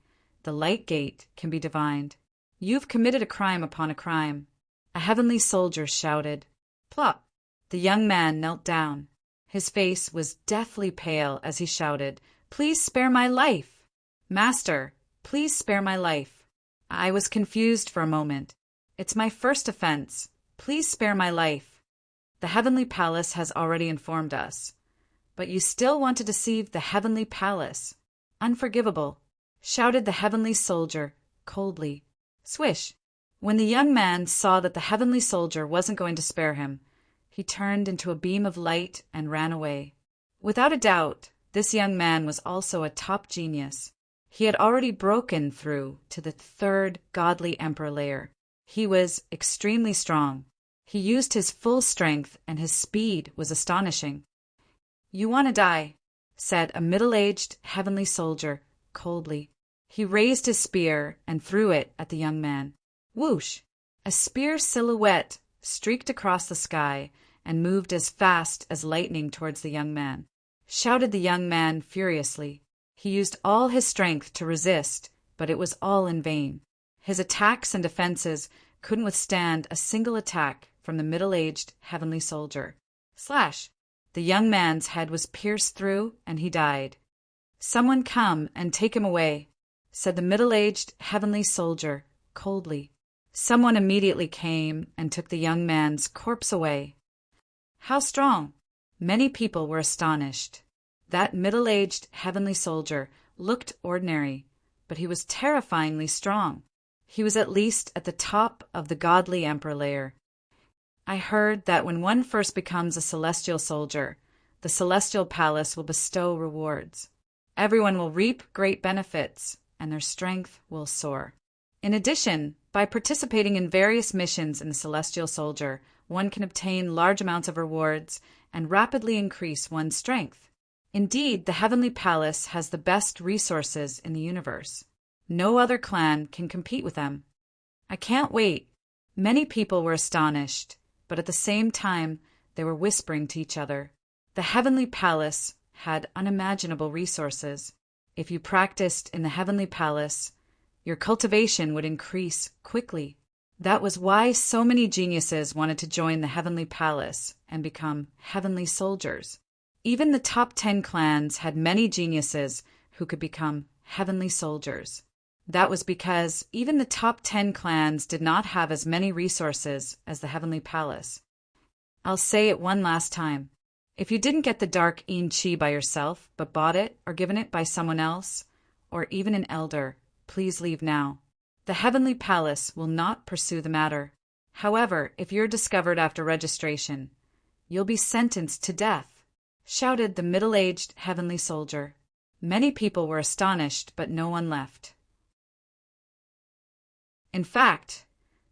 [SPEAKER 1] the light gate can be divined. You've committed a crime upon a crime," a heavenly soldier shouted. Plop! The young man knelt down. His face was deathly pale as he shouted, "Please spare my life! Master, please spare my life. I was confused for a moment. It's my first offense. Please spare my life. The heavenly palace has already informed us. But you still want to deceive the heavenly palace. Unforgivable," shouted the heavenly soldier coldly. Swish! When the young man saw that the heavenly soldier wasn't going to spare him, he turned into a beam of light and ran away. Without a doubt, this young man was also a top genius. He had already broken through to the 3rd godly emperor layer. He was extremely strong. He used his full strength and his speed was astonishing. "You want to die," said a middle-aged heavenly soldier coldly. He raised his spear and threw it at the young man. Whoosh! A spear silhouette streaked across the sky and moved as fast as lightning towards the young man. Shouted the young man furiously. He used all his strength to resist, but it was all in vain. His attacks and defenses couldn't withstand a single attack from the middle-aged heavenly soldier. Slash! The young man's head was pierced through and he died. "Someone come and take him away," said the middle-aged heavenly soldier coldly. Someone immediately came and took the young man's corpse away. How strong! Many people were astonished. That middle-aged heavenly soldier looked ordinary, but he was terrifyingly strong. He was at least at the top of the godly emperor layer. I heard that when one first becomes a celestial soldier, the celestial palace will bestow rewards. Everyone will reap great benefits, and their strength will soar. In addition, by participating in various missions in the celestial soldier, one can obtain large amounts of rewards and rapidly increase one's strength. Indeed, the heavenly palace has the best resources in the universe. No other clan can compete with them. I can't wait. Many people were astonished, but at the same time, they were whispering to each other. The heavenly palace had unimaginable resources. If you practiced in the heavenly palace, your cultivation would increase quickly. That was why so many geniuses wanted to join the heavenly palace and become heavenly soldiers. Even the top 10 clans had many geniuses who could become heavenly soldiers. That was because even the top 10 clans did not have as many resources as the heavenly palace. I'll say it one last time. If you didn't get the dark yin qi by yourself, but bought it or given it by someone else, or even an elder, please leave now. The heavenly palace will not pursue the matter. However, if you're discovered after registration, you'll be sentenced to death, shouted the middle-aged heavenly soldier. Many people were astonished, but no one left. In fact,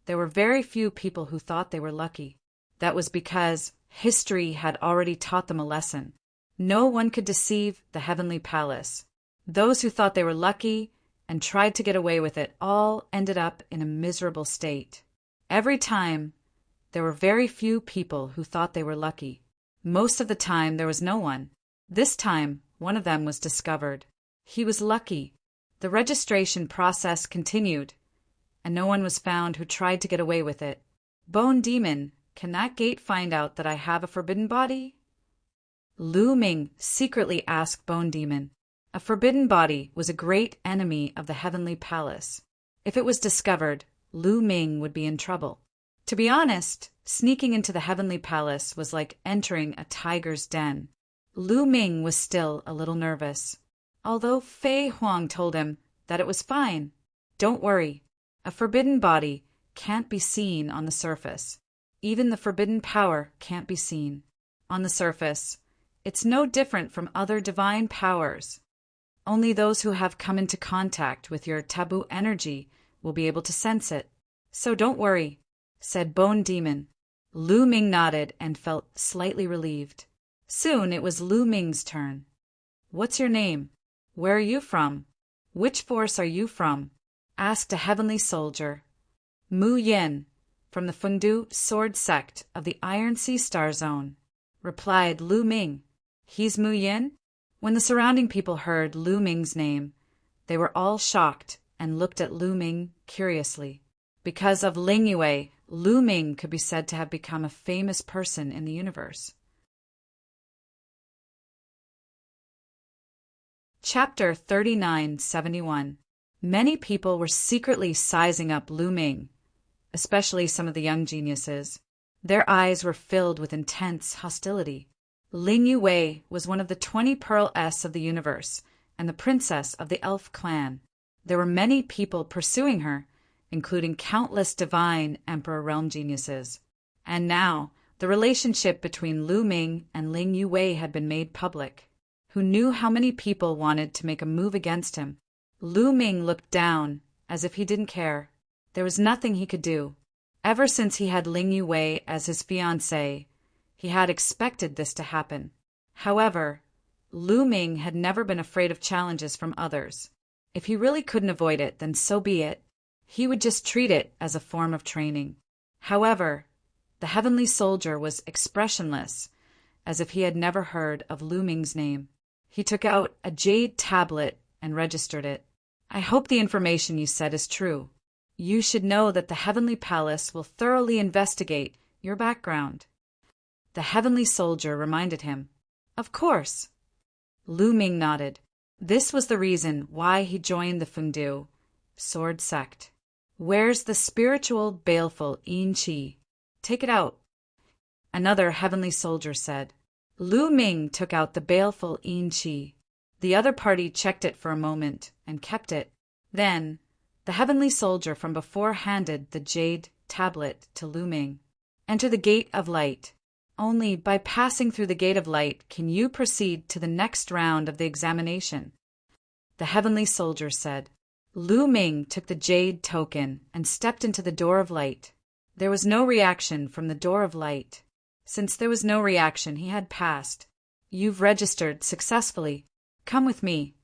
[SPEAKER 1] there were very few people who thought they were lucky. That was because history had already taught them a lesson. No one could deceive the heavenly palace. Those who thought they were lucky and tried to get away with it all ended up in a miserable state. Every time, there were very few people who thought they were lucky. Most of the time, there was no one. This time, one of them was discovered. He was lucky. The registration process continued, and no one was found who tried to get away with it. Bone Demon, can that gate find out that I have a forbidden body? Lu Ming secretly asked Bone Demon. A forbidden body was a great enemy of the heavenly palace. If it was discovered, Lu Ming would be in trouble. To be honest, sneaking into the heavenly palace was like entering a tiger's den. Lu Ming was still a little nervous, although Fei Huang told him that it was fine. Don't worry, a forbidden body can't be seen on the surface. Even the forbidden power can't be seen. On the surface, it's no different from other divine powers. Only those who have come into contact with your taboo energy will be able to sense it. So don't worry, said Bone Demon. Lu Ming nodded and felt slightly relieved. Soon it was Lu Ming's turn. What's your name? Where are you from? Which force are you from? Asked a heavenly soldier. Mu Yin, from the Fundu sword sect of the Iron Sea Star Zone, replied Lu Ming. He's Mu Yin? When the surrounding people heard Lu Ming's name, they were all shocked and looked at Lu Ming curiously. Because of Ling Yue, Lu Ming could be said to have become a famous person in the universe. Chapter 3971. Many people were secretly sizing up Lu Ming, especially some of the young geniuses. Their eyes were filled with intense hostility. Ling Yue was one of the 20 Pearl S of the universe and the princess of the elf clan. There were many people pursuing her, including countless divine Emperor Realm geniuses. And now, the relationship between Lu Ming and Ling Yue had been made public. Who knew how many people wanted to make a move against him? Lu Ming looked down, as if he didn't care. There was nothing he could do. Ever since he had Ling Yue as his fiancée, he had expected this to happen. However, Lu Ming had never been afraid of challenges from others. If he really couldn't avoid it, then so be it. He would just treat it as a form of training. However, the heavenly soldier was expressionless, as if he had never heard of Lu Ming's name. He took out a jade tablet and registered it. I hope the information you said is true. You should know that the heavenly palace will thoroughly investigate your background. The heavenly soldier reminded him. Of course. Lu Ming nodded. This was the reason why he joined the Fundu sword sect. Where's the spiritual baleful Yin Qi? Take it out. Another heavenly soldier said. Lu Ming took out the baleful Yin Qi. The other party checked it for a moment and kept it. Then, the heavenly soldier from before handed the jade tablet to Lu Ming. Enter the gate of light. Only by passing through the gate of light can you proceed to the next round of the examination. The heavenly soldier said. Lu Ming took the jade token and stepped into the door of light. There was no reaction from the door of light. Since there was no reaction, he had passed. You've registered successfully. Come with me.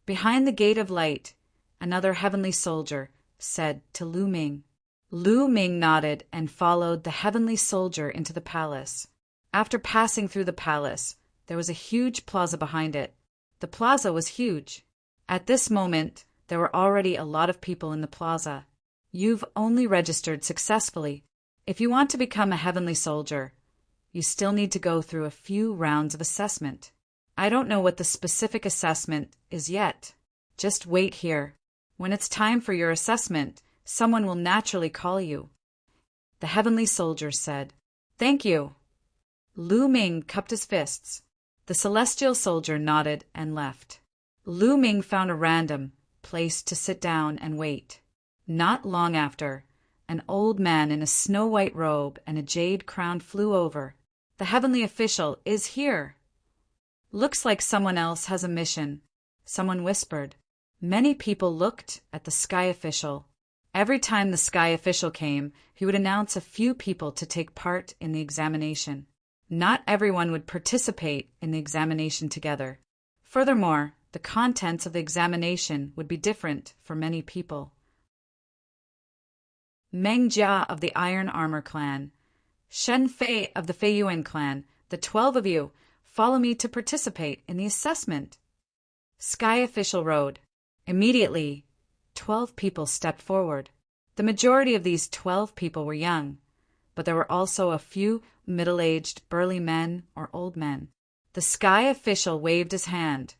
[SPEAKER 1] Behind the gate of light, another heavenly soldier said to Lu Ming. Lu Ming nodded and followed the heavenly soldier into the palace. After passing through the palace, there was a huge plaza behind it. The plaza was huge. At this moment, there were already a lot of people in the plaza. You've only registered successfully. If you want to become a heavenly soldier, you still need to go through a few rounds of assessment. I don't know what the specific assessment is yet. Just wait here. When it's time for your assessment, someone will naturally call you. The heavenly soldier said. Thank you. Lu Ming cupped his fists. The celestial soldier nodded and left. Lu Ming found a random place to sit down and wait. Not long after, an old man in a snow-white robe and a jade crown flew over. The heavenly official is here. Looks like someone else has a mission. Someone whispered. Many people looked at the sky official. Every time the sky official came, he would announce a few people to take part in the examination. Not everyone would participate in the examination together. Furthermore, the contents of the examination would be different for many people. Meng Jia of the Iron Armor clan. Shen Fei of the Feiyuan clan. The 12 of you, follow me to participate in the assessment. Sky official rode. Immediately, 12 people stepped forward. The majority of these 12 people were young, but there were also a few middle-aged, burly men or old men. The sky official waved his hand,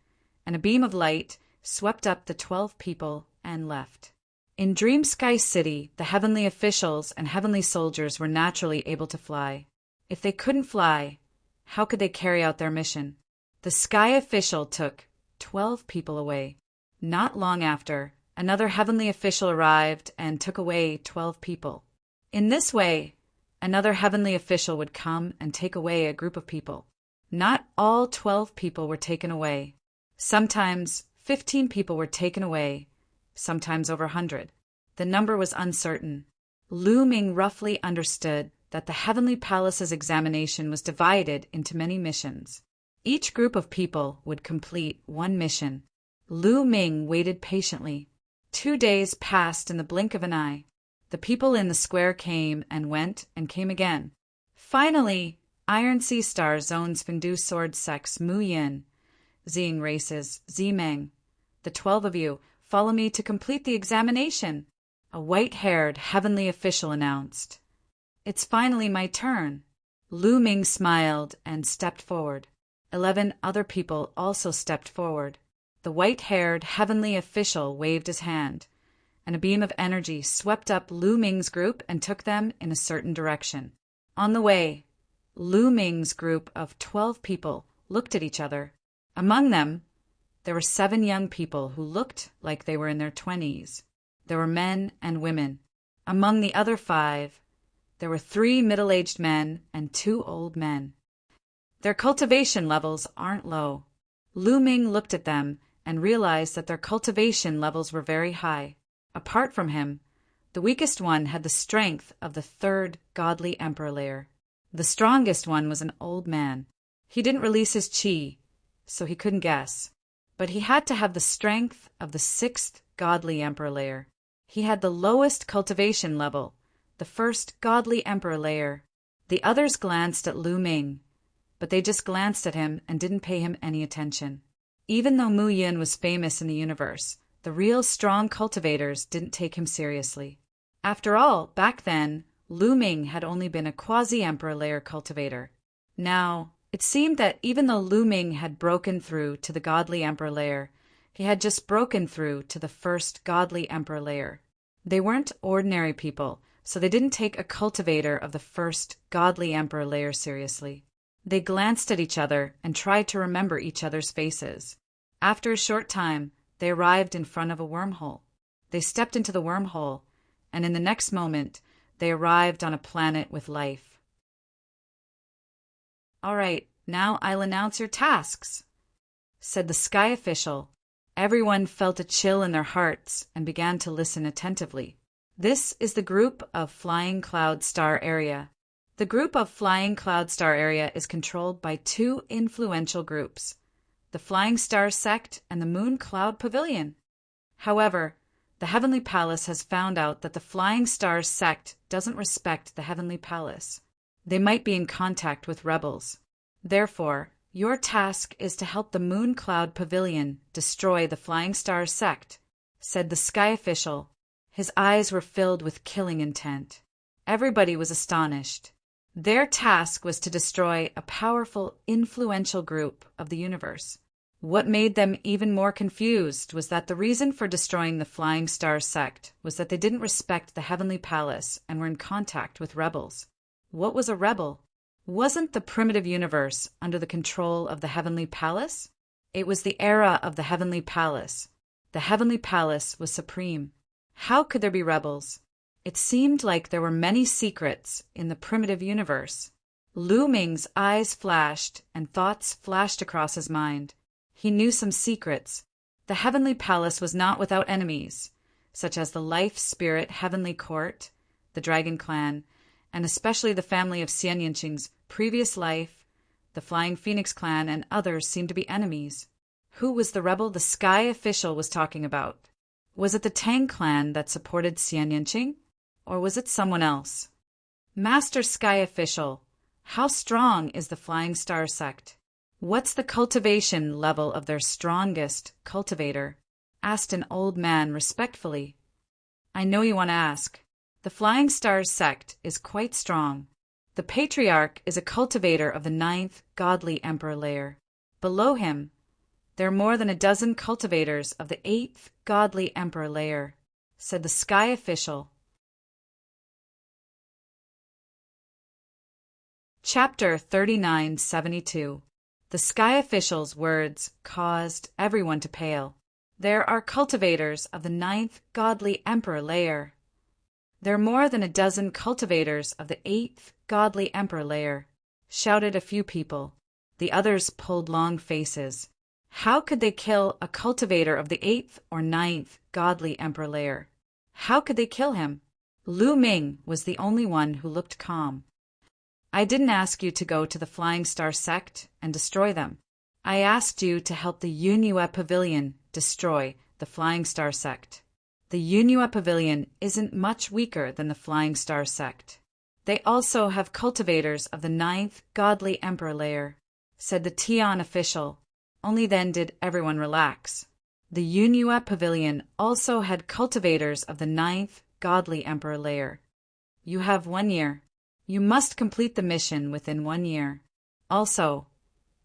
[SPEAKER 1] and a beam of light swept up the 12 people and left. In Dream Sky City, the heavenly officials and heavenly soldiers were naturally able to fly. If they couldn't fly, how could they carry out their mission? The sky official took 12 people away. Not long after, another heavenly official arrived and took away 12 people. In this way, another heavenly official would come and take away a group of people. Not all 12 people were taken away. Sometimes 15 people were taken away, sometimes over 100. The number was uncertain. Lu Ming roughly understood that the Heavenly Palace's examination was divided into many missions. Each group of people would complete one mission. Lu Ming waited patiently. 2 days passed in the blink of an eye. The people in the square came and went and came again. Finally, Iron Sea Star Zone's Fengdu Sword Sex Mu Yin, Ziying Races Zimeng. The 12 of you, follow me to complete the examination, a white-haired heavenly official announced. It's finally my turn. Lu Ming smiled and stepped forward. 11 other people also stepped forward. The white-haired heavenly official waved his hand, and a beam of energy swept up Lu Ming's group and took them in a certain direction. On the way, Lu Ming's group of 12 people looked at each other. Among them, there were 7 young people who looked like they were in their 20s. There were men and women. Among the other 5, there were 3 middle-aged men and 2 old men. Their cultivation levels aren't low. Lu Ming looked at them and realized that their cultivation levels were very high. Apart from him, the weakest one had the strength of the 3rd godly emperor layer. The strongest one was an old man. He didn't release his chi, so he couldn't guess. But he had to have the strength of the 6th godly emperor layer. He had the lowest cultivation level, the 1st godly emperor layer. The others glanced at Lu Ming, but they just glanced at him and didn't pay him any attention. Even though Mu Yin was famous in the universe, the real strong cultivators didn't take him seriously. After all, back then, Lu Ming had only been a quasi-emperor layer cultivator. Now, it seemed that even though Lu Ming had broken through to the godly emperor layer, he had just broken through to the 1st godly emperor layer. They weren't ordinary people, so they didn't take a cultivator of the 1st godly emperor layer seriously. They glanced at each other and tried to remember each other's faces. After a short time, they arrived in front of a wormhole. They stepped into the wormhole, and in the next moment, they arrived on a planet with life. "All right, now I'll announce your tasks," said the sky official. Everyone felt a chill in their hearts and began to listen attentively. This is the group of Flying Cloud Star Area. The group of Flying Cloud Star Area is controlled by 2 influential groups, the Flying Star Sect and the Moon Cloud Pavilion. However, the Heavenly Palace has found out that the Flying Star Sect doesn't respect the Heavenly Palace. They might be in contact with rebels. Therefore, your task is to help the Moon Cloud Pavilion destroy the Flying Star Sect, said the sky official. His eyes were filled with killing intent. Everybody was astonished. Their task was to destroy a powerful, influential group of the universe. What made them even more confused was that the reason for destroying the Flying Star Sect was that they didn't respect the Heavenly Palace and were in contact with rebels. What was a rebel? Wasn't the primitive universe under the control of the Heavenly Palace? It was the era of the Heavenly Palace. The Heavenly Palace was supreme. How could there be rebels? It seemed like there were many secrets in the primitive universe. Lu Ming's eyes flashed and thoughts flashed across his mind. He knew some secrets. The heavenly palace was not without enemies, such as the Life Spirit Heavenly Court, the Dragon Clan, and especially the family of Xianyanqing's previous life. The Flying Phoenix Clan and others seemed to be enemies. Who was the rebel the Sky Official was talking about? Was it the Tang Clan that supported Xianyanqing? Or was it someone else? Master Sky Official, how strong is the Flying Star Sect? What's the cultivation level of their strongest cultivator? Asked an old man respectfully. I know you want to ask. The Flying Stars sect is quite strong. The Patriarch is a cultivator of the 9th godly emperor layer. Below him, there are more than a dozen cultivators of the 8th godly emperor layer, said the Sky Official. Chapter 3972. The Sky Official's words caused everyone to pale. There are cultivators of the 9th godly emperor layer. There are more than a dozen cultivators of the 8th godly emperor layer, shouted a few people. The others pulled long faces. How could they kill a cultivator of the 8th or 9th godly emperor layer? How could they kill him? Lu Ming was the only one who looked calm. I didn't ask you to go to the Flying Star sect and destroy them. I asked you to help the Yunhua Pavilion destroy the Flying Star sect. The Yunhua Pavilion isn't much weaker than the Flying Star sect. They also have cultivators of the 9th godly emperor layer, said the Tian official. Only then did everyone relax. The Yunhua Pavilion also had cultivators of the 9th godly emperor layer. You have 1 year. You must complete the mission within 1 year. Also,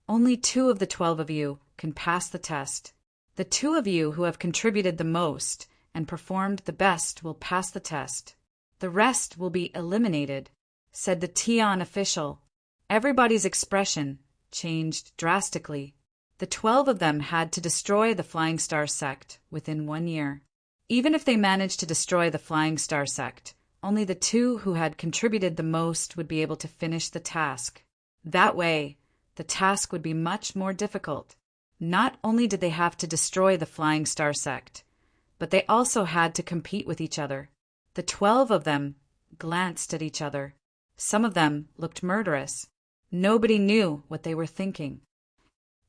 [SPEAKER 1] only 2 of the 12 of you can pass the test. The 2 of you who have contributed the most and performed the best will pass the test. The rest will be eliminated, said the Tian official. Everybody's expression changed drastically. The 12 of them had to destroy the Flying Star sect within 1 year. Even if they managed to destroy the Flying Star sect, only the 2 who had contributed the most would be able to finish the task. That way, the task would be much more difficult. Not only did they have to destroy the Flying Star sect, but they also had to compete with each other. The 12 of them glanced at each other. Some of them looked murderous. Nobody knew what they were thinking.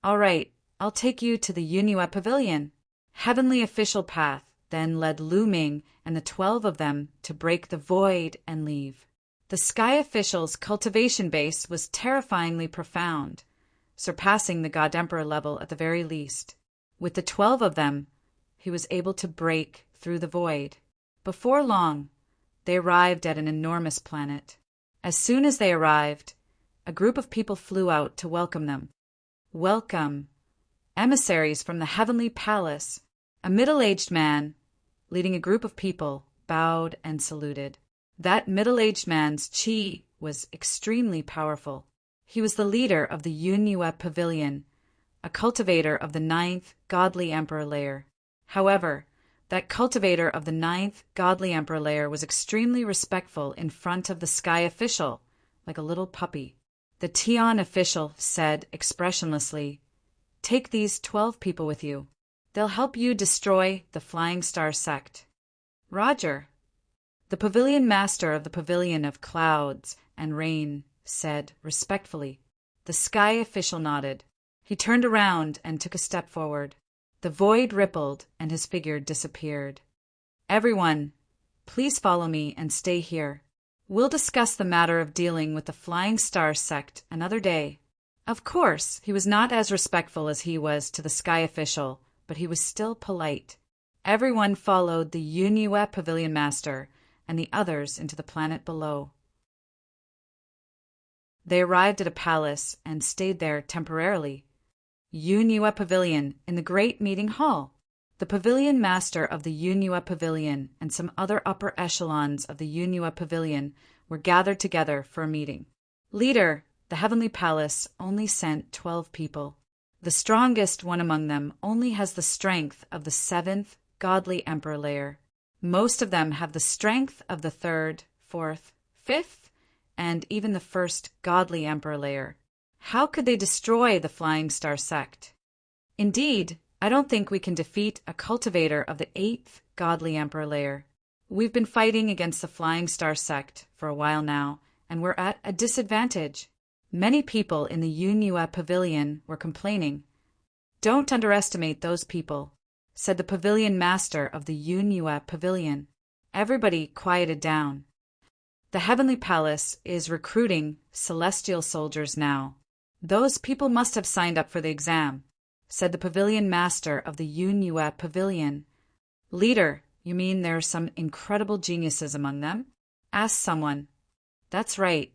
[SPEAKER 1] All right, I'll take you to the Yunhua Pavilion. Heavenly Official Path then led Lu Ming and the 12 of them to break the void and leave. The Sky Official's cultivation base was terrifyingly profound, surpassing the God Emperor level at the very least. With the 12 of them, he was able to break through the void. Before long, they arrived at an enormous planet. As soon as they arrived, a group of people flew out to welcome them. Welcome, emissaries from the Heavenly Palace. A middle-aged man, leading a group of people, bowed and saluted. That middle-aged man's qi was extremely powerful. He was the leader of the Yunhua Pavilion, a cultivator of the 9th godly emperor layer. However, that cultivator of the 9th godly emperor layer was extremely respectful in front of the Sky Official, like a little puppy. The Tian official said expressionlessly, "Take these 12 people with you. They'll help you destroy the Flying Star sect." Roger. The pavilion master of the Pavilion of Clouds and Rain said respectfully. The Sky Official nodded. He turned around and took a step forward. The void rippled and his figure disappeared. Everyone, please follow me and stay here. We'll discuss the matter of dealing with the Flying Star sect another day. Of course, he was not as respectful as he was to the Sky Official, but he was still polite. Everyone followed the Yunhua Pavilion Master and the others into the planet below. They arrived at a palace and stayed there temporarily. Yunhua Pavilion in the Great Meeting Hall. The Pavilion Master of the Yunhua Pavilion and some other upper echelons of the Yunhua Pavilion were gathered together for a meeting. Leader, the Heavenly Palace only sent 12 people. The strongest one among them only has the strength of the 7th godly emperor layer. Most of them have the strength of the 3rd, 4th, 5th, and even the 1st godly emperor layer. How could they destroy the Flying Star sect? Indeed, I don't think we can defeat a cultivator of the 8th godly emperor layer. We've been fighting against the Flying Star sect for a while now, and we're at a disadvantage. Many people in the Yunhua Pavilion were complaining. Don't underestimate those people, said the pavilion master of the Yunhua Pavilion. Everybody quieted down. The Heavenly Palace is recruiting celestial soldiers now. Those people must have signed up for the exam, said the pavilion master of the Yunhua Pavilion. Leader, you mean there are some incredible geniuses among them? Asked someone. That's right.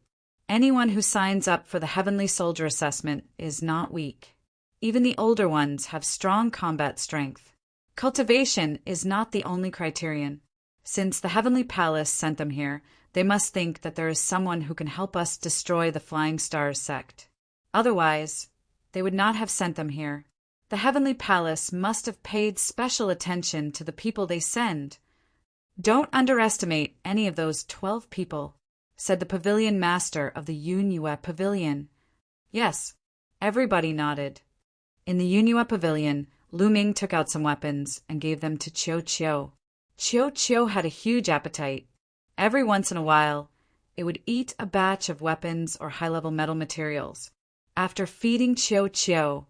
[SPEAKER 1] Anyone who signs up for the Heavenly Soldier Assessment is not weak. Even the older ones have strong combat strength. Cultivation is not the only criterion. Since the Heavenly Palace sent them here, they must think that there is someone who can help us destroy the Flying Stars sect. Otherwise, they would not have sent them here. The Heavenly Palace must have paid special attention to the people they send. Don't underestimate any of those 12 people, said the pavilion master of the Yunhua Pavilion. Yes, everybody nodded. In the Yunhua Pavilion, Lu Ming took out some weapons and gave them to Qiu Qiu. Qiu Qiu had a huge appetite. Every once in a while, it would eat a batch of weapons or high-level metal materials. After feeding Qiu Qiu,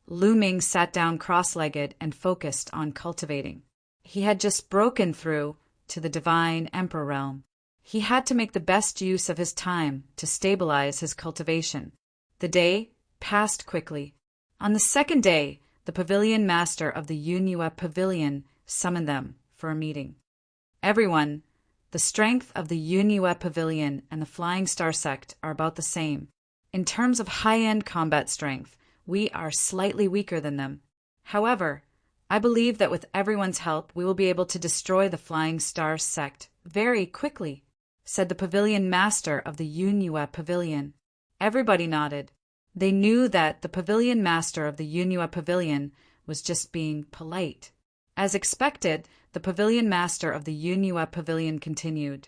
[SPEAKER 1] Lu Ming sat down cross-legged and focused on cultivating. He had just broken through to the divine emperor realm. He had to make the best use of his time to stabilize his cultivation. The day passed quickly. On the second day, the pavilion master of the Yunhua Pavilion summoned them for a meeting. Everyone, the strength of the Yunhua Pavilion and the Flying Star sect are about the same. In terms of high-end combat strength, we are slightly weaker than them. However, I believe that with everyone's help, we will be able to destroy the Flying Star sect very quickly, said the pavilion master of the Yunhua Pavilion. Everybody nodded. They knew that the pavilion master of the Yunhua Pavilion was just being polite. As expected, the pavilion master of the Yunhua Pavilion continued.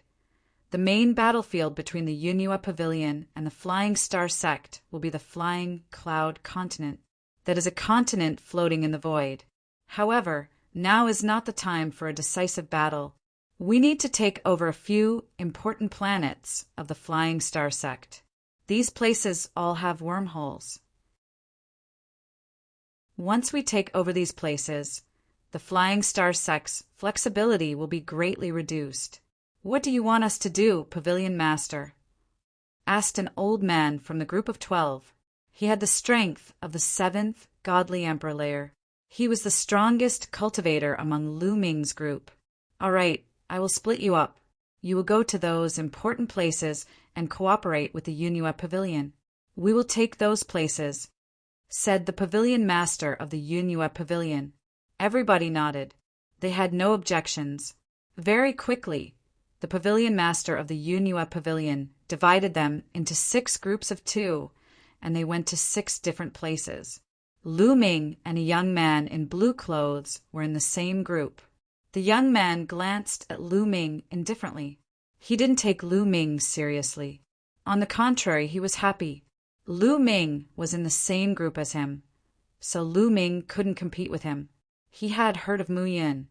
[SPEAKER 1] The main battlefield between the Yunhua Pavilion and the Flying Star sect will be the Flying Cloud Continent. That is a continent floating in the void. However, now is not the time for a decisive battle. We need to take over a few important planets of the Flying Star sect. These places all have wormholes. Once we take over these places, the Flying Star sect's flexibility will be greatly reduced. What do you want us to do, Pavilion Master? Asked an old man from the group of 12. He had the strength of the 7th godly emperor layer. He was the strongest cultivator among Lu Ming's group. All right, I will split you up. You will go to those important places and cooperate with the Yunhua Pavilion. We will take those places, said the pavilion master of the Yunhua Pavilion. Everybody nodded. They had no objections. Very quickly, the pavilion master of the Yunhua Pavilion divided them into 6 groups of 2, and they went to 6 different places. Lu Ming and a young man in blue clothes were in the same group. The young man glanced at Lu Ming indifferently. He didn't take Lu Ming seriously. On the contrary, he was happy. Lu Ming was in the same group as him, so Lu Ming couldn't compete with him. He had heard of Mu Yin.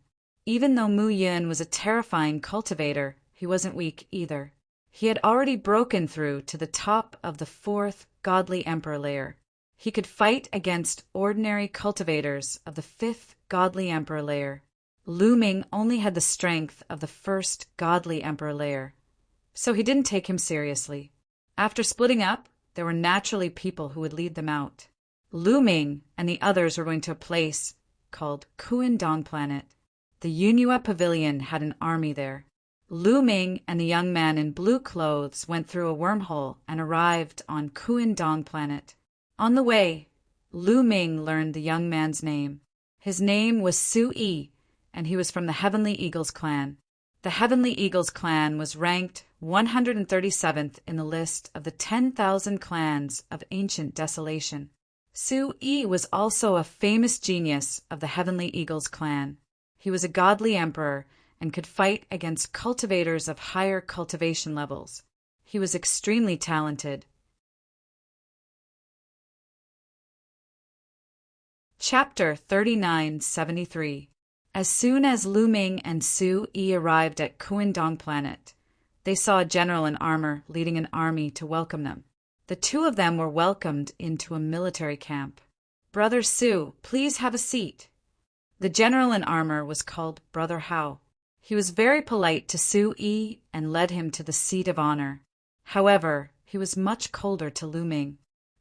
[SPEAKER 1] Even though Mu Yin was a terrifying cultivator, he wasn't weak either. He had already broken through to the top of the 4th godly emperor layer. He could fight against ordinary cultivators of the 5th godly emperor layer. Lu Ming only had the strength of the 1st godly emperor layer, so he didn't take him seriously. After splitting up, there were naturally people who would lead them out. Lu Ming and the others were going to a place called Kuindong Planet. The Yunhua Pavilion had an army there. Lu Ming and the young man in blue clothes went through a wormhole and arrived on Kuindong Planet. On the way, Lu Ming learned the young man's name. His name was Su Yi, and he was from the Heavenly Eagles clan. The Heavenly Eagles clan was ranked 137th in the list of the 10,000 clans of ancient desolation. Su Yi was also a famous genius of the Heavenly Eagles clan. He was a godly emperor and could fight against cultivators of higher cultivation levels. He was extremely talented. Chapter 3973. As soon as Lu Ming and Su Yi arrived at Kuindong Planet, they saw a general in armor leading an army to welcome them. The two of them were welcomed into a military camp. "Brother Su, please have a seat." The general in armor was called Brother Hao. He was very polite to Su Yi and led him to the seat of honor. However, he was much colder to Lu Ming.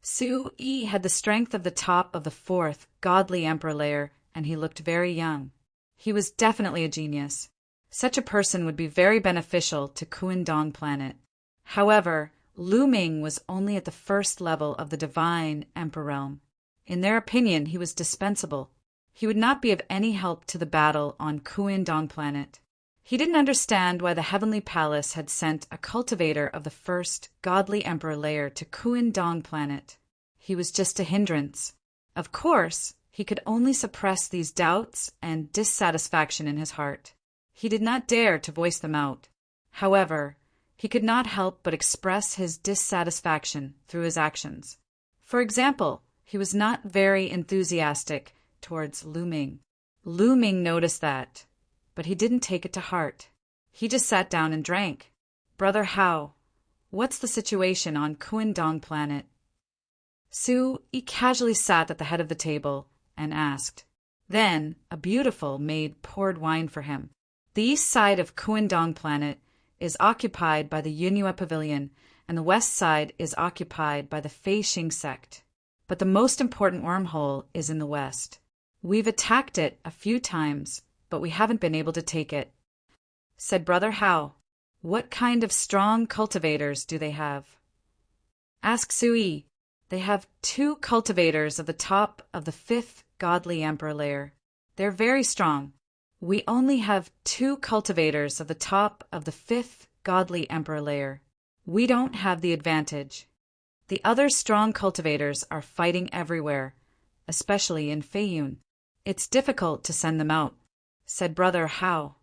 [SPEAKER 1] Su Yi had the strength of the top of the fourth godly emperor layer, and he looked very young. He was definitely a genius. Such a person would be very beneficial to Kuindong Planet. However, Lu Ming was only at the first level of the divine emperor realm. In their opinion, he was dispensable. He would not be of any help to the battle on Kuindong Planet. He didn't understand why the Heavenly Palace had sent a cultivator of the first godly emperor layer to Kuindong Planet. He was just a hindrance. Of course, he could only suppress these doubts and dissatisfaction in his heart. He did not dare to voice them out. However, he could not help but express his dissatisfaction through his actions. For example, he was not very enthusiastic towards Lu Ming. Lu Ming noticed that, but he didn't take it to heart. He just sat down and drank. "Brother Hao, what's the situation on Kuindong Planet?" Su Yi casually sat at the head of the table and asked. Then a beautiful maid poured wine for him. The east side of Kuindong Planet is occupied by the Yunhua Pavilion, and the west side is occupied by the Feixing sect. But the most important wormhole is in the west. We've attacked it a few times, but we haven't been able to take it. Said Brother Hao. "What kind of strong cultivators do they have?" Asked Su Yi. "They have 2 cultivators of the top of the 5th godly emperor layer. They're very strong. We only have 2 cultivators of the top of the 5th godly emperor layer. We don't have the advantage. The other strong cultivators are fighting everywhere, especially in Feiyun. It's difficult to send them out," said Brother Hao.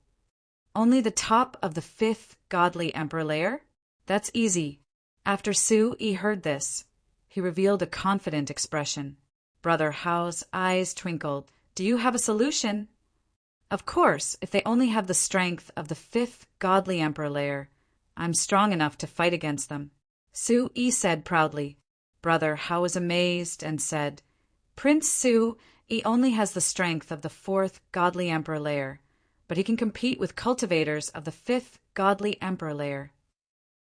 [SPEAKER 1] "Only the top of the 5th godly emperor layer? That's easy." After Su Yi heard this, he revealed a confident expression. Brother Hao's eyes twinkled. "Do you have a solution?" "Of course, if they only have the strength of the 5th godly emperor layer, I'm strong enough to fight against them," Su Yi said proudly. Brother Hao was amazed and said, "Prince Su Yi only has the strength of the 4th godly emperor layer, but he can compete with cultivators of the 5th godly emperor layer."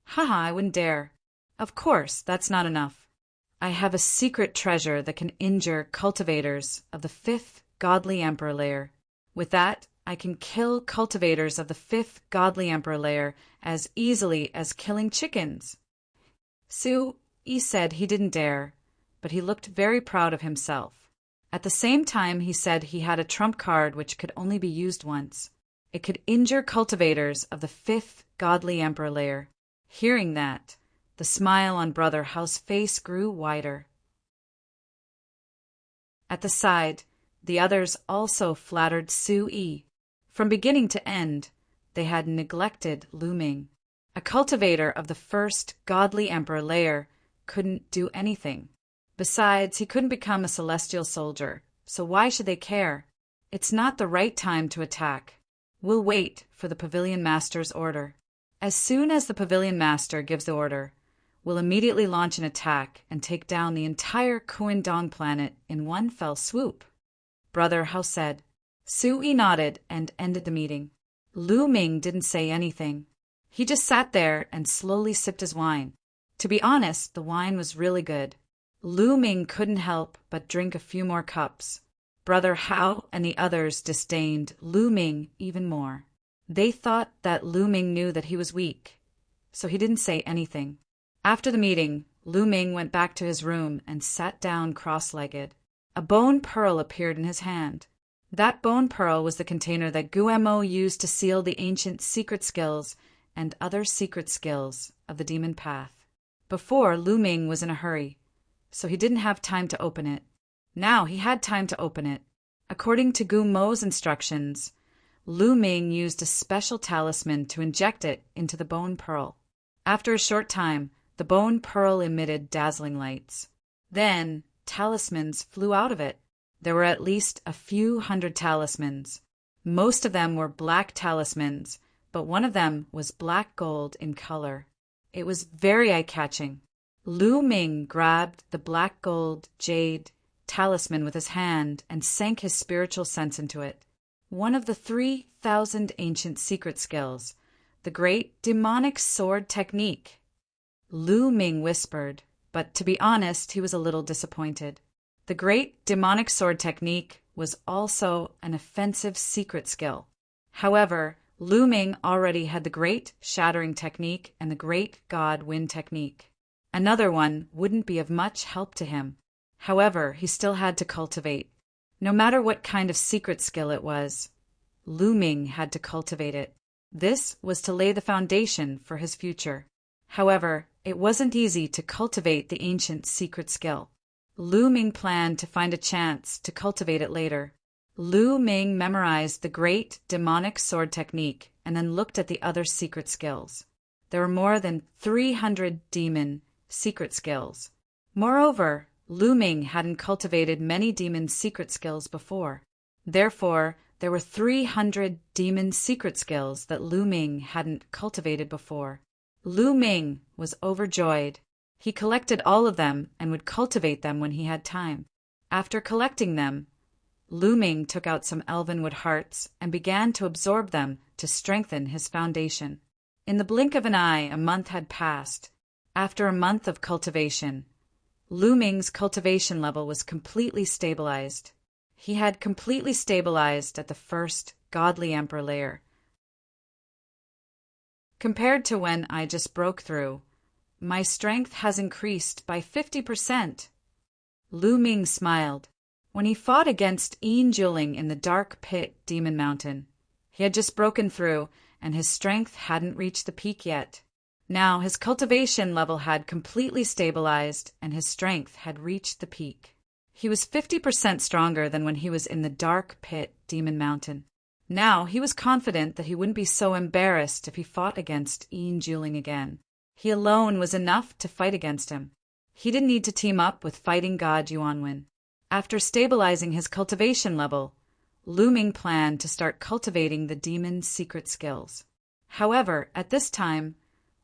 [SPEAKER 1] "Haha, I wouldn't dare." "Of course, that's not enough. I have a secret treasure that can injure cultivators of the 5th godly emperor layer. With that, I can kill cultivators of the 5th godly emperor layer as easily as killing chickens." Su Yi said he didn't dare, but he looked very proud of himself. At the same time, he said he had a trump card which could only be used once. It could injure cultivators of the 5th godly emperor layer. Hearing that, the smile on Brother Hao's face grew wider. At the side, the others also flattered Su Yi. From beginning to end, they had neglected Lu Ming. A cultivator of the 1st godly emperor layer couldn't do anything. Besides, he couldn't become a celestial soldier, so why should they care? It's not the right time to attack. We'll wait for the Pavilion Master's order. As soon as the Pavilion Master gives the order, we'll immediately launch an attack and take down the entire Kuindong Planet in one fell swoop," Brother Hao said. Su Yi nodded and ended the meeting. Lu Ming didn't say anything. He just sat there and slowly sipped his wine. To be honest, the wine was really good. Lu Ming couldn't help but drink a few more cups. Brother Hao and the others disdained Lu Ming even more. They thought that Lu Ming knew that he was weak, so he didn't say anything. After the meeting, Lu Ming went back to his room and sat down cross-legged. A bone pearl appeared in his hand. That bone pearl was the container that Guemo used to seal the ancient secret skills and other secret skills of the demon path. Before, Lu Ming was in a hurry, so he didn't have time to open it. Now he had time to open it. According to Gumo's instructions, Lu Ming used a special talisman to inject it into the bone pearl. After a short time, the bone pearl emitted dazzling lights. Then talismans flew out of it. There were at least a few hundred talismans. Most of them were black talismans, but one of them was black gold in color. It was very eye-catching. Lu Ming grabbed the black gold jade talisman with his hand and sank his spiritual sense into it. One of the 3,000 ancient secret skills, the great demonic sword technique. Lu Ming whispered, but to be honest, he was a little disappointed. The great demonic sword technique was also an offensive secret skill. However, Lu Ming already had the great shattering technique and the great god wind technique. Another one wouldn't be of much help to him. However, he still had to cultivate. No matter what kind of secret skill it was, Lu Ming had to cultivate it. This was to lay the foundation for his future. However, it wasn't easy to cultivate the ancient secret skill. Lu Ming planned to find a chance to cultivate it later. Lu Ming memorized the great demonic sword technique and then looked at the other secret skills. There were more than 300 demon secret skills. Moreover, Lu Ming hadn't cultivated many demon secret skills before. Therefore, there were 300 demon secret skills that Lu Ming hadn't cultivated before. Lu Ming was overjoyed. He collected all of them and would cultivate them when he had time. After collecting them, Lu Ming took out some elvenwood hearts and began to absorb them to strengthen his foundation. In the blink of an eye, a month had passed. After a month of cultivation, Lu Ming's cultivation level was completely stabilized. He had completely stabilized at the first godly emperor layer. Compared to when I just broke through, my strength has increased by 50%. Lu Ming smiled. When he fought against Yin Juling in the dark pit Demon Mountain, he had just broken through and his strength hadn't reached the peak yet. Now his cultivation level had completely stabilized and his strength had reached the peak. He was 50% stronger than when he was in the dark pit Demon Mountain. Now he was confident that he wouldn't be so embarrassed if he fought against Yin Juling again. He alone was enough to fight against him. He didn't need to team up with fighting god Yuanwen. After stabilizing his cultivation level, Lu Ming planned to start cultivating the demon's secret skills. However, at this time,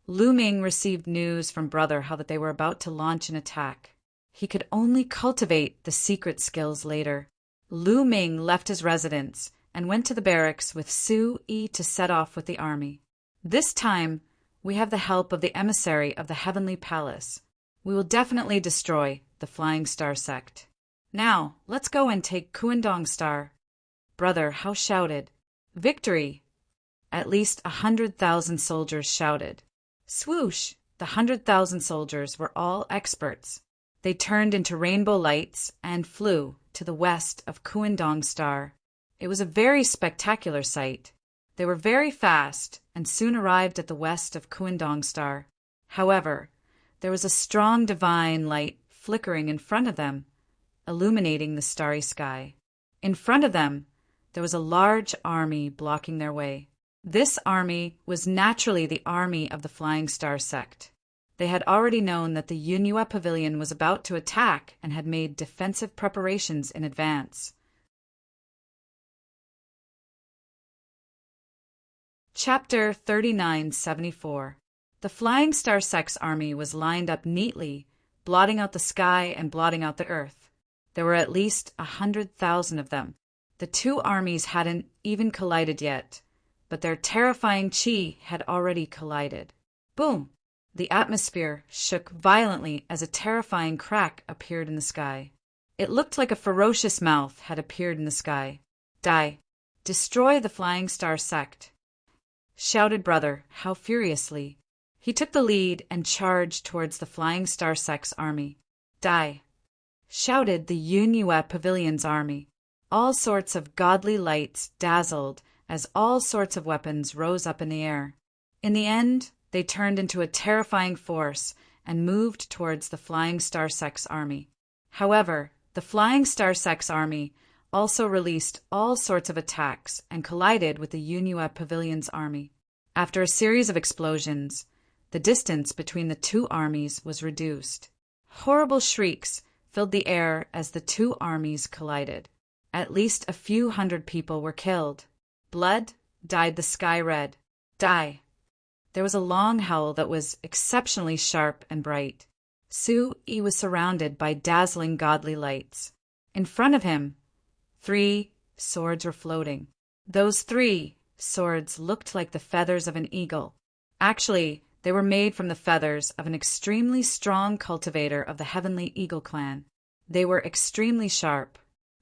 [SPEAKER 1] Lu Ming received news from Brother how that they were about to launch an attack. He could only cultivate the secret skills later. Lu Ming left his residence and went to the barracks with Su Yi to set off with the army. This time, we have the help of the emissary of the Heavenly Palace. We will definitely destroy the Flying Star sect. Now, let's go and take Kuandong Star. Brother Hao shouted. Victory! At least 100,000 soldiers shouted. Swoosh! The 100,000 soldiers were all experts. They turned into rainbow lights and flew to the west of Kuandong Star. It was a very spectacular sight. They were very fast and soon arrived at the west of Kuandong Star. However, there was a strong divine light flickering in front of them, illuminating the starry sky. In front of them, there was a large army blocking their way. This army was naturally the army of the Flying Star sect. They had already known that the Yunyue Pavilion was about to attack and had made defensive preparations in advance. Chapter 3974. The Flying Star Sect's army was lined up neatly, blotting out the sky and blotting out the earth. There were at least 100,000 of them. The two armies hadn't even collided yet, but their terrifying chi had already collided. Boom! The atmosphere shook violently as a terrifying crack appeared in the sky. It looked like a ferocious mouth had appeared in the sky. Die! Destroy the Flying Star sect! Shouted Brother Hao furiously. He took the lead and charged towards the Flying Star sect's army. Die! Shouted the Yunyue Pavilion's army. All sorts of godly lights dazzled as all sorts of weapons rose up in the air. In the end, they turned into a terrifying force and moved towards the Flying Star sect's army. However, the Flying Star sect's army also released all sorts of attacks and collided with the Yunyue Pavilion's army. After a series of explosions, the distance between the two armies was reduced. Horrible shrieks filled the air as the two armies collided. At least a few hundred people were killed. Blood dyed the sky red. Die! There was a long howl that was exceptionally sharp and bright. Sui was surrounded by dazzling godly lights. In front of him, 3 swords were floating. Those 3 swords looked like the feathers of an eagle. Actually, they were made from the feathers of an extremely strong cultivator of the Heavenly Eagle clan. They were extremely sharp.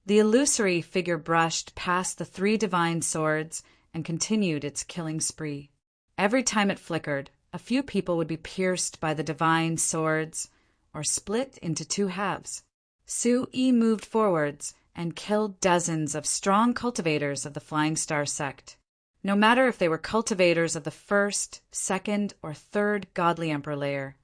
[SPEAKER 1] The illusory figure brushed past the 3 divine swords and continued its killing spree. Every time it flickered, a few people would be pierced by the divine swords or split into 2 halves. Sui moved forwards and killed dozens of strong cultivators of the Flying Star sect. No matter if they were cultivators of the 1st, 2nd, or 3rd godly emperor layer,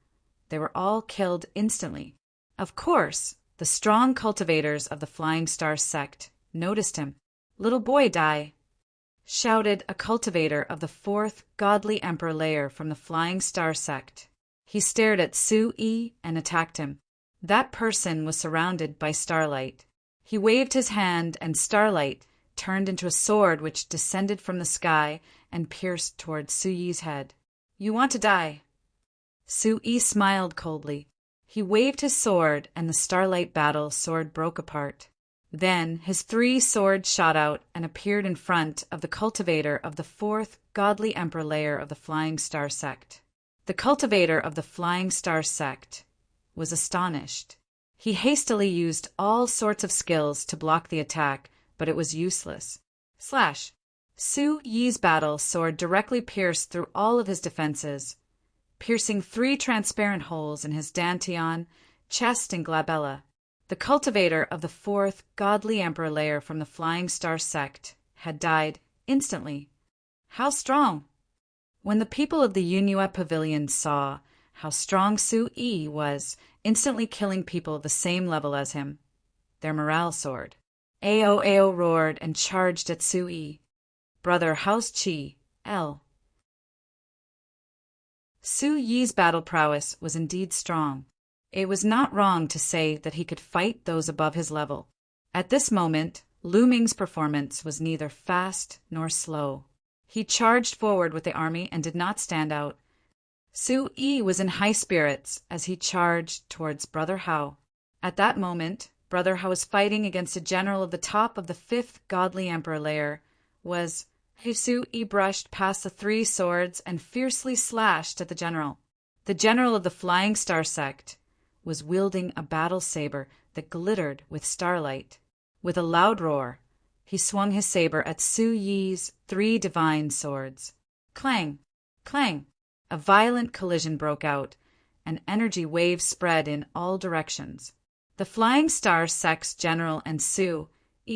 [SPEAKER 1] they were all killed instantly. Of course, the strong cultivators of the Flying Star sect noticed him. "Little boy, die!" shouted a cultivator of the 4th godly emperor layer from the Flying Star sect. He stared at Sui and attacked him. That person was surrounded by starlight. He waved his hand, and starlight turned into a sword which descended from the sky and pierced toward Suyi's head. "You want to die." Sui smiled coldly. He waved his sword, and the starlight battle sword broke apart. Then his 3 swords shot out and appeared in front of the cultivator of the 4th godly emperor layer of the Flying Star sect. The cultivator of the Flying Star sect was astonished. He hastily used all sorts of skills to block the attack, but it was useless. Slash! Su Yi's battle sword directly pierced through all of his defenses, piercing 3 transparent holes in his dantian, chest, and glabella. The cultivator of the 4th godly emperor layer from the Flying Star sect had died instantly. How strong! When the people of the Yunhua Pavilion saw how strong Sui was, instantly killing people of the same level as him, their morale soared. Ao roared and charged at Sui. Brother House Chi, L. Su Yi's battle prowess was indeed strong. It was not wrong to say that he could fight those above his level. At this moment, Lu Ming's performance was neither fast nor slow. He charged forward with the army and did not stand out. Sui was in high spirits as he charged towards Brother Hao. At that moment, Brother Hao was fighting against a general of the top of the 5th godly emperor layer. Sui brushed past the 3 swords and fiercely slashed at the general. The general of the Flying Star sect was wielding a battle saber that glittered with starlight. With a loud roar, he swung his saber at Su Yi's 3 divine swords. Clang! Clang! A violent collision broke out, and energy waves spread in all directions. The Flying Star sect's general and Sui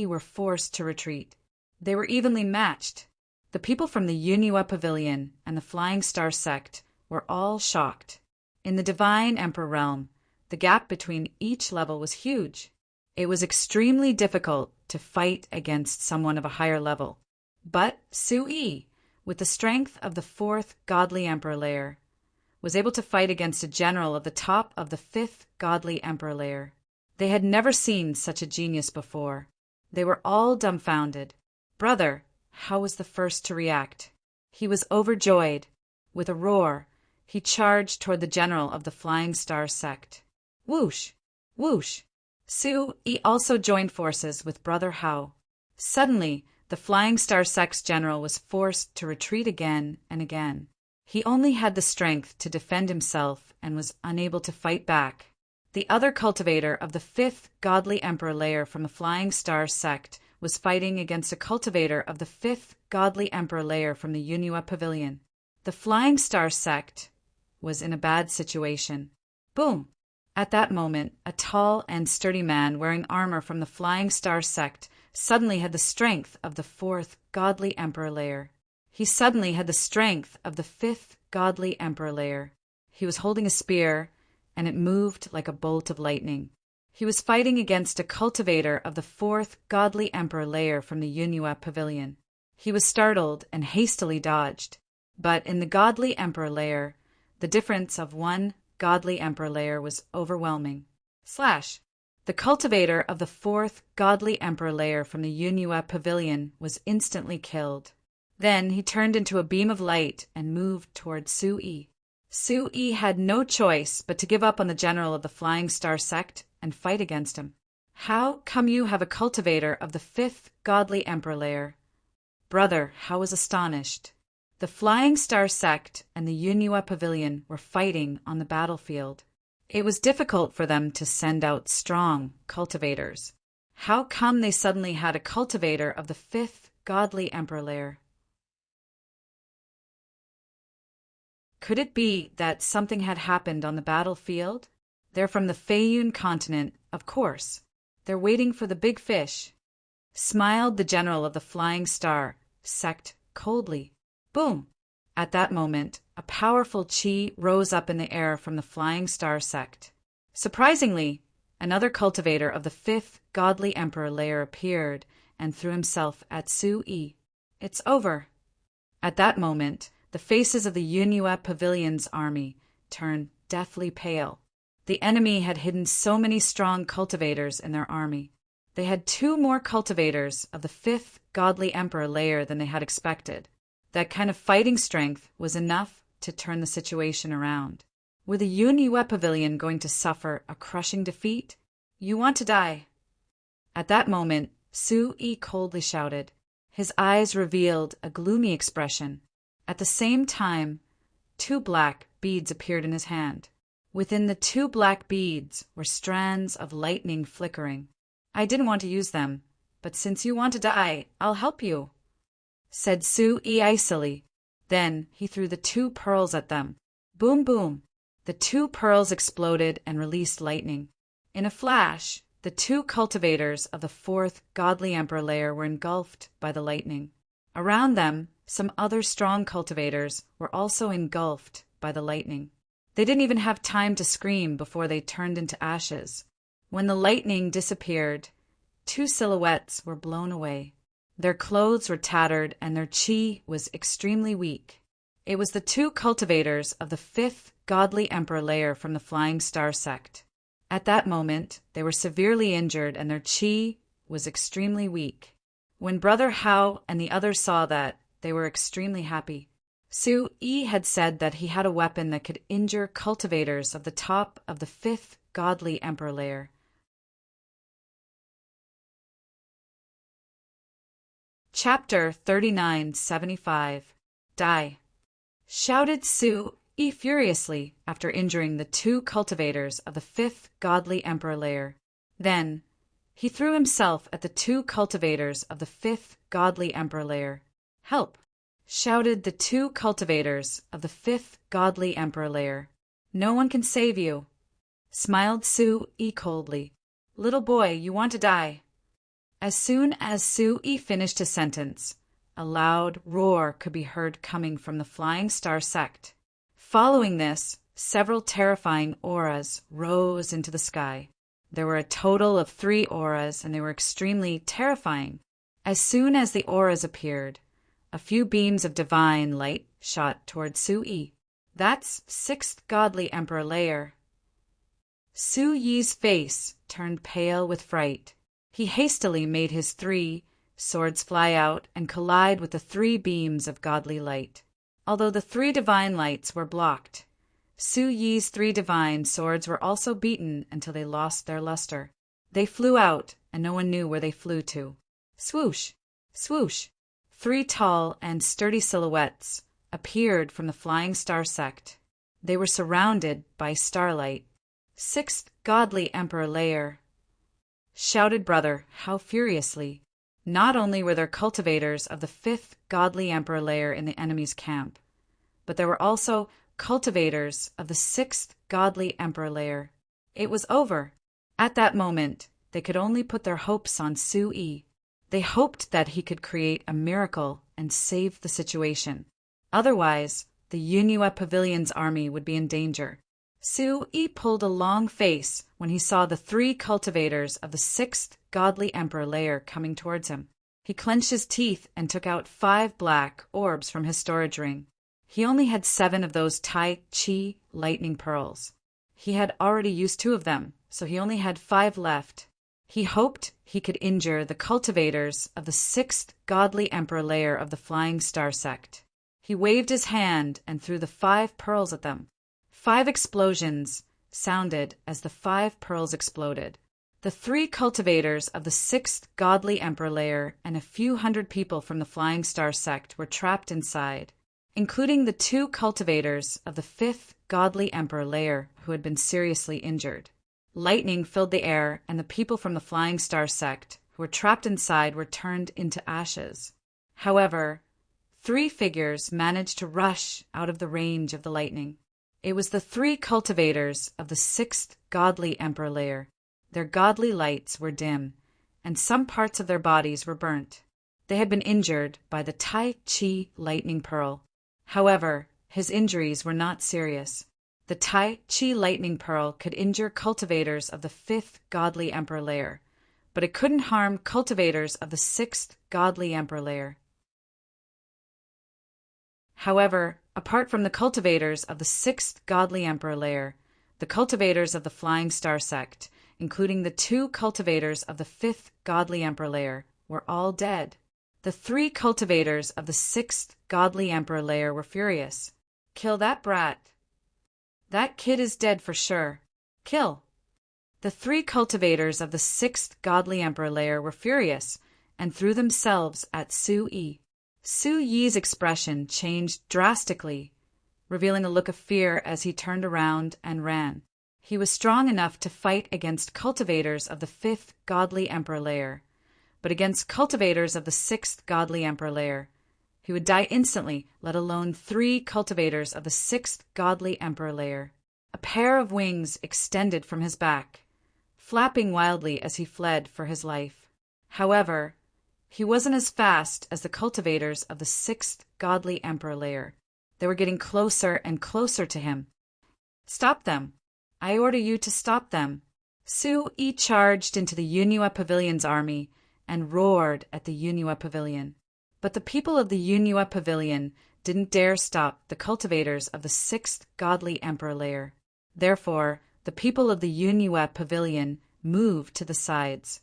[SPEAKER 1] were forced to retreat. They were evenly matched. The people from the Yunhua Pavilion and the Flying Star sect were all shocked. In the Divine Emperor realm, the gap between each level was huge. It was extremely difficult to fight against someone of a higher level. But Sui, with the strength of the 4th godly emperor layer, was able to fight against a general of the top of the 5th godly emperor layer. They had never seen such a genius before. They were all dumbfounded. Brother Hao was the first to react. He was overjoyed. With a roar, he charged toward the general of the Flying Star sect. Whoosh! Whoosh! Sui also joined forces with Brother Hao. Suddenly, the Flying Star sect's general was forced to retreat again and again. He only had the strength to defend himself and was unable to fight back. The other cultivator of the 5th godly emperor layer from the Flying Star sect was fighting against a cultivator of the 5th godly emperor layer from the Yunhua Pavilion. The Flying Star sect was in a bad situation. Boom! At that moment, a tall and sturdy man wearing armor from the Flying Star sect suddenly had the strength of the 4th godly emperor layer. He suddenly had the strength of the 5th godly emperor layer. He was holding a spear, and it moved like a bolt of lightning. He was fighting against a cultivator of the 4th godly emperor layer from the Yunhua Pavilion. He was startled and hastily dodged. But in the godly emperor layer, the difference of 1 godly emperor layer was overwhelming. Slash! The cultivator of the fourth godly emperor layer from the Yunhua pavilion was instantly killed. Then he turned into a beam of light and moved toward Su-yi. Su-yi had no choice but to give up on the general of the Flying Star sect and fight against him. How come you have a cultivator of the fifth godly emperor layer? Brother Hao was astonished. The Flying Star sect and the Yunhua pavilion were fighting on the battlefield. It was difficult for them to send out strong cultivators. How come they suddenly had a cultivator of the fifth godly emperor layer? Could it be that something had happened on the battlefield? They're from the Feiyun continent, of course. They're waiting for the big fish. Smiled the general of the Flying Star sect coldly. Boom! At that moment, a powerful chi rose up in the air from the Flying Star sect. Surprisingly, another cultivator of the fifth godly emperor layer appeared and threw himself at Su-yi. It's over. At that moment, the faces of the Yunhua pavilion's army turned deathly pale. The enemy had hidden so many strong cultivators in their army. They had 2 more cultivators of the fifth godly emperor layer than they had expected. That kind of fighting strength was enough to turn the situation around. Were the Yunhua pavilion going to suffer a crushing defeat? You want to die. At that moment, Su-yi coldly shouted. His eyes revealed a gloomy expression. At the same time, 2 black beads appeared in his hand. Within the 2 black beads were strands of lightning flickering. I didn't want to use them, but since you want to die, I'll help you, said Su-yi icily. Then he threw the 2 pearls at them. Boom, boom. The 2 pearls exploded and released lightning. In a flash, the 2 cultivators of the fourth godly emperor layer were engulfed by the lightning. Around them, some other strong cultivators were also engulfed by the lightning. They didn't even have time to scream before they turned into ashes. When the lightning disappeared, 2 silhouettes were blown away. Their clothes were tattered and their chi was extremely weak. It was the 2 cultivators of the fifth godly emperor layer from the Flying Star sect. At that moment, they were severely injured and their chi was extremely weak. When Brother Hao and the others saw that, they were extremely happy. Su-yi had said that he had a weapon that could injure cultivators of the top of the fifth godly emperor layer. Chapter 3975. Die! Shouted Su-yi furiously after injuring the 2 cultivators of the fifth godly emperor layer. Then, he threw himself at the 2 cultivators of the fifth godly emperor layer. Help! Shouted the 2 cultivators of the fifth godly emperor layer. No one can save you, smiled Su-yi coldly. Little boy, you want to die. As soon as Su-yi finished his sentence, a loud roar could be heard coming from the Flying Star sect. Following this, several terrifying auras rose into the sky. There were a total of 3 auras, and they were extremely terrifying. As soon as the auras appeared, a few beams of divine light shot toward Su-yi. That's 6th godly emperor layer. Su-yi's face turned pale with fright. He hastily made his 3 swords fly out and collide with the 3 beams of godly light. Although the 3 divine lights were blocked, Su-yi's 3 divine swords were also beaten until they lost their luster. They flew out, and no one knew where they flew to. Swoosh! Swoosh! 3 tall and sturdy silhouettes appeared from the Flying Star sect. They were surrounded by starlight. 6th godly emperor layer, shouted Brother Hao furiously. Not only were there cultivators of the 5th godly emperor layer in the enemy's camp, but there were also cultivators of the 6th godly emperor layer. It was over. At that moment, they could only put their hopes on Su-yi. They hoped that he could create a miracle and save the situation. Otherwise, the Yunhua pavilion's army would be in danger. Su-yi pulled a long face when he saw the 3 cultivators of the 6th godly emperor layer coming towards him. He clenched his teeth and took out 5 black orbs from his storage ring. He only had 7 of those Tai Chi lightning pearls. He had already used 2 of them, so he only had 5 left. He hoped he could injure the cultivators of the 6th godly emperor layer of the Flying Star sect. He waved his hand and threw the 5 pearls at them. 5 explosions sounded as the 5 pearls exploded. The 3 cultivators of the 6th godly emperor layer and a few hundred people from the Flying Star sect were trapped inside, including the 2 cultivators of the 5th godly emperor layer who had been seriously injured. Lightning filled the air, and the people from the Flying Star sect who were trapped inside were turned into ashes. However, 3 figures managed to rush out of the range of the lightning. It was the 3 cultivators of the 6th godly emperor layer. Their godly lights were dim, and some parts of their bodies were burnt. They had been injured by the Tai Chi lightning pearl. However, his injuries were not serious. The Tai Chi lightning pearl could injure cultivators of the 5th godly emperor layer, but it couldn't harm cultivators of the 6th godly emperor layer. However, apart from the cultivators of the 6th godly emperor layer, the cultivators of the Flying Star sect, including the 2 cultivators of the 5th godly emperor layer, were all dead. The 3 cultivators of the 6th godly emperor layer were furious. "Kill that brat. That kid is dead for sure. Kill." The 3 cultivators of the 6th godly emperor layer were furious and threw themselves at Su Yi. Su Yi's expression changed drastically, revealing a look of fear as he turned around and ran. He was strong enough to fight against cultivators of the 5th godly emperor layer, but against cultivators of the 6th godly emperor layer, he would die instantly, let alone 3 cultivators of the 6th godly emperor layer. A pair of wings extended from his back, flapping wildly as he fled for his life. However, he wasn't as fast as the cultivators of the 6th godly emperor layer. They were getting closer and closer to him. "Stop them. I order you to stop them." Su Yi charged into the Yunhua Pavilion's army and roared at the Yunhua Pavilion. But the people of the Yunhua Pavilion didn't dare stop the cultivators of the 6th godly emperor layer. Therefore, the people of the Yunhua Pavilion moved to the sides.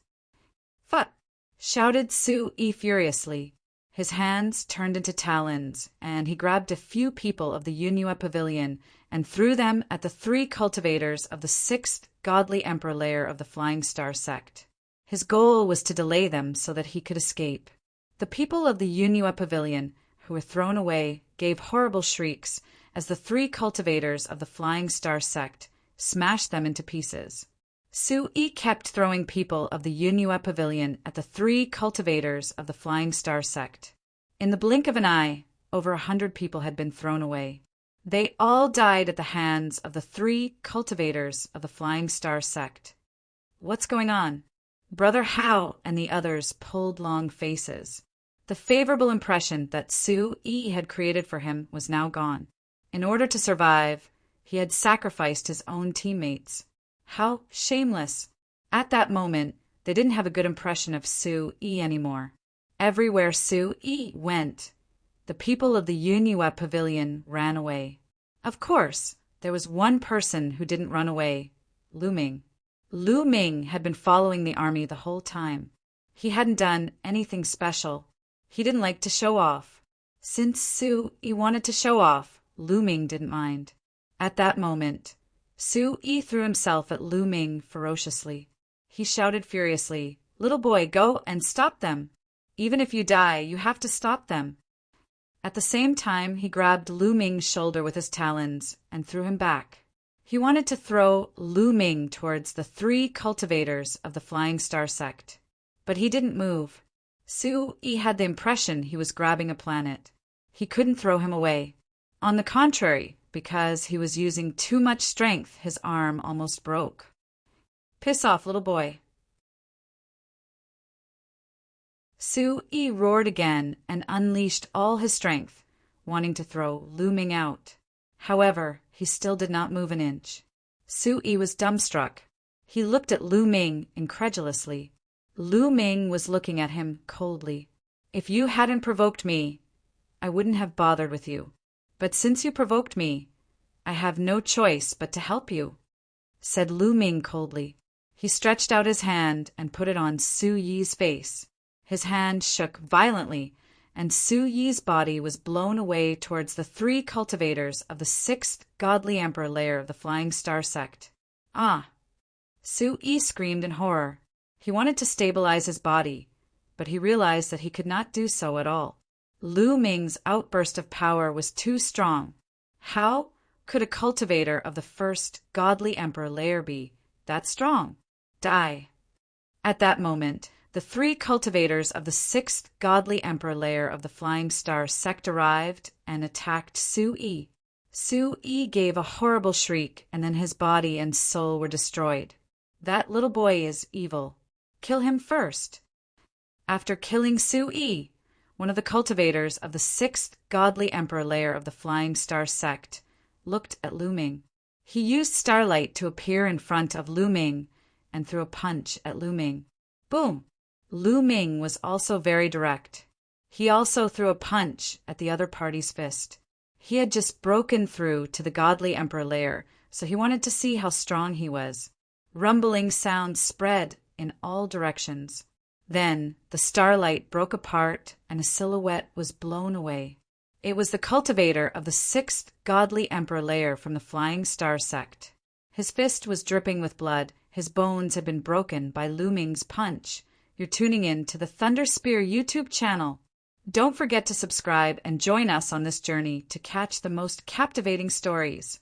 [SPEAKER 1] "Fuck!" shouted Su Yi furiously. His hands turned into talons, and he grabbed a few people of the Yunhua Pavilion and threw them at the 3 cultivators of the 6th godly emperor layer of the Flying Star sect. His goal was to delay them so that he could escape. The people of the Yunhua Pavilion, who were thrown away, gave horrible shrieks as the 3 cultivators of the Flying Star sect smashed them into pieces. Su Yi kept throwing people of the Yunhua Pavilion at the 3 cultivators of the Flying Star sect. In the blink of an eye, over 100 people had been thrown away. They all died at the hands of the 3 cultivators of the Flying Star sect. "What's going on?" Brother Hao and the others pulled long faces. The favorable impression that Su Yi had created for him was now gone. In order to survive, he had sacrificed his own teammates. How shameless! At that moment, they didn't have a good impression of Su Yi anymore. Everywhere Su Yi went, the people of the Yunhua Pavilion ran away. Of course, there was one person who didn't run away, Lu Ming. Lu Ming had been following the army the whole time. He hadn't done anything special. He didn't like to show off. Since Su Yi wanted to show off, Lu Ming didn't mind. At that moment, Su Yi threw himself at Lu Ming ferociously. He shouted furiously, "Little boy, go and stop them. Even if you die, you have to stop them." At the same time, he grabbed Lu Ming's shoulder with his talons and threw him back. He wanted to throw Lu Ming towards the 3 cultivators of the Flying Star sect. But he didn't move. Su Yi had the impression he was grabbing a planet. He couldn't throw him away. On the contrary, because he was using too much strength, his arm almost broke. "Piss off, little boy." Su Yi roared again and unleashed all his strength, wanting to throw Lu Ming out. However, he still did not move an inch. Su Yi was dumbstruck. He looked at Lu Ming incredulously. Lu Ming was looking at him coldly. "If you hadn't provoked me, I wouldn't have bothered with you. But since you provoked me, I have no choice but to help you." said Lu Ming coldly. He stretched out his hand and put it on Su Yi's face. His hand shook violently, and Su Yi's body was blown away towards the 3 cultivators of the 6th godly emperor layer of the Flying Star sect. Ah! Su Yi screamed in horror. He wanted to stabilize his body, but he realized that he could not do so at all. Lu Ming's outburst of power was too strong. How could a cultivator of the 1st godly emperor layer be that strong? Die. At that moment, the 3 cultivators of the 6th godly emperor layer of the Flying Star sect arrived and attacked Su Yi. Su Yi gave a horrible shriek, and then his body and soul were destroyed. That little boy is evil. Kill him first. After killing Su Yi, one of the cultivators of the 6th godly emperor layer of the Flying Star sect looked at Lu Ming. He used starlight to appear in front of Lu Ming and threw a punch at Lu Ming. Boom! Lu Ming was also very direct. He also threw a punch at the other party's fist. He had just broken through to the godly emperor layer, so he wanted to see how strong he was. Rumbling sounds spread in all directions. Then the starlight broke apart and a silhouette was blown away. It was the cultivator of the 6th godly emperor layer from the Flying Star sect. His fist was dripping with blood. His bones had been broken by Lu Ming's punch. You're tuning in to the Thunder Spear YouTube channel. Don't forget to subscribe and join us on this journey to catch the most captivating stories.